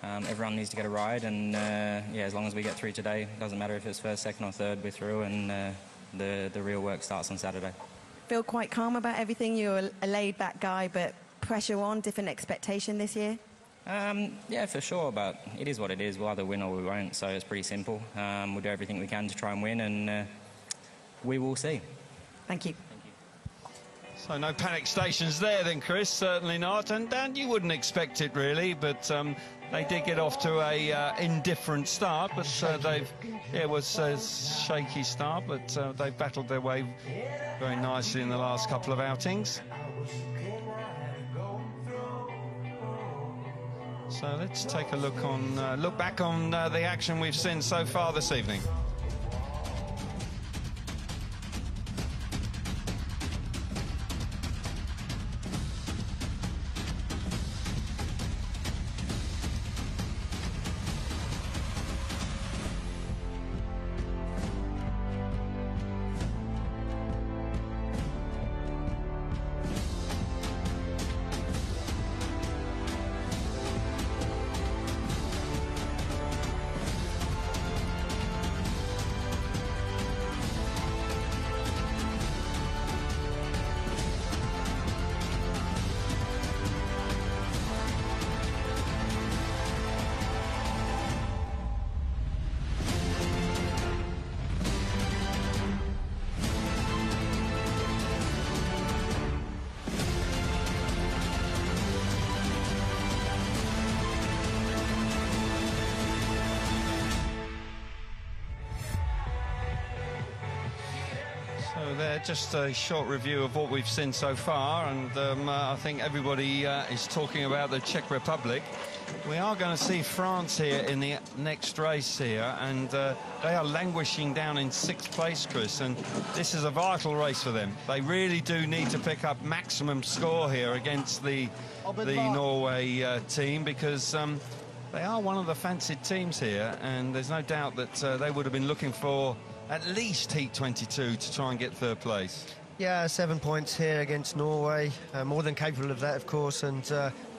everyone needs to get a ride. And, yeah, as long as we get through today, it doesn't matter if it's first, second or third, we're through, and the real work starts on Saturday. Feel quite calm about everything? You're a laid-back guy, but pressure on, different expectation this year? Yeah, for sure, but it is what it is. We'll either win or we won't, so it's pretty simple. We'll do everything we can to try and win, and we will see. Thank you. So no panic stations there then, Chris, certainly not. And Dan, you wouldn't expect it really, but they did get off to a indifferent start, but it was a shaky start, but they've battled their way very nicely in the last couple of outings. So let's take a look back on the action we've seen so far this evening. Just a short review of what we've seen so far, and I think everybody is talking about the Czech Republic. We are going to see France here in the next race here, and they are languishing down in 6th place, Chris, and this is a vital race for them. They really do need to pick up maximum score here against the Norway team, because they are one of the fancied teams here, and there's no doubt that they would have been looking for at least Heat 22 to try and get 3rd place. Yeah, 7 points here against Norway, more than capable of that, of course, and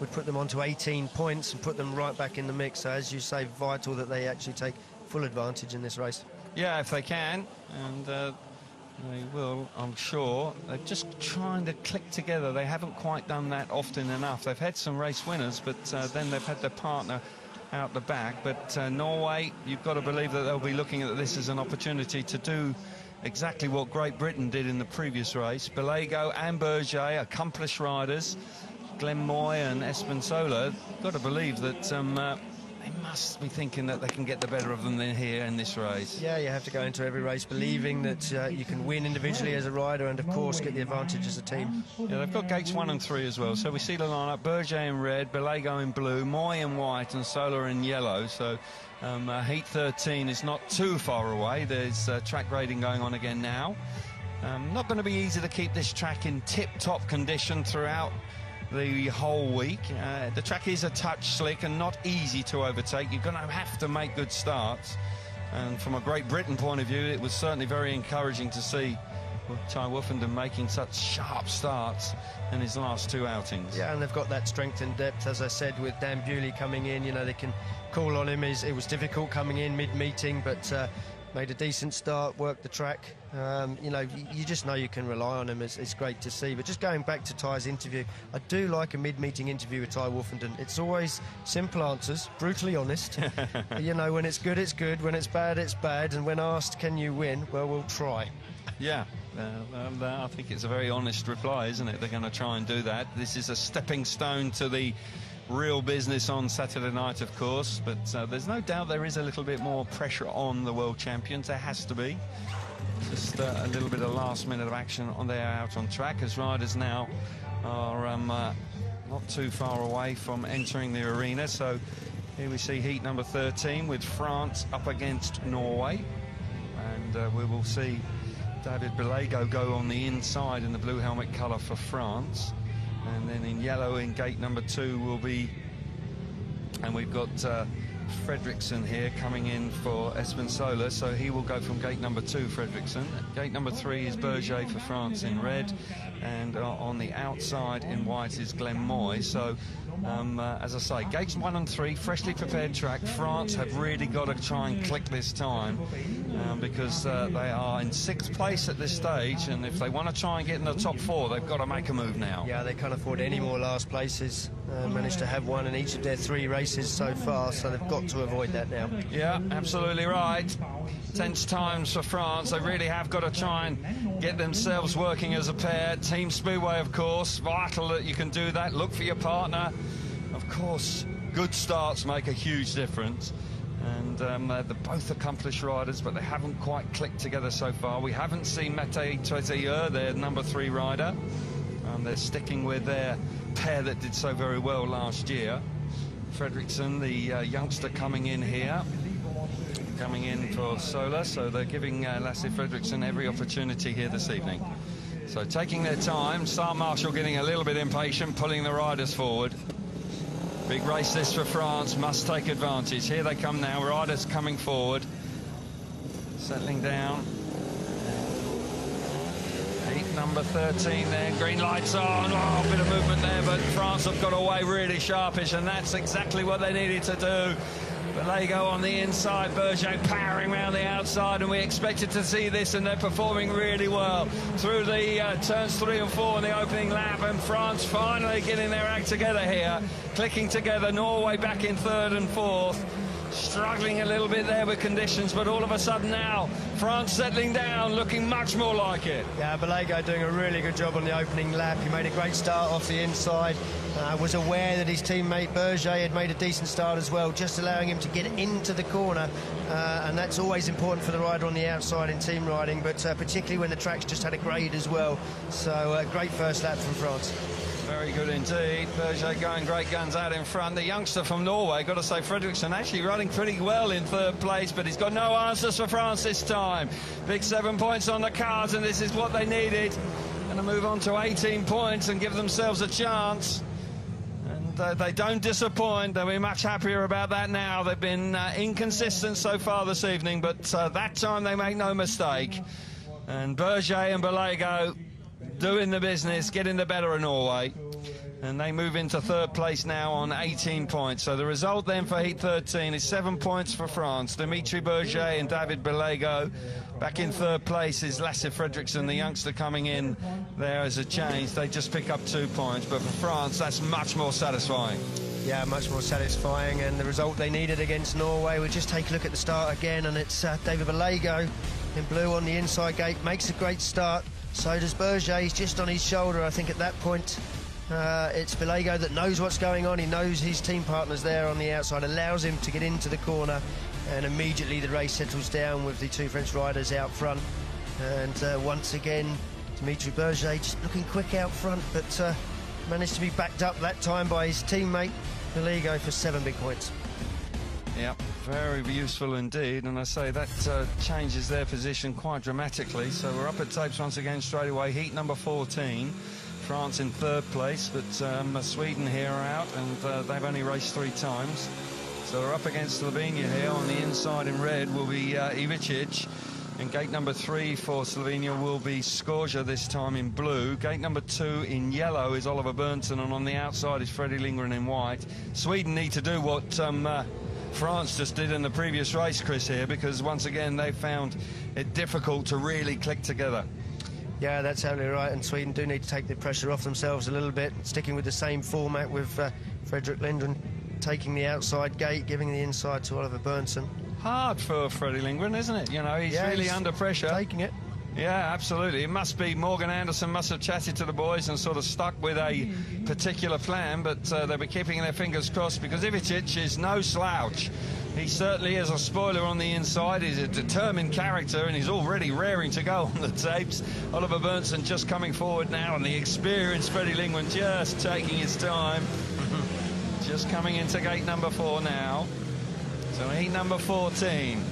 would put them on to 18 points and put them right back in the mix. So, as you say, vital that they actually take full advantage in this race. Yeah, if they can, and they will, I'm sure. They're just trying to click together. They haven't quite done that often enough. They've had some race winners, but then they've had their partner out the back. But Norway, you've got to believe that they'll be looking at this as an opportunity to do exactly what Great Britain did in the previous race. Bellego and Berger, accomplished riders. Glenn Moy and Espen Sola, got to believe that they must be thinking that they can get the better of them here in this race. Yeah, you have to go into every race believing that you can win individually as a rider and, of course, get the advantage as a team. Yeah, they've got gates 1 and 3 as well. So we see the lineup: Berger in red, Bellego in blue, Moy in white, and Sola in yellow. So Heat 13 is not too far away. There's track grading going on again now. Not going to be easy to keep this track in tip-top condition throughout the whole week. The track is a touch slick and not easy to overtake. You're going to have to make good starts, and from a Great Britain point of view, it was certainly very encouraging to see Ty Wolfenden making such sharp starts in his last 2 outings. Yeah, and they've got that strength and depth, as I said, with Dan Bewley coming in. You know, they can call on him. It was difficult coming in mid-meeting, but made a decent start, worked the track. You know, you just know you can rely on him. It's great to see. But just going back to Ty's interview, I do like a mid-meeting interview with Ty Wolfenden. It's always simple answers, brutally honest. You know, when it's good, it's good. When it's bad, it's bad. And when asked, can you win? Well, we'll try. Yeah, I think it's a very honest reply, isn't it? They're going to try and do that. This is a stepping stone to the real business on Saturday night, of course, but there's no doubt there is a little bit more pressure on the world champions. There has to be. Just a little bit of last minute of action on there out on track, as riders now are not too far away from entering the arena. So here we see heat number 13 with France up against Norway, and we will see David Bellego go on the inside in the blue helmet colour for France. And then in yellow in gate number 2 will be, and we've got Fredriksson here coming in for Espen Sola, so he will go from gate number 2, Fredriksson. Gate number 3 is Berger for France in red, and on the outside in white is Glenn Moy. So as I say, gates 1 and 3, freshly prepared track. France have really got to try and click this time, because they are in 6th place at this stage, and if they want to try and get in the top 4, they've got to make a move now. Yeah, they can't afford any more last places. Managed to have one in each of their 3 races so far, so they've got to avoid that now. Yeah, absolutely right. Tense times for France. They really have got to try and get themselves working as a pair. Team Speedway, of course, vital that you can do that. Look for your partner. Of course, good starts make a huge difference. And they're both accomplished riders, but they haven't quite clicked together so far. We haven't seen Mate Trezilleux, their number 3 rider. They're sticking with their pair that did so very well last year. Fredriksson, the youngster coming in here, coming in for Sola, so they're giving Lasse Fredriksson every opportunity here this evening. So taking their time, Start Marshall getting a little bit impatient, pulling the riders forward. Big race this for France, must take advantage. Here they come now, riders coming forward, settling down. Heat number 13 there, green lights on. Oh, a bit of movement there, but France have got away really sharpish, and that's exactly what they needed to do. Bellego on the inside, Berger powering around the outside, and we expected to see this, and they're performing really well through the turns 3 and 4 in the opening lap, and France finally getting their act together here, clicking together. Norway back in 3rd and 4th, struggling a little bit there with conditions, but all of a sudden now France settling down, looking much more like it. Yeah, Bellego doing a really good job on the opening lap. He made a great start off the inside, was aware that his teammate Berger had made a decent start as well, just allowing him to get into the corner, and that's always important for the rider on the outside in team riding, but particularly when the track's just had a grade as well. So great first lap from France. Very good indeed. Berger going great guns out in front. The youngster from Norway, got to say, Fredriksson, actually running pretty well in 3rd place, but he's got no answers for France this time. Big 7 points on the cards, and this is what they needed. Going to move on to 18 points and give themselves a chance. And they don't disappoint. They'll be much happier about that now. They've been inconsistent so far this evening, but that time they make no mistake. And Berger and Bellego doing the business, getting the better of Norway, and they move into 3rd place now on 18 points. So the result then for Heat 13 is 7 points for France. Dimitri Berger and David Bellego. Back in 3rd place is Lasse Fredriksson, the youngster coming in there as a change. They just pick up 2 points, but for France that's much more satisfying. Yeah, much more satisfying, and the result they needed against Norway. We'll just take a look at the start again, and it's David Bellego in blue on the inside gate, makes a great start. So does Berger. He's just on his shoulder. I think at that point it's Bellego that knows what's going on. He knows his team partner's there on the outside, allows him to get into the corner, and immediately the race settles down with the 2 French riders out front. And once again, Dimitri Berger just looking quick out front, but managed to be backed up that time by his teammate Bellego for 7 big points. Yep, very useful indeed, and I say that changes their position quite dramatically. So we're up at tapes once again straight away. Heat number 14, France in 3rd place, but Sweden here are out, and they've only raced 3 times. So we're up against Slovenia here. On the inside in red will be Ivicic, and gate number 3 for Slovenia will be Skorja, this time in blue. Gate number 2 in yellow is Oliver Berntsson, and on the outside is Freddie Lindgren in white. Sweden need to do what France just did in the previous race, Chris, here, because once again they found it difficult to really click together. Yeah, that's absolutely right, and Sweden do need to take the pressure off themselves a little bit, sticking with the same format with Fredrik Lindgren taking the outside gate, giving the inside to Oliver Berntsson. Hard for Freddie Lindgren, isn't it? You know, he's really under pressure. Taking it. Yeah, absolutely. It must be Morgan Anderson must have chatted to the boys and sort of stuck with a particular plan, but they'll be keeping their fingers crossed, because Ivicic is no slouch. He certainly is a spoiler on the inside. He's a determined character, and he's already raring to go on the tapes. Oliver Berntsson just coming forward now, and the experienced Freddie Lindgren just taking his time. Just coming into gate number 4 now. So heat number 14.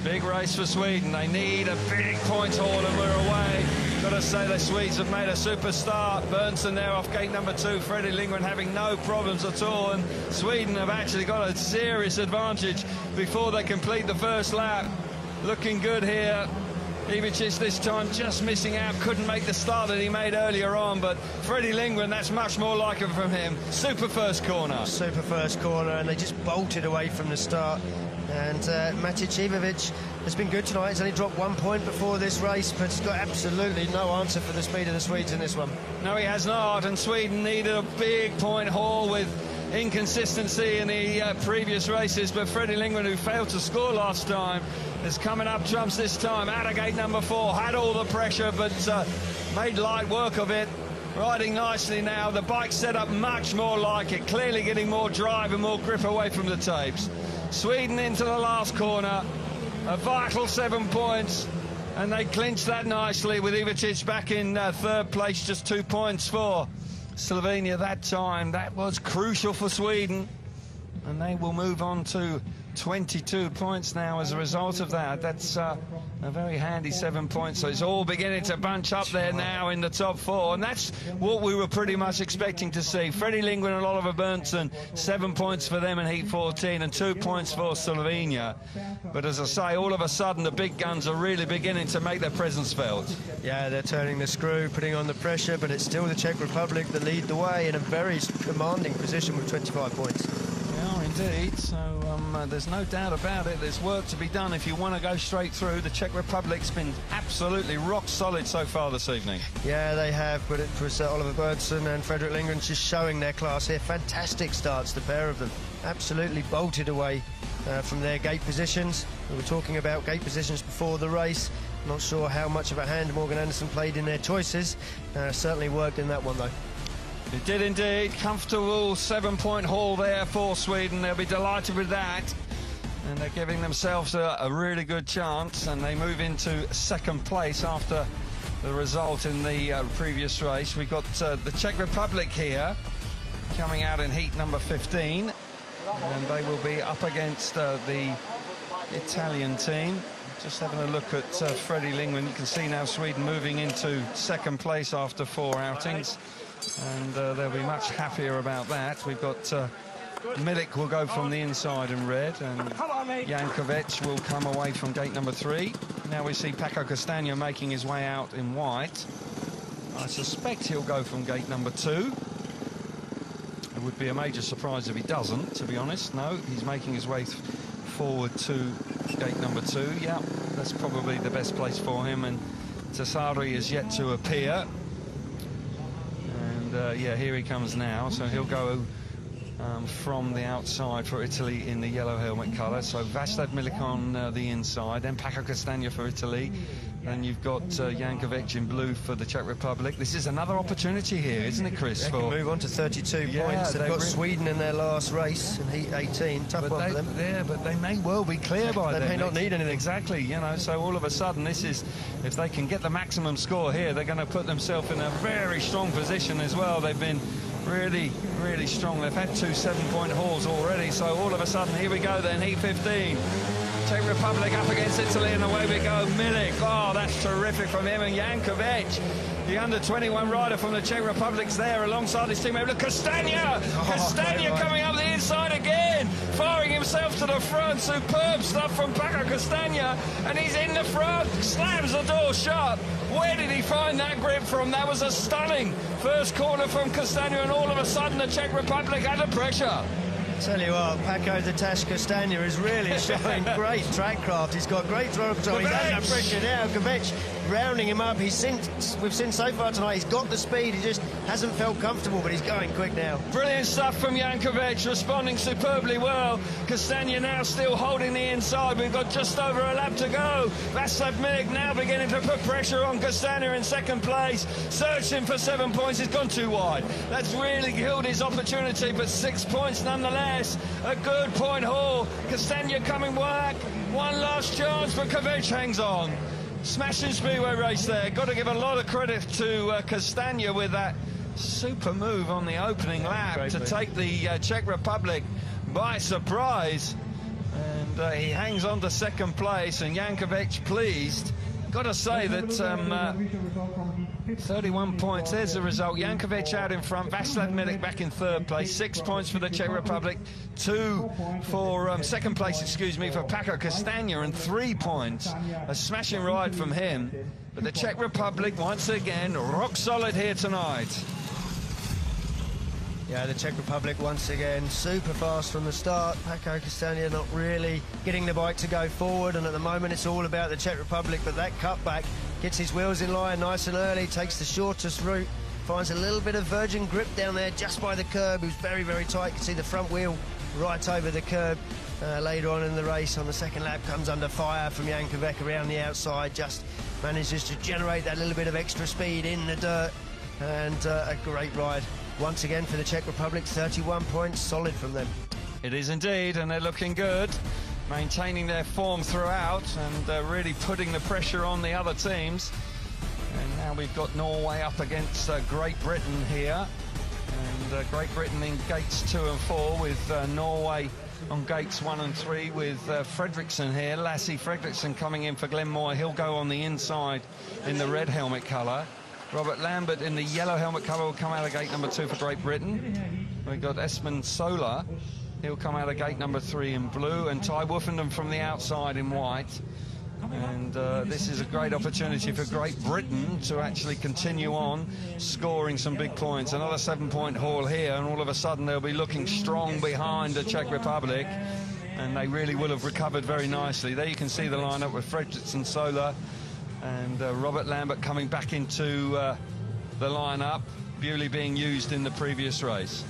Big race for Sweden. They need a big point haul, and we're away. Got to say the Swedes have made a super start. Berntsson there off gate number 2. Freddie Lindgren having no problems at all, and Sweden have actually got a serious advantage before they complete the first lap. Looking good here. Ivicic this time just missing out, couldn't make the start that he made earlier on, but Freddie Lindgren, that's much more like it from him. Super first corner. Super first corner, and they just bolted away from the start. And Matic Ivovic has been good tonight. He's only dropped 1 point before this race, but he's got absolutely no answer for the speed of the Swedes in this one. No, he has not, and Sweden needed a big point haul with inconsistency in the previous races, but Freddie Lindgren, who failed to score last time, is coming up trumps this time. Out of gate number 4, had all the pressure, but made light work of it. Riding nicely now. The bike set up much more like it, clearly getting more drive and more grip away from the tapes. Sweden into the last corner, a vital 7 points, and they clinched that nicely with Ivicic back in 3rd place, just 2 points for Slovenia that time. That was crucial for Sweden. and they will move on to 22 points now as a result of that. That's a very handy 7 points, so it's all beginning to bunch up there now in the top 4, and that's what we were pretty much expecting to see. Freddie Lindgren and Oliver Berntsson, 7 points for them in Heat 14 and 2 points for Slovenia. But as I say, all of a sudden the big guns are really beginning to make their presence felt. Yeah, they're turning the screw, putting on the pressure, but it's still the Czech Republic that lead the way in a very commanding position with 25 points. Yeah, indeed. So there's no doubt about it. There's work to be done if you want to go straight through. The Czech Republic's been absolutely rock solid so far this evening. Yeah, they have, but it was Oliver Berntsson and Fredrik Lindgren just showing their class here. Fantastic starts, the pair of them. Absolutely bolted away from their gate positions. We were talking about gate positions before the race. Not sure how much of a hand Morgan Anderson played in their choices. Certainly worked in that one, though. It did indeed. Comfortable 7-point haul there for Sweden. They'll be delighted with that. And they're giving themselves a really good chance. And they move into second place after the result in the previous race. We've got the Czech Republic here coming out in heat number 15. And they will be up against the Italian team. Just having a look at Freddie Lindgren. You can see now Sweden moving into second place after 4 outings. And they'll be much happier about that. We've got Milik will go from the inside in red, and Jankovic will come away from gate number 3. Now we see Paco Castagna making his way out in white. I suspect he'll go from gate number 2. It would be a major surprise if he doesn't, to be honest. No, he's making his way forward to gate number 2. Yeah, that's probably the best place for him, and Tassari is yet to appear. Yeah, here he comes now, so he'll go from the outside for Italy in the yellow helmet colour. So Václav Milik on the inside, then Paco Castagna for Italy. Then you've got Jankovic in blue for the Czech Republic. This is another opportunity here, isn't it, Chris? They can move on to 32 points. They've got Sweden in their last race in Heat 18. Tough one for them. Yeah, but they may well be clear by then. They may not need anything. Exactly, you know, so all of a sudden this is, if they can get the maximum score here, they're going to put themselves in a very strong position as well. They've been really, really strong. They've had 2 7-point hauls already, so all of a sudden, here we go then, Heat 15. Czech Republic up against Italy, and away we go. Milik, oh, that's terrific from him, and Jankovic, the under-21 rider from the Czech Republic's there alongside his teammate. Look, Castagna! Castagna coming up the inside again, firing himself to the front. Superb stuff from Paco Castagna, and he's in the front, slams the door shut. Where did he find that grip from? That was a stunning first corner from Castagna, and all of a sudden the Czech Republic under pressure. Tell you what, Paco the Tash Castagna is really showing great track craft. He's got great throw control. He's under pressure now. Kovac rounding him up. We've seen so far tonight, he's got the speed. He just hasn't felt comfortable, but he's going quick now. Brilliant stuff from Jankovic, responding superbly well. Castagna now still holding the inside. We've got just over a lap to go. Václav Milik now beginning to put pressure on Castagna in second place. Searching for 7 points. He's gone too wide. That's really killed his opportunity, but 6 points nonetheless. A good point haul. Castagna coming back. One last chance, but Kovac hangs on. Smashing Speedway race there. Got to give a lot of credit to Castagna with that super move on the opening lap to take the Czech Republic by surprise. And he hangs on to second place, and Jankovic pleased. Got to say that 31 points, there's the result. Jankovic out in front, Václav Milik back in third place, 6 points for the Czech Republic, 2 for second place, excuse me, for Paco Castagna, and 3 points. A smashing ride from him. But the Czech Republic, once again, rock solid here tonight. Yeah, the Czech Republic once again super fast from the start. Paco Castagna not really getting the bike to go forward, and at the moment it's all about the Czech Republic, but that cutback gets his wheels in line nice and early, takes the shortest route, finds a little bit of virgin grip down there just by the curb. It was very, very tight. You can see the front wheel right over the curb. Later on in the race, on the second lap, comes under fire from Jankovic around the outside, just manages to generate that little bit of extra speed in the dirt, and a great ride. Once again for the Czech Republic, 31 points, solid from them. It is indeed, and they're looking good, maintaining their form throughout and really putting the pressure on the other teams. And now we've got Norway up against Great Britain here. And Great Britain in gates 2 and 4, with Norway on gates 1 and 3, with Fredriksson here. Lasse Fredriksson coming in for Glenmore. He'll go on the inside in the red helmet colour. Robert Lambert in the yellow helmet colour will come out of gate number 2 for Great Britain. We've got Esmond Sola. He'll come out of gate number 3 in blue, and Ty Woofenden from the outside in white. And this is a great opportunity for Great Britain to actually continue on scoring some big points. Another 7-point haul here, and all of a sudden they'll be looking strong behind the Czech Republic, and they really will have recovered very nicely. There you can see the lineup with Fredriksson, Sola, and Robert Lambert coming back into the lineup. Bewley being used in the previous race.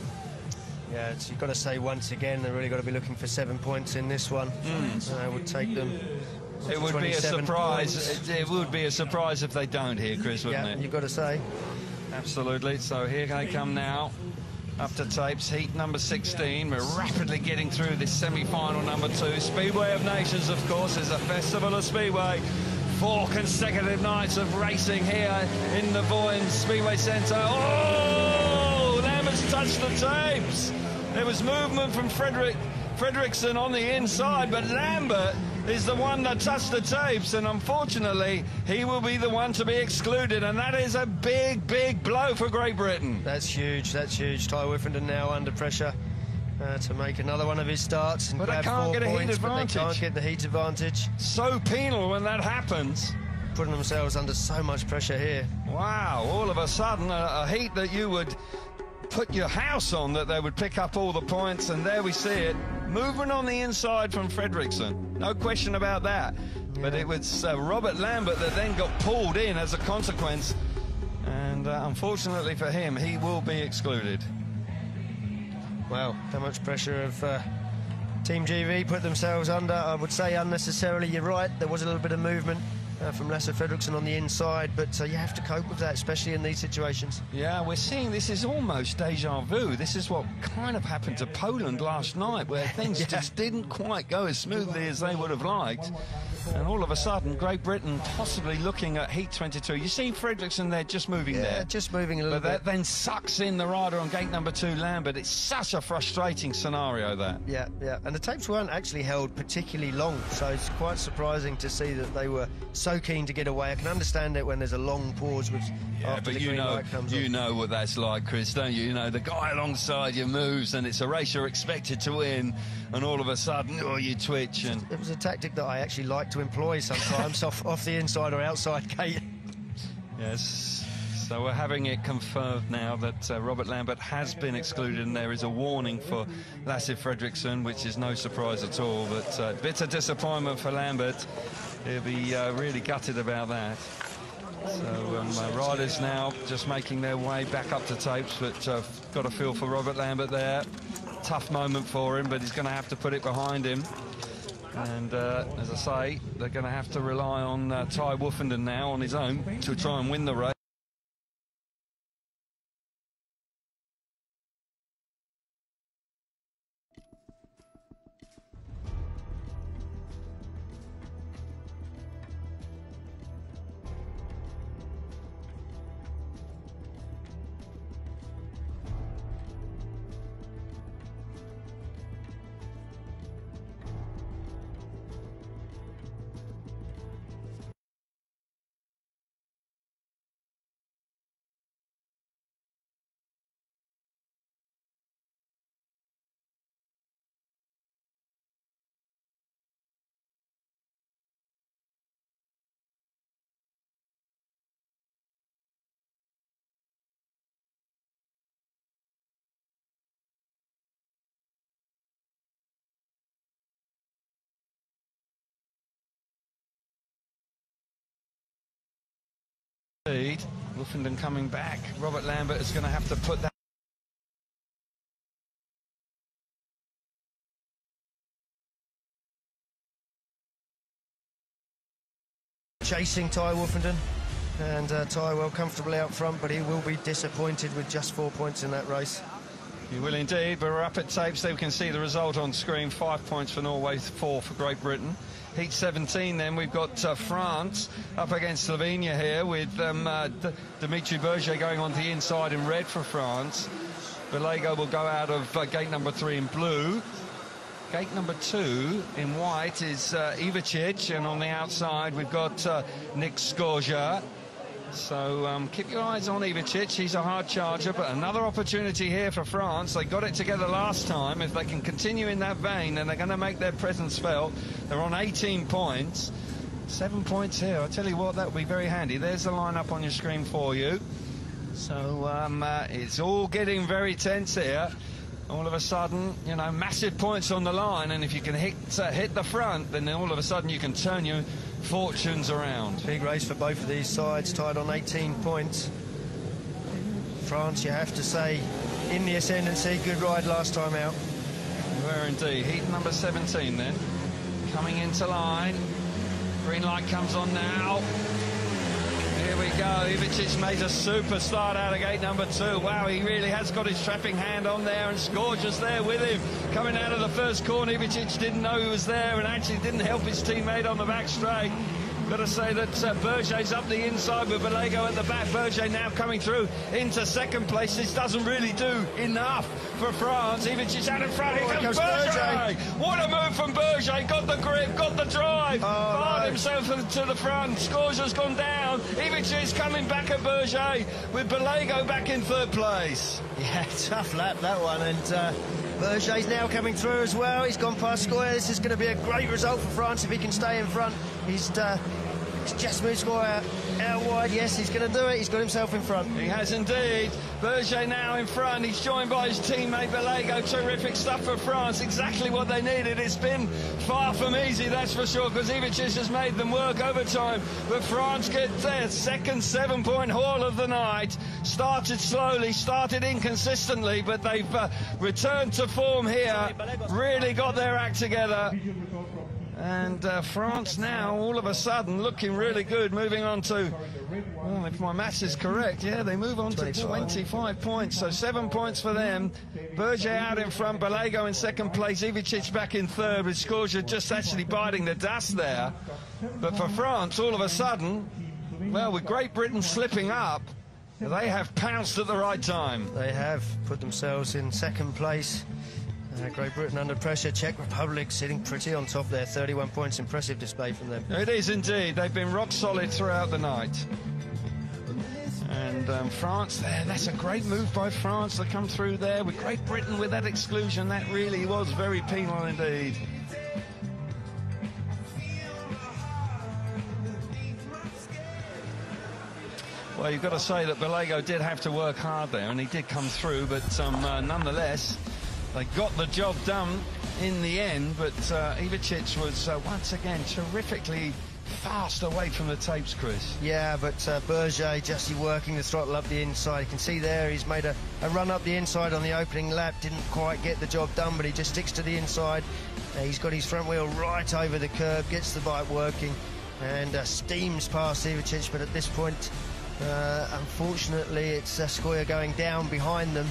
Yeah, you've got to say once again, they've really got to be looking for 7 points in this one. Would take them. It would be a surprise. It would be a surprise if they don't here, Chris, wouldn't it? You've got to say. Absolutely. So here they come now, up to tapes, heat number 16. We're rapidly getting through this semi-final number 2. Speedway of Nations, of course, is a festival of speedway. 4 consecutive nights of racing here in the Vojens Speedway Centre. Oh, Lambert's touched the tapes. There was movement from Fredriksson on the inside, but Lambert is the one that touched the tapes, and unfortunately he will be the one to be excluded, and that is a big, big blow for Great Britain. That's huge, that's huge. Ty Woofenden now under pressure to make another one of his starts and but grab they can't 4 get a points, heat advantage. But they can't get the heat advantage. So penal when that happens. Putting themselves under so much pressure here. Wow, all of a sudden a heat that you would put your house on, that they would pick up all the points, and there we see it. Movement on the inside from Fredriksson, no question about that. Yeah. But it was Robert Lambert that then got pulled in as a consequence, and unfortunately for him, he will be excluded. Wow, how much pressure have Team GV put themselves under? I would say unnecessarily. You're right, there was a little bit of movement from Lasse Fredriksson on the inside, but you have to cope with that, especially in these situations. Yeah, we're seeing this is almost deja vu. This is what kind of happened to Poland last night, where things just didn't quite go as smoothly as they would have liked. And all of a sudden, Great Britain possibly looking at Heat 22. You see Fredriksson there just moving there. Yeah, just moving a little bit. But that then sucks in the rider on gate number 2, Lambert. It's such a frustrating scenario, that. Yeah, yeah. And the tapes weren't actually held particularly long, so it's quite surprising to see that they were so keen to get away. I can understand it when there's a long pause with after the green light comes on. You know what that's like, Chris, don't you? You know, the guy alongside you moves, and it's a race you're expected to win, and all of a sudden, you twitch. And it was a tactic that I actually like to employ sometimes off the inside or outside gate. Yes, so we're having it confirmed now that Robert Lambert has been excluded, and there is a warning for Lasse Fredriksson, which is no surprise at all, but bitter disappointment for Lambert. He'll be really gutted about that. So riders now just making their way back up to tapes, but got a feel for Robert Lambert there. Tough moment for him, but he's going to have to put it behind him. And as I say, they're going to have to rely on Ty Woofenden now on his own to try and win the race. Woofenden coming back. Robert Lambert is going to have to put that. Chasing Ty Woofenden, and Ty well comfortably out front, but he will be disappointed with just 4 points in that race. He will indeed, but we're up at tapes there. We can see the result on screen. 5 points for Norway, 4 for Great Britain. Heat 17 then, we've got France up against Slovenia here with Dimitri Berger going on the inside in red for France. Belego will go out of gate number 3 in blue. Gate number 2 in white is Ivicic, and on the outside we've got Nick Skorja. So keep your eyes on Ivicic. He's a hard charger, but another opportunity here for France. They got it together last time. If they can continue in that vein, then they're going to make their presence felt. They're on 18 points. 7 points here. I tell you what, that would be very handy. There's the lineup on your screen for you. So it's all getting very tense here. All of a sudden, you know, massive points on the line, and if you can hit the front, then all of a sudden you can turn your fortunes around. Big race for both of these sides, tied on 18 points. France, you have to say, in the ascendancy. Good ride last time out. Were indeed. Heat number 17 then. Coming into line. Green light comes on now. Here we go. Ivicic made a super start out of gate number 2. Wow, he really has got his trapping hand on there, and Skorja's there with him. Coming out of the first corner, Ivicic didn't know he was there and actually didn't help his teammate on the back straight. Got to say that Berger's up the inside with Belego at the back. Berger now coming through into second place. This doesn't really do enough for France. Ivicic out in front. Here comes Berger. What a move from Berger. Got the grip, got the drive. Fired himself to the front. Skorja's gone down. Ivicic is coming back at Berger with Belego back in third place. Yeah, tough lap that one, and Berger's now coming through as well. He's gone past Skorja. This is going to be a great result for France if he can stay in front. He's just moved Skorja out wide. Yes, he's going to do it. He's got himself in front. He has indeed. Berger now in front. He's joined by his teammate Belego. Terrific stuff for France. Exactly what they needed. It's been far from easy, that's for sure, because Ivicic has made them work overtime. But France get their second 7-point haul of the night. Started slowly, started inconsistently, but they've returned to form here. Really got their act together. And France now, all of a sudden, looking really good, moving on to, well, if my maths is correct, yeah, they move on to 25 points, so 7 points for them. Berger out in front, Belego in second place, Ivicic back in third, with Skorja just actually biting the dust there. But for France, all of a sudden, well, with Great Britain slipping up, they have pounced at the right time. They have put themselves in second place. Great Britain under pressure. Czech Republic sitting pretty on top there. 31 points. Impressive display from them. It is indeed. They've been rock solid throughout the night. And France there, that's a great move by France to come through there with Great Britain with that exclusion. That really was very penal indeed. Well, you've got to say that Belego did have to work hard there, and he did come through, but nonetheless, they got the job done in the end. But Ivicic was once again terrifically fast away from the tapes, Chris. Yeah, but Berger just working the throttle up the inside. You can see there he's made a run up the inside on the opening lap. Didn't quite get the job done, but he just sticks to the inside. He's got his front wheel right over the curb, gets the bike working, and steams past Ivicic. But at this point, unfortunately, it's Skorja going down behind them.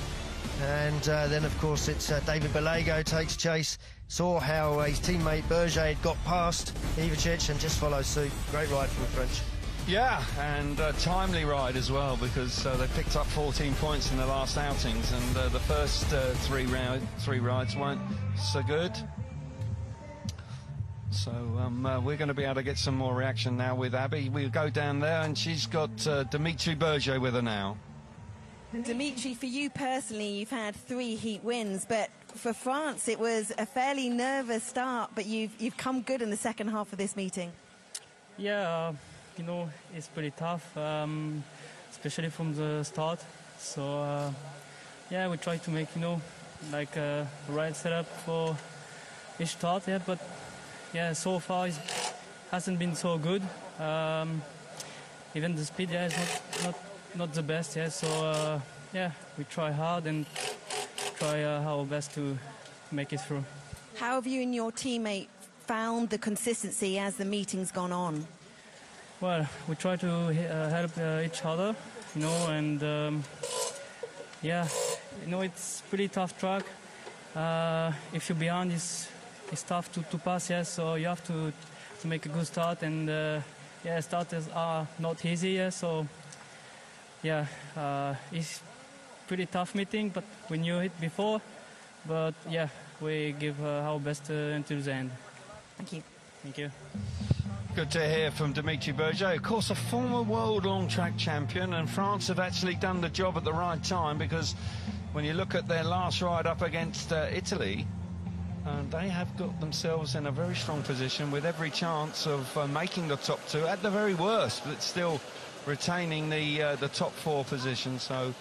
And then, of course, it's David Belego takes chase, saw how his teammate Berger had got past Ivicic and just follows suit. Great ride from the French. Yeah, and a timely ride as well, because they picked up 14 points in the last outings, and the first three rides weren't so good. So we're going to be able to get some more reaction now with Abby. We'll go down there, and she's got Dimitri Berger with her now. Dimitri, for you personally, you've had 3 heat wins, but for France, it was a fairly nervous start, but you've come good in the second half of this meeting. Yeah, you know, it's pretty tough, especially from the start. So, yeah, we try to make, you know, like a right setup for each start, yeah, but, yeah, so far it hasn't been so good. Even the speed, yeah, is not the best, yeah, so yeah, we try hard and try our best to make it through. How have you and your teammate found the consistency as the meeting's gone on? Well, we try to help each other, you know, and yeah, you know, it's pretty tough track. If you're behind, it's tough to pass, yeah, so you have to make a good start, and yeah, starters are not easy, yeah, so yeah, pretty tough meeting, but we knew it before. But yeah, we give our best until the end. Thank you. Thank you. Good to hear from Dimitri Berger, of course a former world long track champion, and France have actually done the job at the right time, because when you look at their last ride up against Italy, they have got themselves in a very strong position with every chance of making the top two at the very worst, but still retaining the top four position. So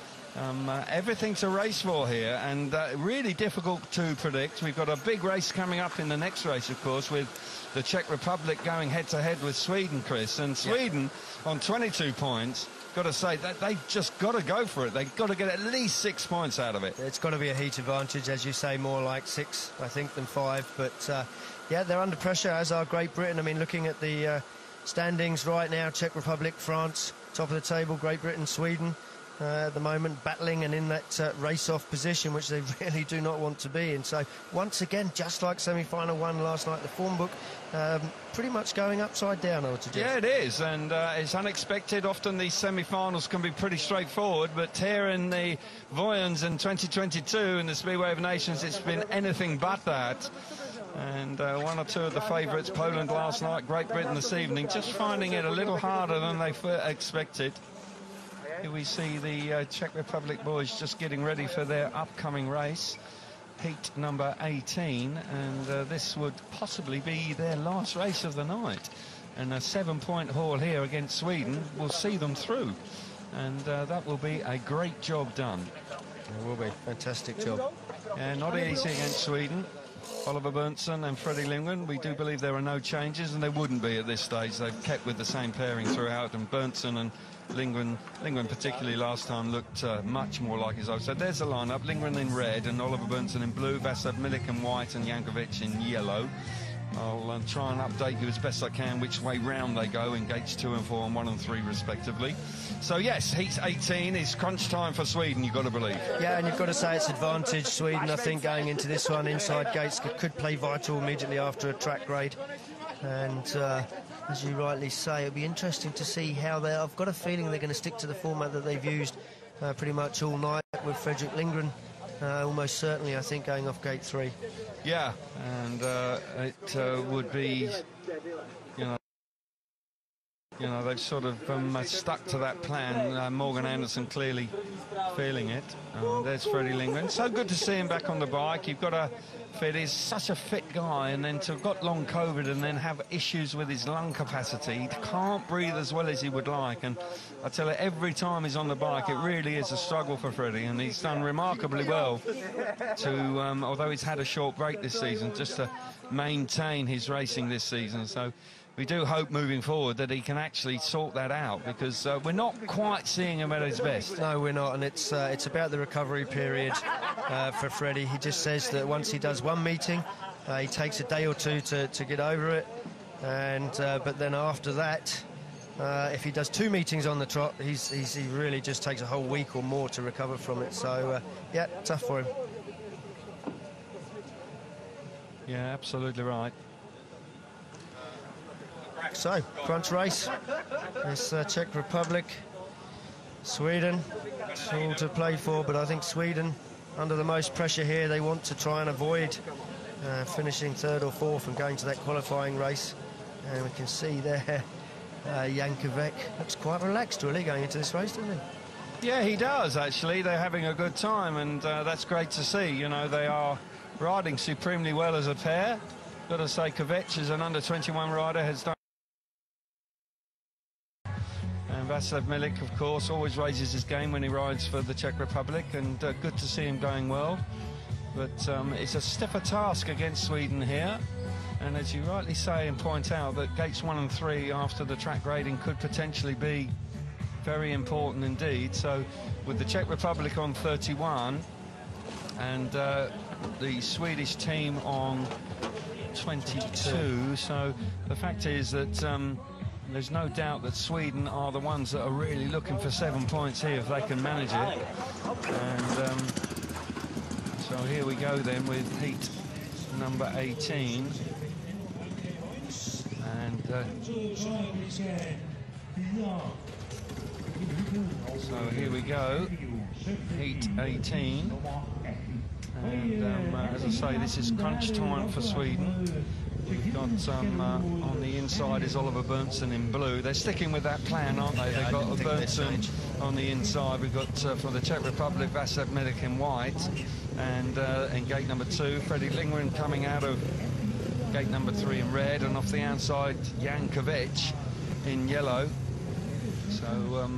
everything to race for here, and really difficult to predict. We've got a big race coming up in the next race, of course, with the Czech Republic going head-to-head with Sweden, Chris. And Sweden on 22 points, got to say, that they've just got to go for it. They've got to get at least 6 points out of it. It's got to be a heat advantage, as you say, more like 6, I think, than 5. But, yeah, they're under pressure, as are Great Britain. I mean, looking at the standings right now, Czech Republic, France, top of the table, Great Britain, Sweden. At the moment, battling and in that race-off position, which they really do not want to be in. So, once again, just like semi-final 1 last night, the form book pretty much going upside down, I would suggest. Yeah, it is, and it's unexpected. Often these semi-finals can be pretty straightforward, but here in the Vojens in 2022 in the Speedway of Nations, it's been anything but that. And 1 or 2 of the favourites, Poland last night, Great Britain this evening, just finding it a little harder than they expected. Here we see the Czech Republic boys just getting ready for their upcoming race, heat number 18, and this would possibly be their last race of the night. And a 7-point haul here against Sweden will see them through, and that will be a great job done. It will be. Fantastic job. And not easy against Sweden. Oliver Berntsen and Freddie Lindgren, we do believe there are no changes, and there wouldn't be at this stage. They've kept with the same pairing throughout, and Berntsen and Lindgren particularly last time looked much more like his old. So there's the lineup: Lindgren in red and Oliver Berntsen in blue, Vasav Milik in white and Jankovic in yellow. I'll try and update you as best I can which way round they go in gates 2 and 4 and 1 and 3 respectively. So yes, heat 18 is crunch time for Sweden, you've got to believe. Yeah, and you've got to say it's advantage Sweden, I think, going into this one. Inside gates could play vital immediately after a track grade. And as you rightly say, it'll be interesting to see how I've got a feeling they're going to stick to the format that they've used pretty much all night, with Fredrik Lindgren almost certainly, I think, going off gate 3. Yeah, and it would be, you know, they've sort of stuck to that plan. Morgan Anderson clearly feeling it. There's Freddie Lindgren. So good to see him back on the bike. You've got to fit. He's such a fit guy, and then to have got long COVID and then have issues with his lung capacity. He can't breathe as well as he would like. And I tell you, every time he's on the bike, it really is a struggle for Freddie. And he's done remarkably well to, although he's had a short break this season, just to maintain his racing this season. So we do hope moving forward that he can actually sort that out, because we're not quite seeing him at his best. No, we're not, and it's about the recovery period for Freddie. He just says that once he does one meeting, he takes a day or two to get over it, and but then after that, if he does 2 meetings on the trot, he really just takes a whole week or more to recover from it. So yeah, tough for him. Yeah, absolutely right. So, crunch race. It's Czech Republic, Sweden. It's all to play for, but I think Sweden, under the most pressure here, they want to try and avoid finishing 3rd or 4th and going to that qualifying race. And we can see there, Jankovic looks quite relaxed, really, going into this race, doesn't he? Yeah, he does, actually. They're having a good time, and that's great to see. You know, they are riding supremely well as a pair. Got to say, Kovac, as an under-21 rider, has done. And Vasav Milik, of course, always raises his game when he rides for the Czech Republic, and good to see him going well. But it's a stiffer task against Sweden here. And as you rightly say and point out, that gates 1 and 3 after the track grading could potentially be very important indeed. So with the Czech Republic on 31 and the Swedish team on 22, so the fact is that there's no doubt that Sweden are the ones that are really looking for 7 points here if they can manage it. And so here we go then with heat number 18. And so here we go. Heat 18. And as I say, this is crunch time for Sweden. We've got on the inside is Oliver Berntsen in blue. They're sticking with that plan, aren't they? They've got Berntsen on the inside. We've got for the Czech Republic, Václav Milik in white. And in gate number 2, Freddie Lindgren coming out of gate number 3 in red. And off the outside, Jan Kovac in yellow. So,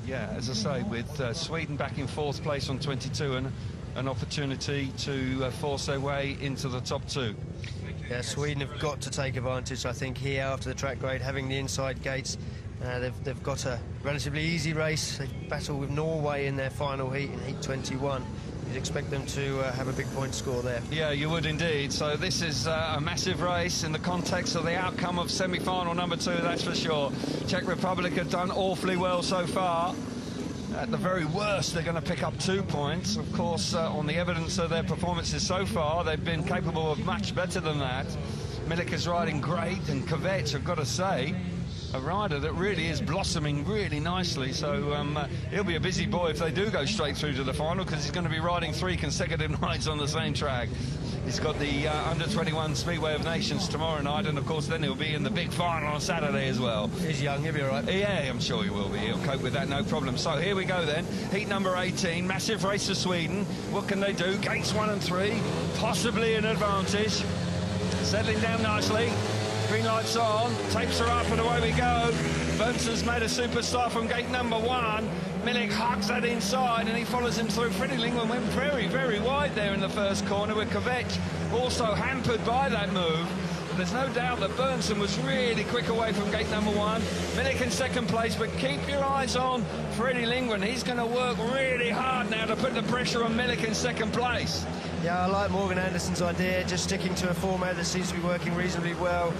yeah, as I say, with Sweden back in 4th place on 22 and an opportunity to force their way into the top 2. Yeah, Sweden have got to take advantage, I think, here after the track grade, having the inside gates. They've got a relatively easy race. They battle with Norway in their final heat in heat 21. You'd expect them to have a big point score there. Yeah, you would indeed. So this is a massive race in the context of the outcome of semi-final number 2, that's for sure. Czech Republic have done awfully well so far. At the very worst, they're going to pick up 2 points. Of course, on the evidence of their performances so far, they've been capable of much better than that. Milik is riding great, and Kovac, I've got to say, a rider that really is blossoming really nicely. So he'll be a busy boy if they do go straight through to the final, because he's going to be riding 3 consecutive nights on the same track. He's got the Under-21 Speedway of Nations tomorrow night, and of course then he'll be in the big final on Saturday as well. He's young, he'll be all right. Yeah, I'm sure he will be. He'll cope with that, no problem. So here we go then. Heat number 18, massive race for Sweden. What can they do? Gates 1 and 3, possibly an advantage. Settling down nicely. Green lights on, tapes are up and away we go. Berntsen's made a superstar from gate number 1. Milik hugs that inside and he follows him through. Freddie Lindgren went very, very wide there in the first corner, with Kovac also hampered by that move. There's no doubt that Berntsen was really quick away from gate number 1. Milik in 2nd place, but keep your eyes on Freddie Lindgren. He's going to work really hard now to put the pressure on Milik in 2nd place. Yeah, I like Morgan Anderson's idea, just sticking to a format that seems to be working reasonably well.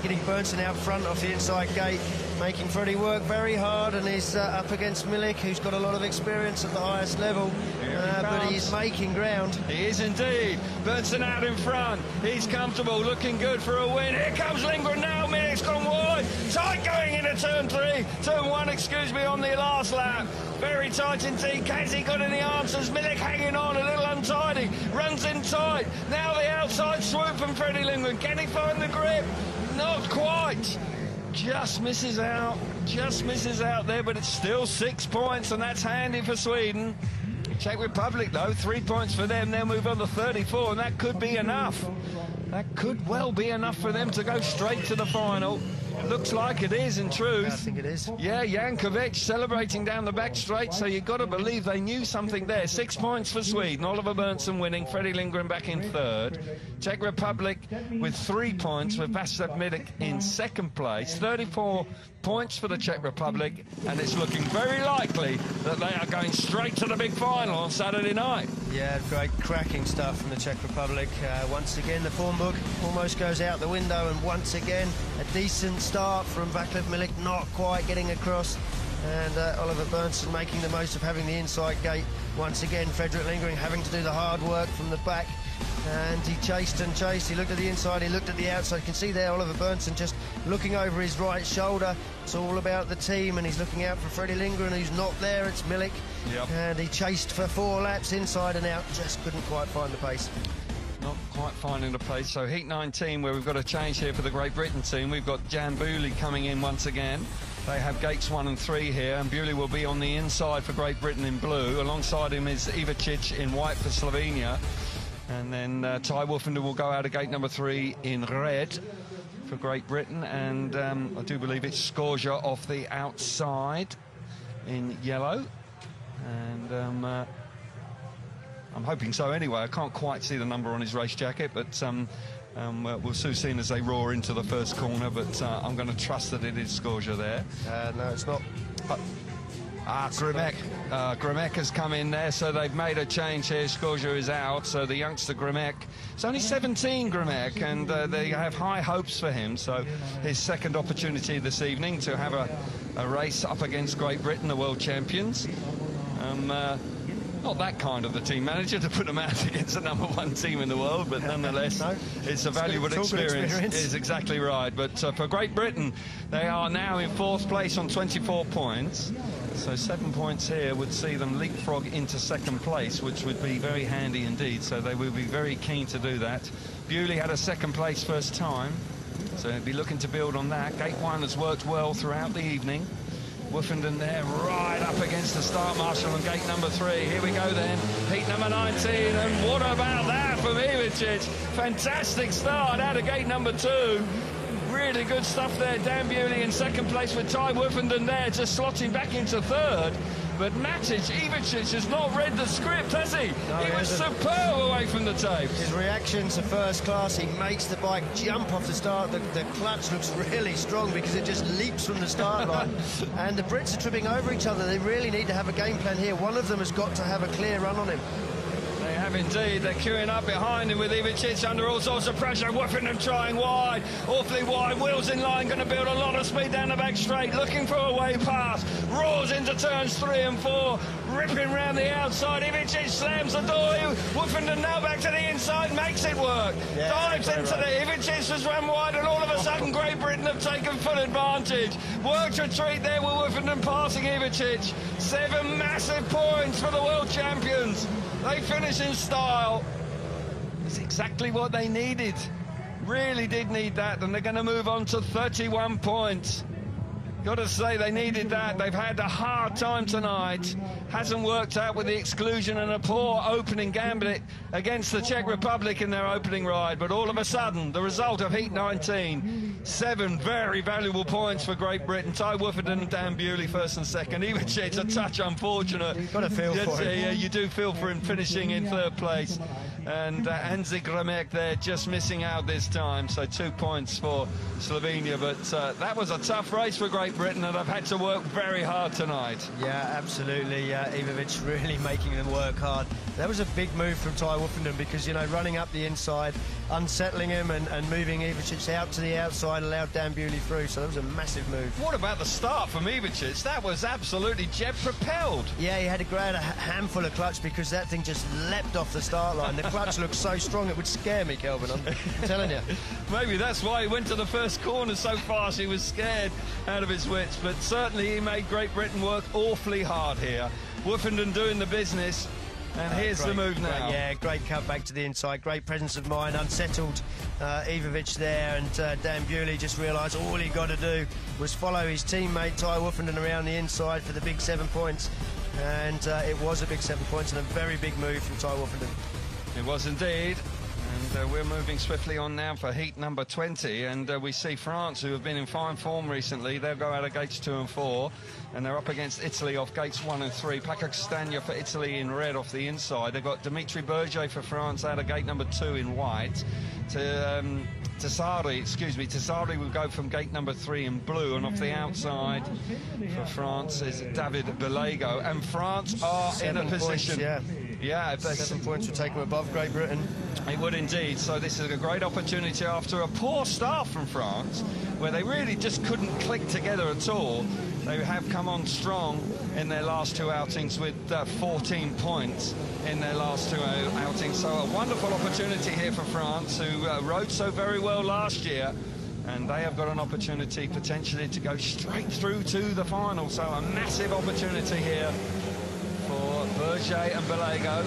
Getting Berntsen out front off the inside gate, making Freddie work very hard, and he's up against Milik, who's got a lot of experience at the highest level, but he's making ground. He is indeed. Berntsen out in front. He's comfortable, looking good for a win. Here comes Lindgren now. Milik's gone wide. Tight going into turn 3. Turn 1, excuse me, on the last lap. Very tight indeed. Has he got any answers? Milik hanging on, a little untidy. Runs in tight. Now the outside swoop from Freddie Lindgren. Can he find the grip? Not quite. Just misses out. Just misses out there, but it's still 6 points, and that's handy for Sweden. Czech Republic, though, 3 points for them. They'll move on to 34, and that could be enough. That could well be enough for them to go straight to the final. Looks like it is, in truth. I think it is. Yeah, Jan Kovac celebrating down the back straight, so you've got to believe they knew something there. 6 points for Sweden. Oliver Berntsen winning, Freddie Lindgren back in 3rd. Czech Republic with 3 points, with Václav Milik in 2nd place. 34 points for the Czech Republic, and it's looking very likely that they are going straight to the big final on Saturday night. Yeah, great cracking stuff from the Czech Republic. Once again, the form book almost goes out the window, and once again, a decent start from Václav Milik, not quite getting across, and Oliver Berntsen making the most of having the inside gate. Once again, Fredrik Lindgren having to do the hard work from the back, and he chased and chased. He looked at the inside, he looked at the outside. You can see there Oliver Berntsen just looking over his right shoulder. It's all about the team, and he's looking out for Freddie Lindgren, who's not there. It's Milik. Yep. And he chased for 4 laps inside and out, just couldn't quite find the pace. Not quite finding the pace. So heat 19, where we've got a change here for the Great Britain team. We've got Jan Booley coming in once again. They have gates 1 and 3 here, and Booley will be on the inside for Great Britain in blue. Alongside him is Chech in white for Slovenia. And then Ty Wolfender will go out of gate number 3 in red for Great Britain. And I do believe it's Skorja off the outside in yellow. And I'm hoping so anyway. I can't quite see the number on his race jacket, but we'll soon see as they roar into the first corner, but I'm going to trust that it is Skorja there. No, it's not. Grimek. Grimek has come in there, so they've made a change here. Skorja is out, so the youngster Grimek, it's only 17, Grimek, and they have high hopes for him. So his 2nd opportunity this evening to have a race up against Great Britain, the world champions. Not that kind of the team manager to put them out against the #1 team in the world, but nonetheless, it's a valuable experience. It's exactly right. But for Great Britain, they are now in 4th place on 24 points. So 7 points here would see them leapfrog into 2nd place, which would be very handy indeed. So they will be very keen to do that. Bewley had a 2nd place first time, so they'll be looking to build on that. Gate 1 has worked well throughout the evening. Woofenden there, right up against the start marshal on gate number 3. Here we go then, heat number 19, and what about that from Ivičić? Fantastic start out of gate number 2. Really good stuff there. Dan Bewley in 2nd place with Ty Woofenden there, just slotting back into 3rd. But Ivičić has not read the script, has he? No, he was superb away from the tapes. His reactions are first class. He makes the bike jump off the start. The clutch looks really strong because it just leaps from the start line. And the Brits are tripping over each other. They really need to have a game plan here. One of them has got to have a clear run on him. They have indeed. They're queuing up behind him with Ivičić under all sorts of pressure. Woofenden trying wide, awfully wide. Wheels in line, going to build a lot of speed down the back straight, looking for a way past. Roars into turns 3 and 4, ripping round the outside. Ivičić slams the door. Woofenden now back to the inside, makes it work. Dives into the Ivičić has run wide, and all of a sudden Great Britain have taken full advantage. Worked retreat there with Woofenden passing Ivičić. 7 massive points for the world champions. They finish in style. It's exactly what they needed. Really did need that, and they're going to move on to 31 points. Got to say, they needed that. They've had a hard time tonight. Hasn't worked out with the exclusion and a poor opening gambit against the Czech Republic in their opening ride. But all of a sudden, the result of Heat 19, 7 very valuable points for Great Britain. Ty Woofenden and Dan Bewley 1st and 2nd. Ivičić, a touch unfortunate. You've got to feel for him. Yeah, you do feel for him finishing in 3rd place. And Anzik Remek there just missing out this time. So 2 points for Slovenia. But that was a tough race for Great Britain, and they've had to work very hard tonight. Yeah, absolutely. Ivičić really making them work hard. That was a big move from Ty Woofenden because, you know, running up the inside, unsettling him and moving Ivičić out to the outside allowed Dan Bewley through. So that was a massive move. What about the start from Ivičić? That was absolutely jet-propelled. Yeah, he had to grab a handful of clutch because that thing just leapt off the start line. The clutch looked so strong it would scare me, Kelvin. I'm telling you. Maybe that's why he went to the first corner so fast. He was scared out of his wits. But certainly he made Great Britain work awfully hard here. Woofenden doing the business. And here's the move now. Great cut back to the inside. Great presence of mind. Unsettled Ivičić there. And Dan Bewley just realised all he got to do was follow his teammate Ty Woofenden around the inside for the big 7 points. And it was a big 7 points and a very big move from Ty Woofenden. It was indeed. And we're moving swiftly on now for heat number 20, and we see France, who have been in fine form recently. They'll go out of gates 2 and 4, and they're up against Italy off gates 1 and 3. Paco Castagna for Italy in red off the inside. They've got Dimitri Berger for France out of gate number 2 in white. Tessari will go from gate number 3 in blue, and off the outside for France is David Bellego. And France are in a position. Yeah, 7 points would take them above Great Britain. It would indeed. So this is a great opportunity after a poor start from France, where they really just couldn't click together at all. They have come on strong in their last 2 outings with 14 points in their last 2 outings. So a wonderful opportunity here for France, who rode so very well last year. And they have got an opportunity potentially to go straight through to the final. So a massive opportunity here for Berger and Bellego.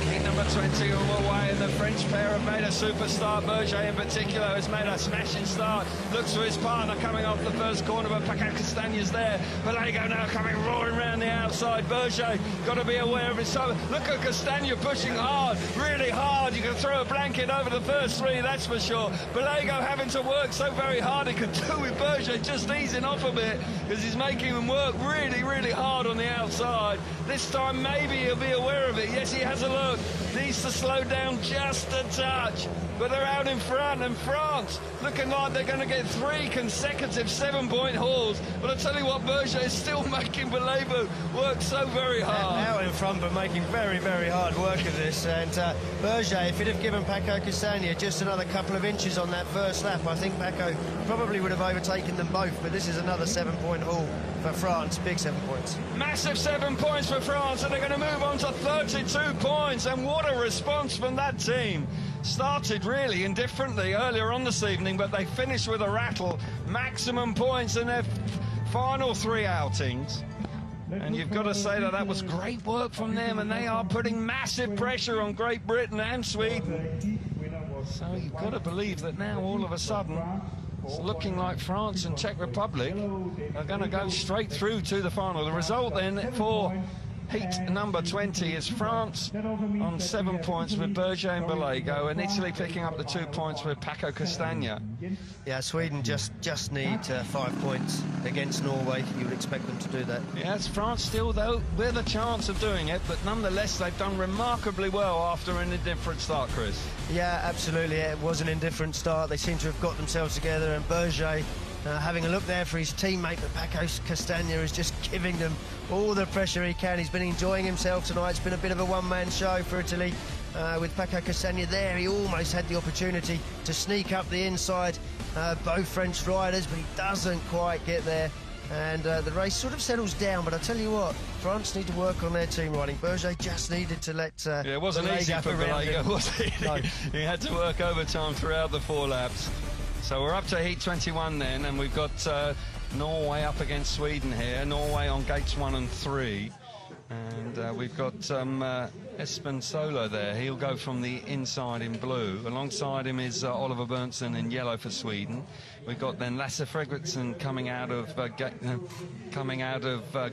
Heat number 20 all the way, and the French pair have made a super start. Berger in particular has made a smashing start. Looks for his partner coming off the first corner, but Paco Castagna's there. Bellego now coming roaring around the outside. Berger got to be aware of it. So look at Castagna pushing hard, really hard. You can throw a blanket over the first 3, that's for sure. Bellego having to work so very hard. He could do with Berger just easing off a bit, because he's making him work really, really hard on the outside. This time maybe he'll be aware of it. Yes, he has a look. Needs to slow down just a touch. But they're out in front, and France looking like they're going to get 3 consecutive 7-point hauls. But I tell you what, Berger is still making Bellego work so very hard. Out in front, but making very, very hard work of this. And Berger, if he'd have given Paco Castagna just another couple of inches on that first lap, I think Paco probably would have overtaken them both. But this is another 7-point haul for France. Big 7 points. Massive 7 points for France, and they're going to move on to 32 points. And what a response from that team. Started really indifferently earlier on this evening, but they finished with a rattle. Maximum points in their final 3 outings. And you've got to say that that was great work from them, and they are putting massive pressure on Great Britain and Sweden. So you've got to believe that now all of a sudden it's looking like France and Czech Republic are going to go straight through to the final. The result then for heat number 20 is France on 7 points with Berger and Balago, and Italy picking up the 2 points with Paco Castagna. Yeah, Sweden just need 5 points against Norway. You would expect them to do that. Yes, France still, though, with a chance of doing it, but nonetheless they've done remarkably well after an indifferent start, Chris. Yeah, absolutely. It was an indifferent start. They seem to have got themselves together, and Berger having a look there for his teammate, but Paco Castagna is just giving them all the pressure he can. He's been enjoying himself tonight. It's been a bit of a one-man show for Italy. With Paco Castagna there, he almost had the opportunity to sneak up the inside both French riders, but he doesn't quite get there. And the race sort of settles down, but I tell you what, France need to work on their team riding. Berger just needed to let yeah, it wasn't easy for Balago, was it? No. He had to work overtime throughout the 4 laps. So we're up to heat 21 then, and we've got Norway up against Sweden here. Norway on gates 1 and 3. And we've got Espen Solo there. He'll go from the inside in blue. Alongside him is Oliver Berntsson in yellow for Sweden. We've got then Lasse Fredriksson coming out of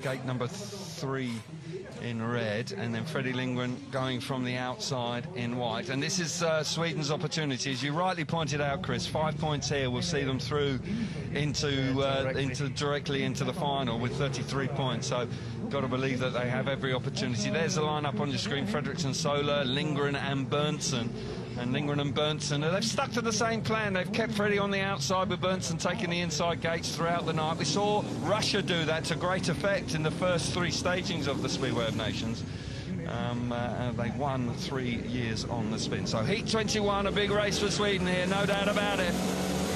gate number 3 in red, and then Freddie Lindgren going from the outside in white. And this is Sweden's opportunity, as you rightly pointed out, Chris. 5 points here will see them through directly into the final with 33 points. So got to believe that they have every opportunity. There's the lineup on your screen: Fredriksson, Sola, Lindgren and Berntsson. And Lindgren and Berntsson, they've stuck to the same plan. They've kept Freddie on the outside, with Berntsson taking the inside gates throughout the night. We saw Russia do that to great effect in the first 3 stagings of the Speedway of Nations. They won 3 years on the spin. So heat 21, a big race for Sweden here, no doubt about it.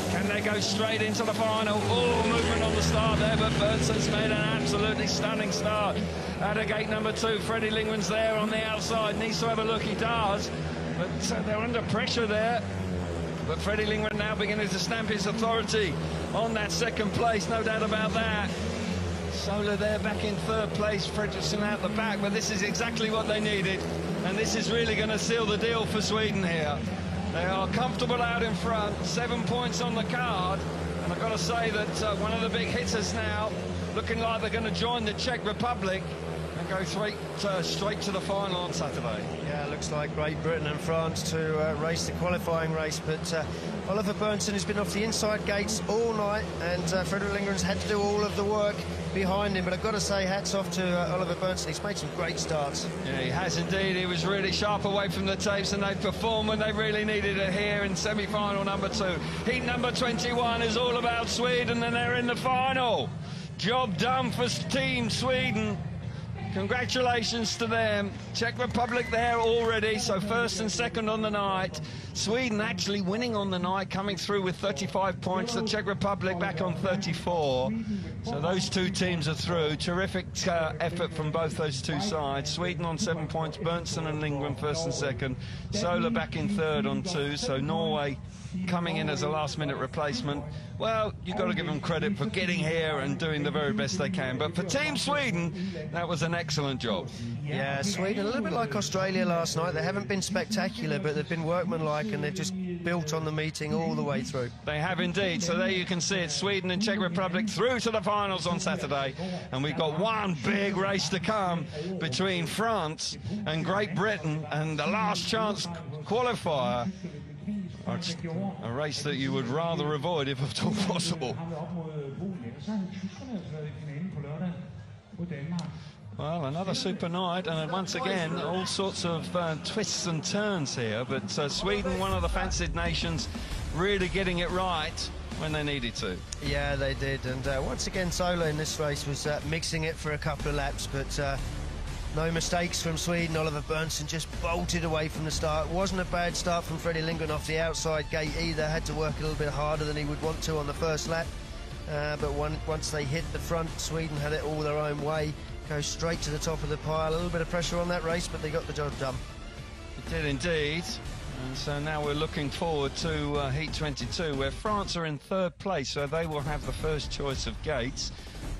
Can they go straight into the final? Oh, movement on the start there, but Berntsson's made an absolutely stunning start. Out of gate number 2, Freddie Lindgren's there on the outside. Needs to have a look, he does. But they're under pressure there. But Freddie Lindgren now beginning to stamp his authority on that 2nd place, no doubt about that. Sola there back in 3rd place, Fredriksson out the back, but this is exactly what they needed. And this is really going to seal the deal for Sweden here. They are comfortable out in front, 7 points on the card. And I've got to say that one of the big hitters now, looking like they're going to join the Czech Republic and go straight to the final on Saturday. Yeah, it looks like Great Britain and France to race the qualifying race, but Oliver Berntsson has been off the inside gates all night, and Fredrik Lindgren's had to do all of the work behind him. But I've got to say, hats off to Oliver Berntsson. He's made some great starts. Yeah, he has indeed. He was really sharp away from the tapes, and they performed when they really needed it here in semi-final number 2. Heat number 21 is all about Sweden, and they're in the final. Job done for Team Sweden. Congratulations to them. Czech Republic there already, so 1st and 2nd on the night. Sweden actually winning on the night, coming through with 35 points. The Czech Republic back on 34. So those 2 teams are through. Terrific effort from both those 2 sides. Sweden on 7 points, Berntsson and Lindgren 1st and 2nd. Sola back in 3rd on 2, so Norway coming in as a last-minute replacement. Well, you've got to give them credit for getting here and doing the very best they can. But for Team Sweden, that was an excellent job. Yeah, Sweden, a little bit like Australia last night. They haven't been spectacular, but they've been workmanlike, and they've just built on the meeting all the way through. They have indeed. So there you can see it. Sweden and Czech Republic through to the finals on Saturday. And we've got one big race to come between France and Great Britain, and the last chance qualifier. A race that you would rather avoid if at all possible. Well, another super night, and once again, all sorts of twists and turns here. But Sweden, one of the fancied nations, really getting it right when they needed to. Yeah, they did. And once again, Sola in this race was mixing it for a couple of laps, but no mistakes from Sweden. Oliver Berntsson just bolted away from the start. It wasn't a bad start from Freddie Lindgren off the outside gate either. Had to work a little bit harder than he would want to on the 1st lap. but once they hit the front, Sweden had it all their own way, go straight to the top of the pile. A little bit of pressure on that race, but they got the job done. It did indeed. And so now we're looking forward to Heat 22, where France are in 3rd place, so they will have the first choice of gates,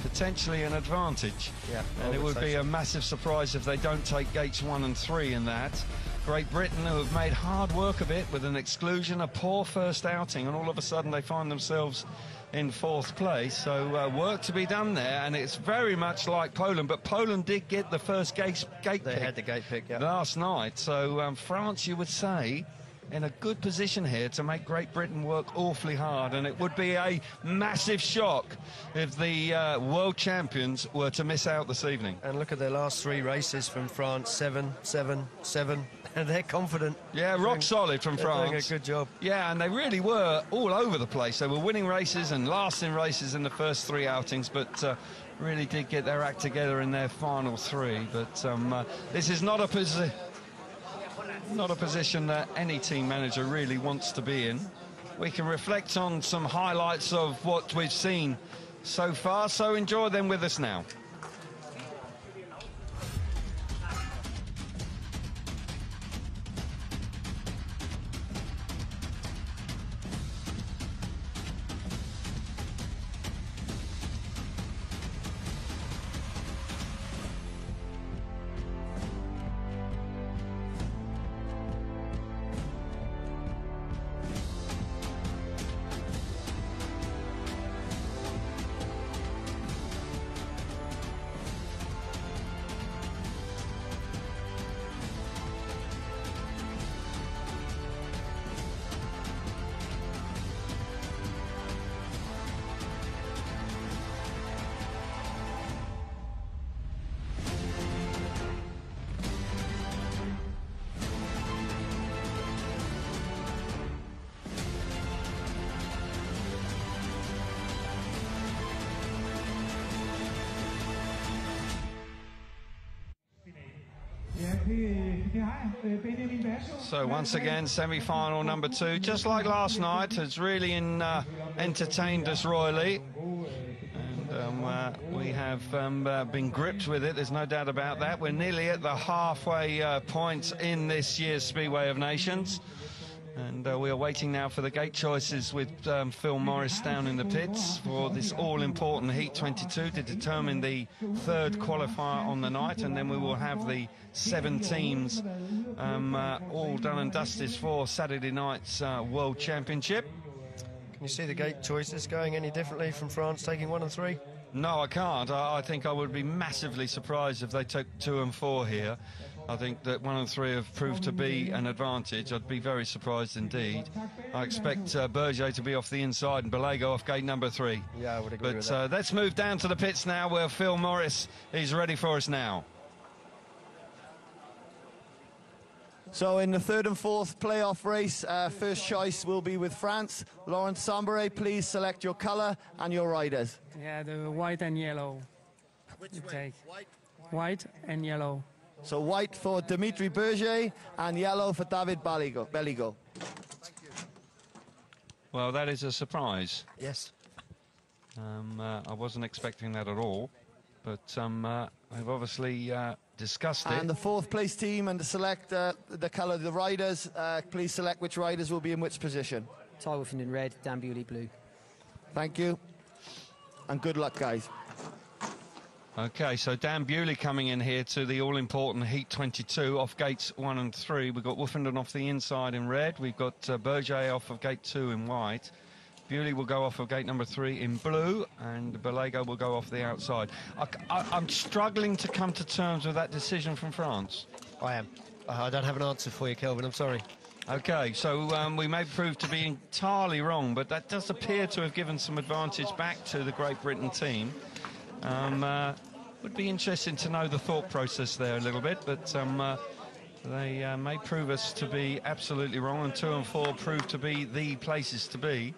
potentially an advantage. Yeah, and it would be a massive surprise if they don't take gates 1 and 3 in that. Great Britain, who have made hard work of it with an exclusion, a poor first outing, and all of a sudden they find themselves in 4th place. So work to be done there, and it's very much like Poland, but Poland did get the first gate pick. They had the gate pick, yeah. Last night. So France, you would say, in a good position here to make Great Britain work awfully hard, and it would be a massive shock if the world champions were to miss out this evening. And look at their last 3 races from France, 7, 7, 7. And they're confident. Yeah, rock solid from France. Doing a good job. Yeah, and they really were all over the place. They were winning races and last in races in the first 3 outings, but really did get their act together in their final 3. But this is not a position that any team manager really wants to be in. We can reflect on some highlights of what we've seen so far, so enjoy them with us now. So once again, semi-final number 2, just like last night, has really entertained us royally. And we have been gripped with it, there's no doubt about that. We're nearly at the halfway point in this year's Speedway of Nations. And we are waiting now for the gate choices with Phil Morris down in the pits for this all-important Heat 22 to determine the 3rd qualifier on the night, and then we will have the 7 teams all done and dusted for Saturday night's World Championship. Can you see the gate choices going any differently from France taking 1 and 3? No, I can't. I think I would be massively surprised if they took 2 and 4 here. I think that 1 and 3 have proved to be an advantage. I'd be very surprised indeed. I expect Berger to be off the inside and Balago off gate number 3. Yeah, I would agree with that. But let's move down to the pits now, where Phil Morris is ready for us now. So in the 3rd and 4th playoff race, first choice will be with France. Laurent Sambere, please select your colour and your riders. Yeah, the white and yellow. Which way? White and yellow. So white for Dimitri Berger and yellow for David Beligo. Well, that is a surprise. Yes. I wasn't expecting that at all, but I've obviously discussed it. And the 4th place team, and to select the colour of the riders, please select which riders will be in which position. Ty Wolfen in red, Dan Bewley blue. Thank you, and good luck, guys. Okay, so Dan Bewley coming in here to the all-important Heat 22 off gates 1 and 3. We've got Wolfenden off the inside in red. We've got Berger off of gate 2 in white. Bewley will go off of gate number 3 in blue, and Balago will go off the outside. I'm struggling to come to terms with that decision from France. I am. I don't have an answer for you, Kelvin, I'm sorry. Okay, so we may prove to be entirely wrong, but that does appear to have given some advantage back to the Great Britain team. Would be interesting to know the thought process there a little bit, but they may prove us to be absolutely wrong, and 2 and 4 prove to be the places to be.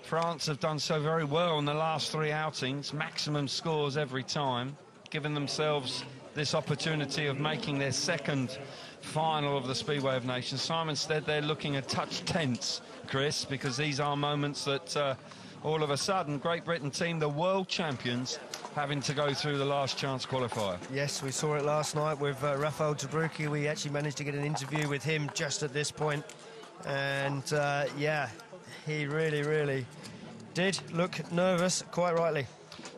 France have done so very well in the last 3 outings, maximum scores every time, given themselves this opportunity of making their 2nd final of the Speedway of Nations. Simon, instead they're looking a touch tense, Chris, because these are moments that all of a sudden, Great Britain team, the world champions, having to go through the last chance qualifier. Yes, we saw it last night with Rafael Tobruk. We actually managed to get an interview with him just at this point. And, yeah, he really did look nervous, quite rightly.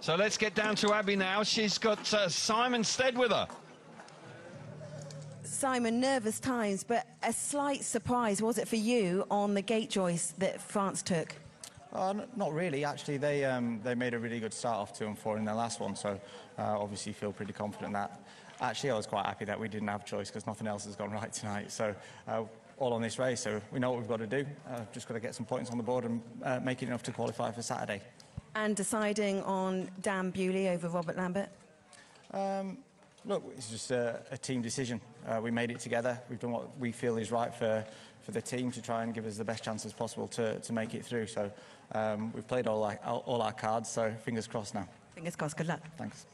So let's get down to Abby now. She's got Simon Stead with her. Simon, nervous times, but a slight surprise, was it for you, on the gate joist that France took? Not really, actually. They made a really good start off 2 and 4 in their last one, so obviously feel pretty confident that. Actually, I was quite happy that we didn't have a choice because nothing else has gone right tonight. So all on this race, so we know what we've got to do. Just got to get some points on the board and make it enough to qualify for Saturday. And deciding on Dan Bewley over Robert Lambert? Look, it's just a team decision. We made it together. We've done what we feel is right for the team to try and give us the best chances possible to make it through. So we've played all our cards, so fingers crossed now. Fingers crossed, good luck. Thanks.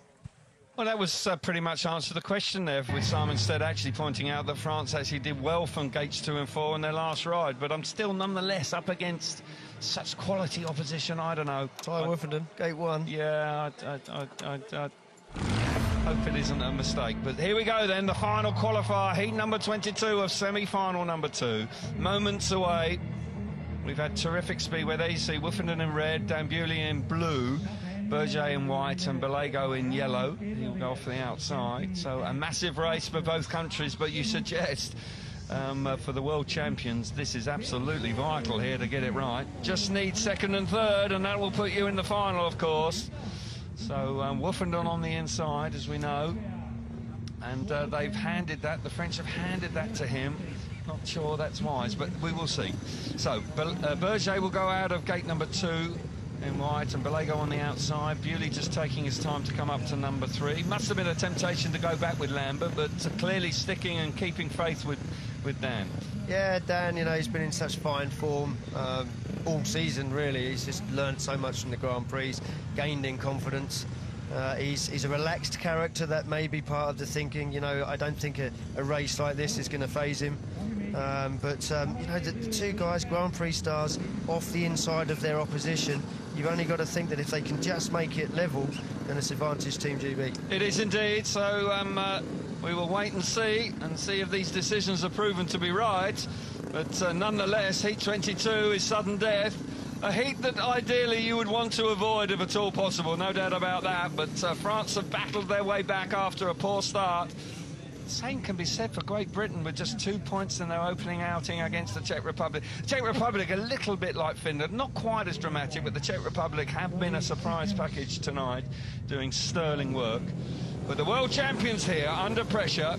Well, that was pretty much answered the question there, with Simon Stead actually pointing out that France actually did well from gates 2 and 4 in their last ride, but I'm still nonetheless up against such quality opposition. I don't know. Ty Woofenden, gate 1. Yeah, I hope it isn't a mistake. But here we go then, the final qualifier, heat number 22 of semi-final number 2. Moments away. We've had terrific Speedway. There you see Woofenden in red, Dan Bewley in blue, Berger in white and Balago in yellow. He'll go off the outside. So a massive race for both countries, but you suggest for the world champions, this is absolutely vital here to get it right. Just need second and third, and that will put you in the final, of course. So Woofenden on the inside, as we know, and they've handed that, the French have handed that to him. Not sure that's wise, but we will see. So Berger will go out of gate number 2 in white, and Balago on the outside. Bewley just taking his time to come up to number 3. Must have been a temptation to go back with Lambert, but clearly sticking and keeping faith with Dan. Yeah, Dan, you know, he's been in such fine form all season, really. He's just learned so much from the Grand Prix, gained in confidence. He's a relaxed character. That may be part of the thinking. You know, I don't think a race like this is going to faze him. But you know, the 2 guys, Grand Prix stars, off the inside of their opposition, you've only got to think that if they can just make it level, then it's advantage Team GB. It is indeed. So we will wait and see if these decisions are proven to be right. But nonetheless, heat 22 is sudden death. A heat that ideally you would want to avoid if at all possible, no doubt about that. But France have battled their way back after a poor start. The same can be said for Great Britain, with just 2 points in their opening outing against the Czech Republic. Czech Republic a little bit like Finland, not quite as dramatic, but the Czech Republic have been a surprise package tonight, doing sterling work. But the world champions here, under pressure.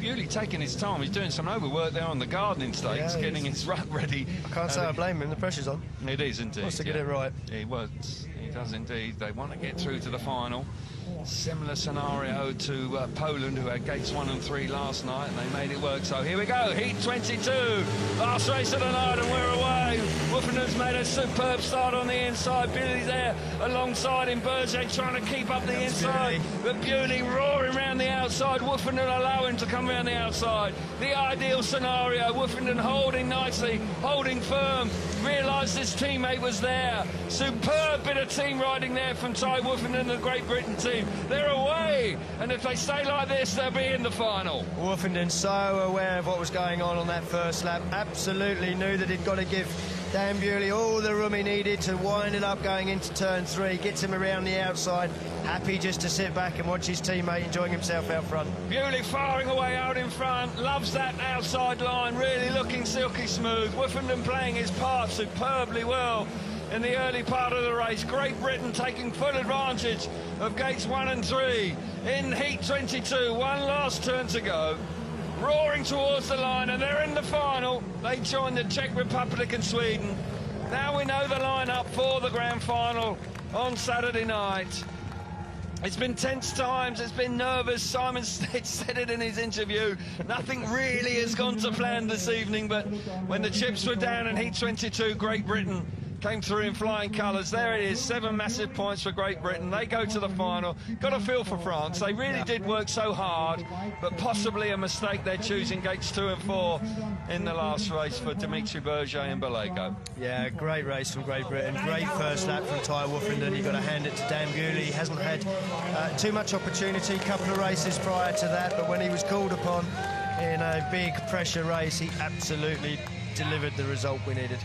Bewley taking his time. He's doing some overwork there on the gardening stakes, getting his rut ready. I can't say I blame him, the pressure's on. It is indeed. Wants to get it right. He does indeed. They want to get through to the final. Similar scenario to Poland, who had gates 1 and 3 last night, and they made it work. So here we go, heat 22, last race of the night, and we're away. Woofenden's made a superb start on the inside. Bewley's there alongside him. Berger trying to keep up the inside, but Bewley roaring around the outside. Woofenden allow him to come around the outside. The ideal scenario, Woofenden holding nicely, holding firm, realised his teammate was there. Superb bit of team riding there from Ty Woofenden and the Great Britain team. They're away, and if they stay like this, they'll be in the final. Woofenden so aware of what was going on that first lap, absolutely knew that he'd got to give Dan Bewley all the room he needed to wind it up going into turn 3, gets him around the outside, happy just to sit back and watch his teammate enjoying himself out front. Bewley firing away out in front, loves that outside line, really looking silky smooth. Woofenden playing his part superbly well in the early part of the race. Great Britain taking full advantage of gates 1 and 3 in heat 22. One last turn to go. Roaring towards the line, and they're in the final. They join the Czech Republic and Sweden. Now we know the lineup for the grand final on Saturday night. It's been tense times, it's been nervous. Simon said it in his interview. Nothing really has gone to plan this evening, but when the chips were down in heat 22, Great Britain came through in flying colours. There it is, 7 massive points for Great Britain. They go to the final. Got a feel for France. They really did work so hard, but possibly a mistake they're choosing gates 2 and 4 in the last race for Dimitri Berger and Balego. Yeah, great race from Great Britain. Great first lap from Ty Woofenden. You've got to hand it to Dan Bewley. He hasn't had too much opportunity, a couple of races prior to that, but when he was called upon in a big pressure race, he absolutely delivered the result we needed.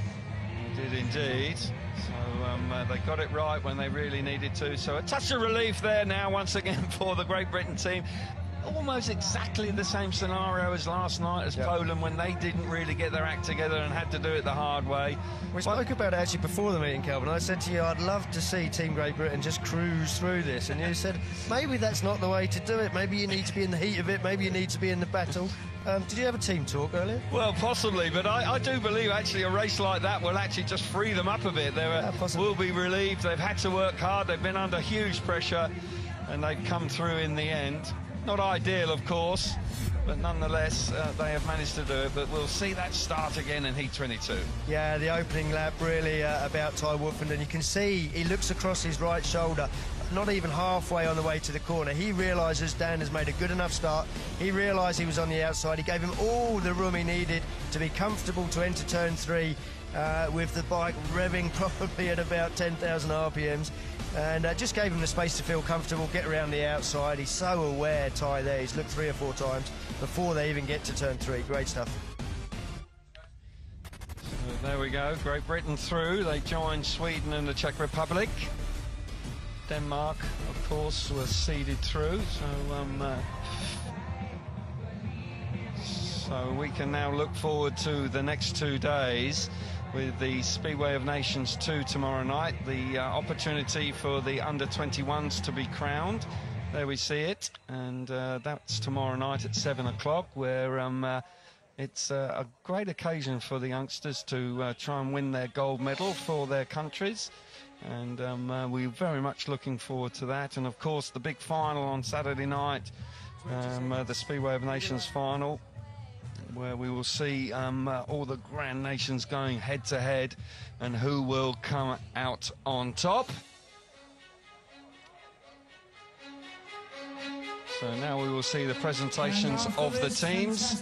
He did indeed. So they got it right when they really needed to. So a touch of relief there now once again for the Great Britain team. Almost exactly the same scenario as last night as Poland, when they didn't really get their act together and had to do it the hard way. We spoke about it actually before the meeting, Calvin. I said to you, I'd love to see Team Great Britain just cruise through this, and you said maybe that's not the way to do it. Maybe you need to be in the heat of it. Maybe you need to be in the battle. Did you have a team talk earlier? Well, possibly, but I do believe actually a race like that will actually just free them up a bit. They will be relieved. They've had to work hard. They've been under huge pressure, and they've come through in the end. Not ideal, of course, but nonetheless, they have managed to do it. But we'll see that start again in Heat 22. Yeah, the opening lap really about Ty Woofenden. You can see he looks across his right shoulder, not even halfway on the way to the corner. He realises Dan has made a good enough start. He realised he was on the outside. He gave him all the room he needed to be comfortable to enter turn 3 with the bike revving probably at about 10,000 RPMs. And just gave him the space to feel comfortable, get around the outside. He's so aware, Ty, there. He's looked 3 or 4 times before they even get to turn 3. Great stuff. So there we go. Great Britain through. They joined Sweden and the Czech Republic. Denmark, of course, was seeded through. So we can now look forward to the next 2 days, with the Speedway of Nations 2 tomorrow night, the opportunity for the under-21s to be crowned. There we see it, and that's tomorrow night at 7 o'clock, where it's a great occasion for the youngsters to try and win their gold medal for their countries, and we're very much looking forward to that. And of course the big final on Saturday night, the Speedway of Nations final, where we will see all the grand nations going head-to-head and who will come out on top. So now we will see the presentations of the teams.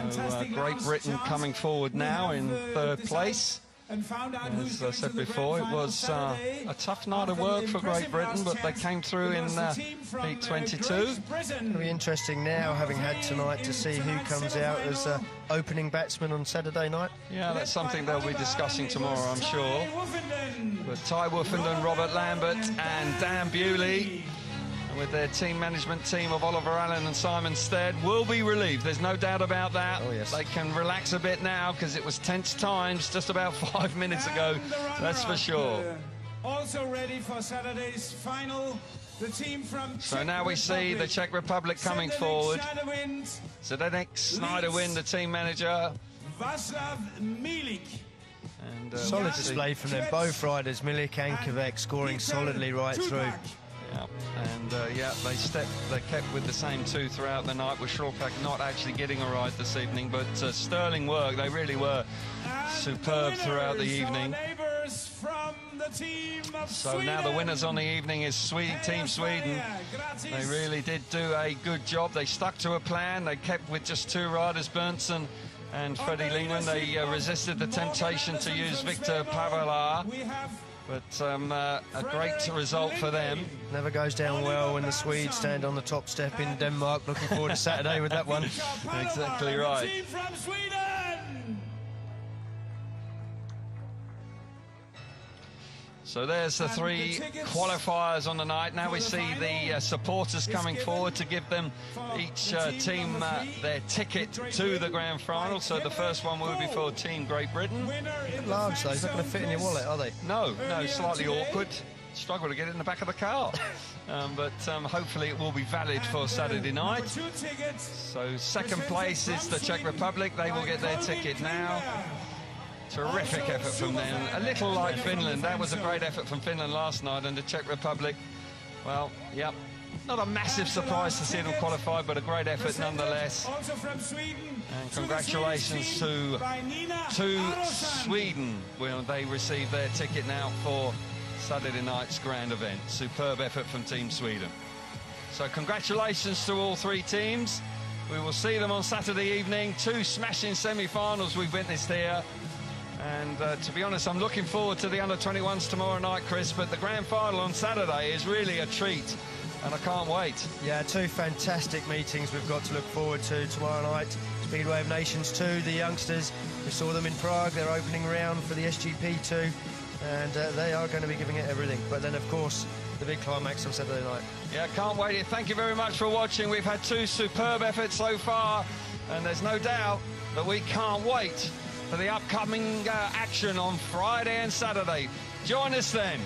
So, Great Britain coming forward now in 3rd place. As I said before, it was a tough night of work for Great Britain, but they came through in Heat 22. It'll be interesting now, having had tonight, to see who comes out as opening batsman on Saturday night. Yeah, that's something they'll be discussing tomorrow, I'm sure. But Ty Woofenden, Robert Lambert and Dan Bewley, with their team management team of Oliver Allen and Simon Stead, will be relieved. There's no doubt about that. Oh, yes. They can relax a bit now, because it was tense times just about 5 minutes ago. That's for sure. Also ready for Saturday's final, the team from so now we see the Czech Republic coming forward. Zdeněk Snyderwind, the team manager. Václav Milik. And, solid display from them, both riders, Milik and Kvek, scoring solidly right through. Yeah, and they kept with the same 2 throughout the night, with Shorpak not actually getting a ride this evening, but sterling work. They really were superb throughout the evening. So now the winners on the evening is Team Sweden. They really did do a good job. They stuck to a plan. They kept with just 2 riders, Berntsen and Freddie Lingman. They resisted the temptation to use Victor Pavela. But a great result for them. Never goes down well when the Swedes stand on the top step in Denmark. Looking forward to Saturday with that one. Exactly right. So there's the 3 qualifiers on the night. Now we see the supporters coming forward to give them each team their ticket to the grand final. So the first one will be for Team Great Britain. Large though, it's not going to fit in your wallet, are they? No, slightly awkward. Struggle to get it in the back of the car. But hopefully it will be valid for Saturday night. So second place is the Czech Republic. They will get their ticket now. Terrific effort from them. A little like Finland. That was a great effort from Finland last night. And the Czech Republic, well, yep, not a massive surprise to see them qualify, but a great effort nonetheless. Also from Sweden. And congratulations to Sweden when they received their ticket now for Saturday night's grand event. Superb effort from Team Sweden. So congratulations to all three teams. We will see them on Saturday evening. Two smashing semi-finals we've witnessed here. And to be honest, I'm looking forward to the under-21s tomorrow night, Chris, but the grand final on Saturday is really a treat, and I can't wait. Yeah, two fantastic meetings we've got to look forward to tomorrow night. Speedway of Nations 2, the youngsters, we saw them in Prague, their opening round for the SGP2, and they are going to be giving it everything. But then, of course, the big climax on Saturday night. Yeah, can't wait. Thank you very much for watching. We've had two superb efforts so far, and there's no doubt that we can't wait for the upcoming action on Friday and Saturday. Join us then.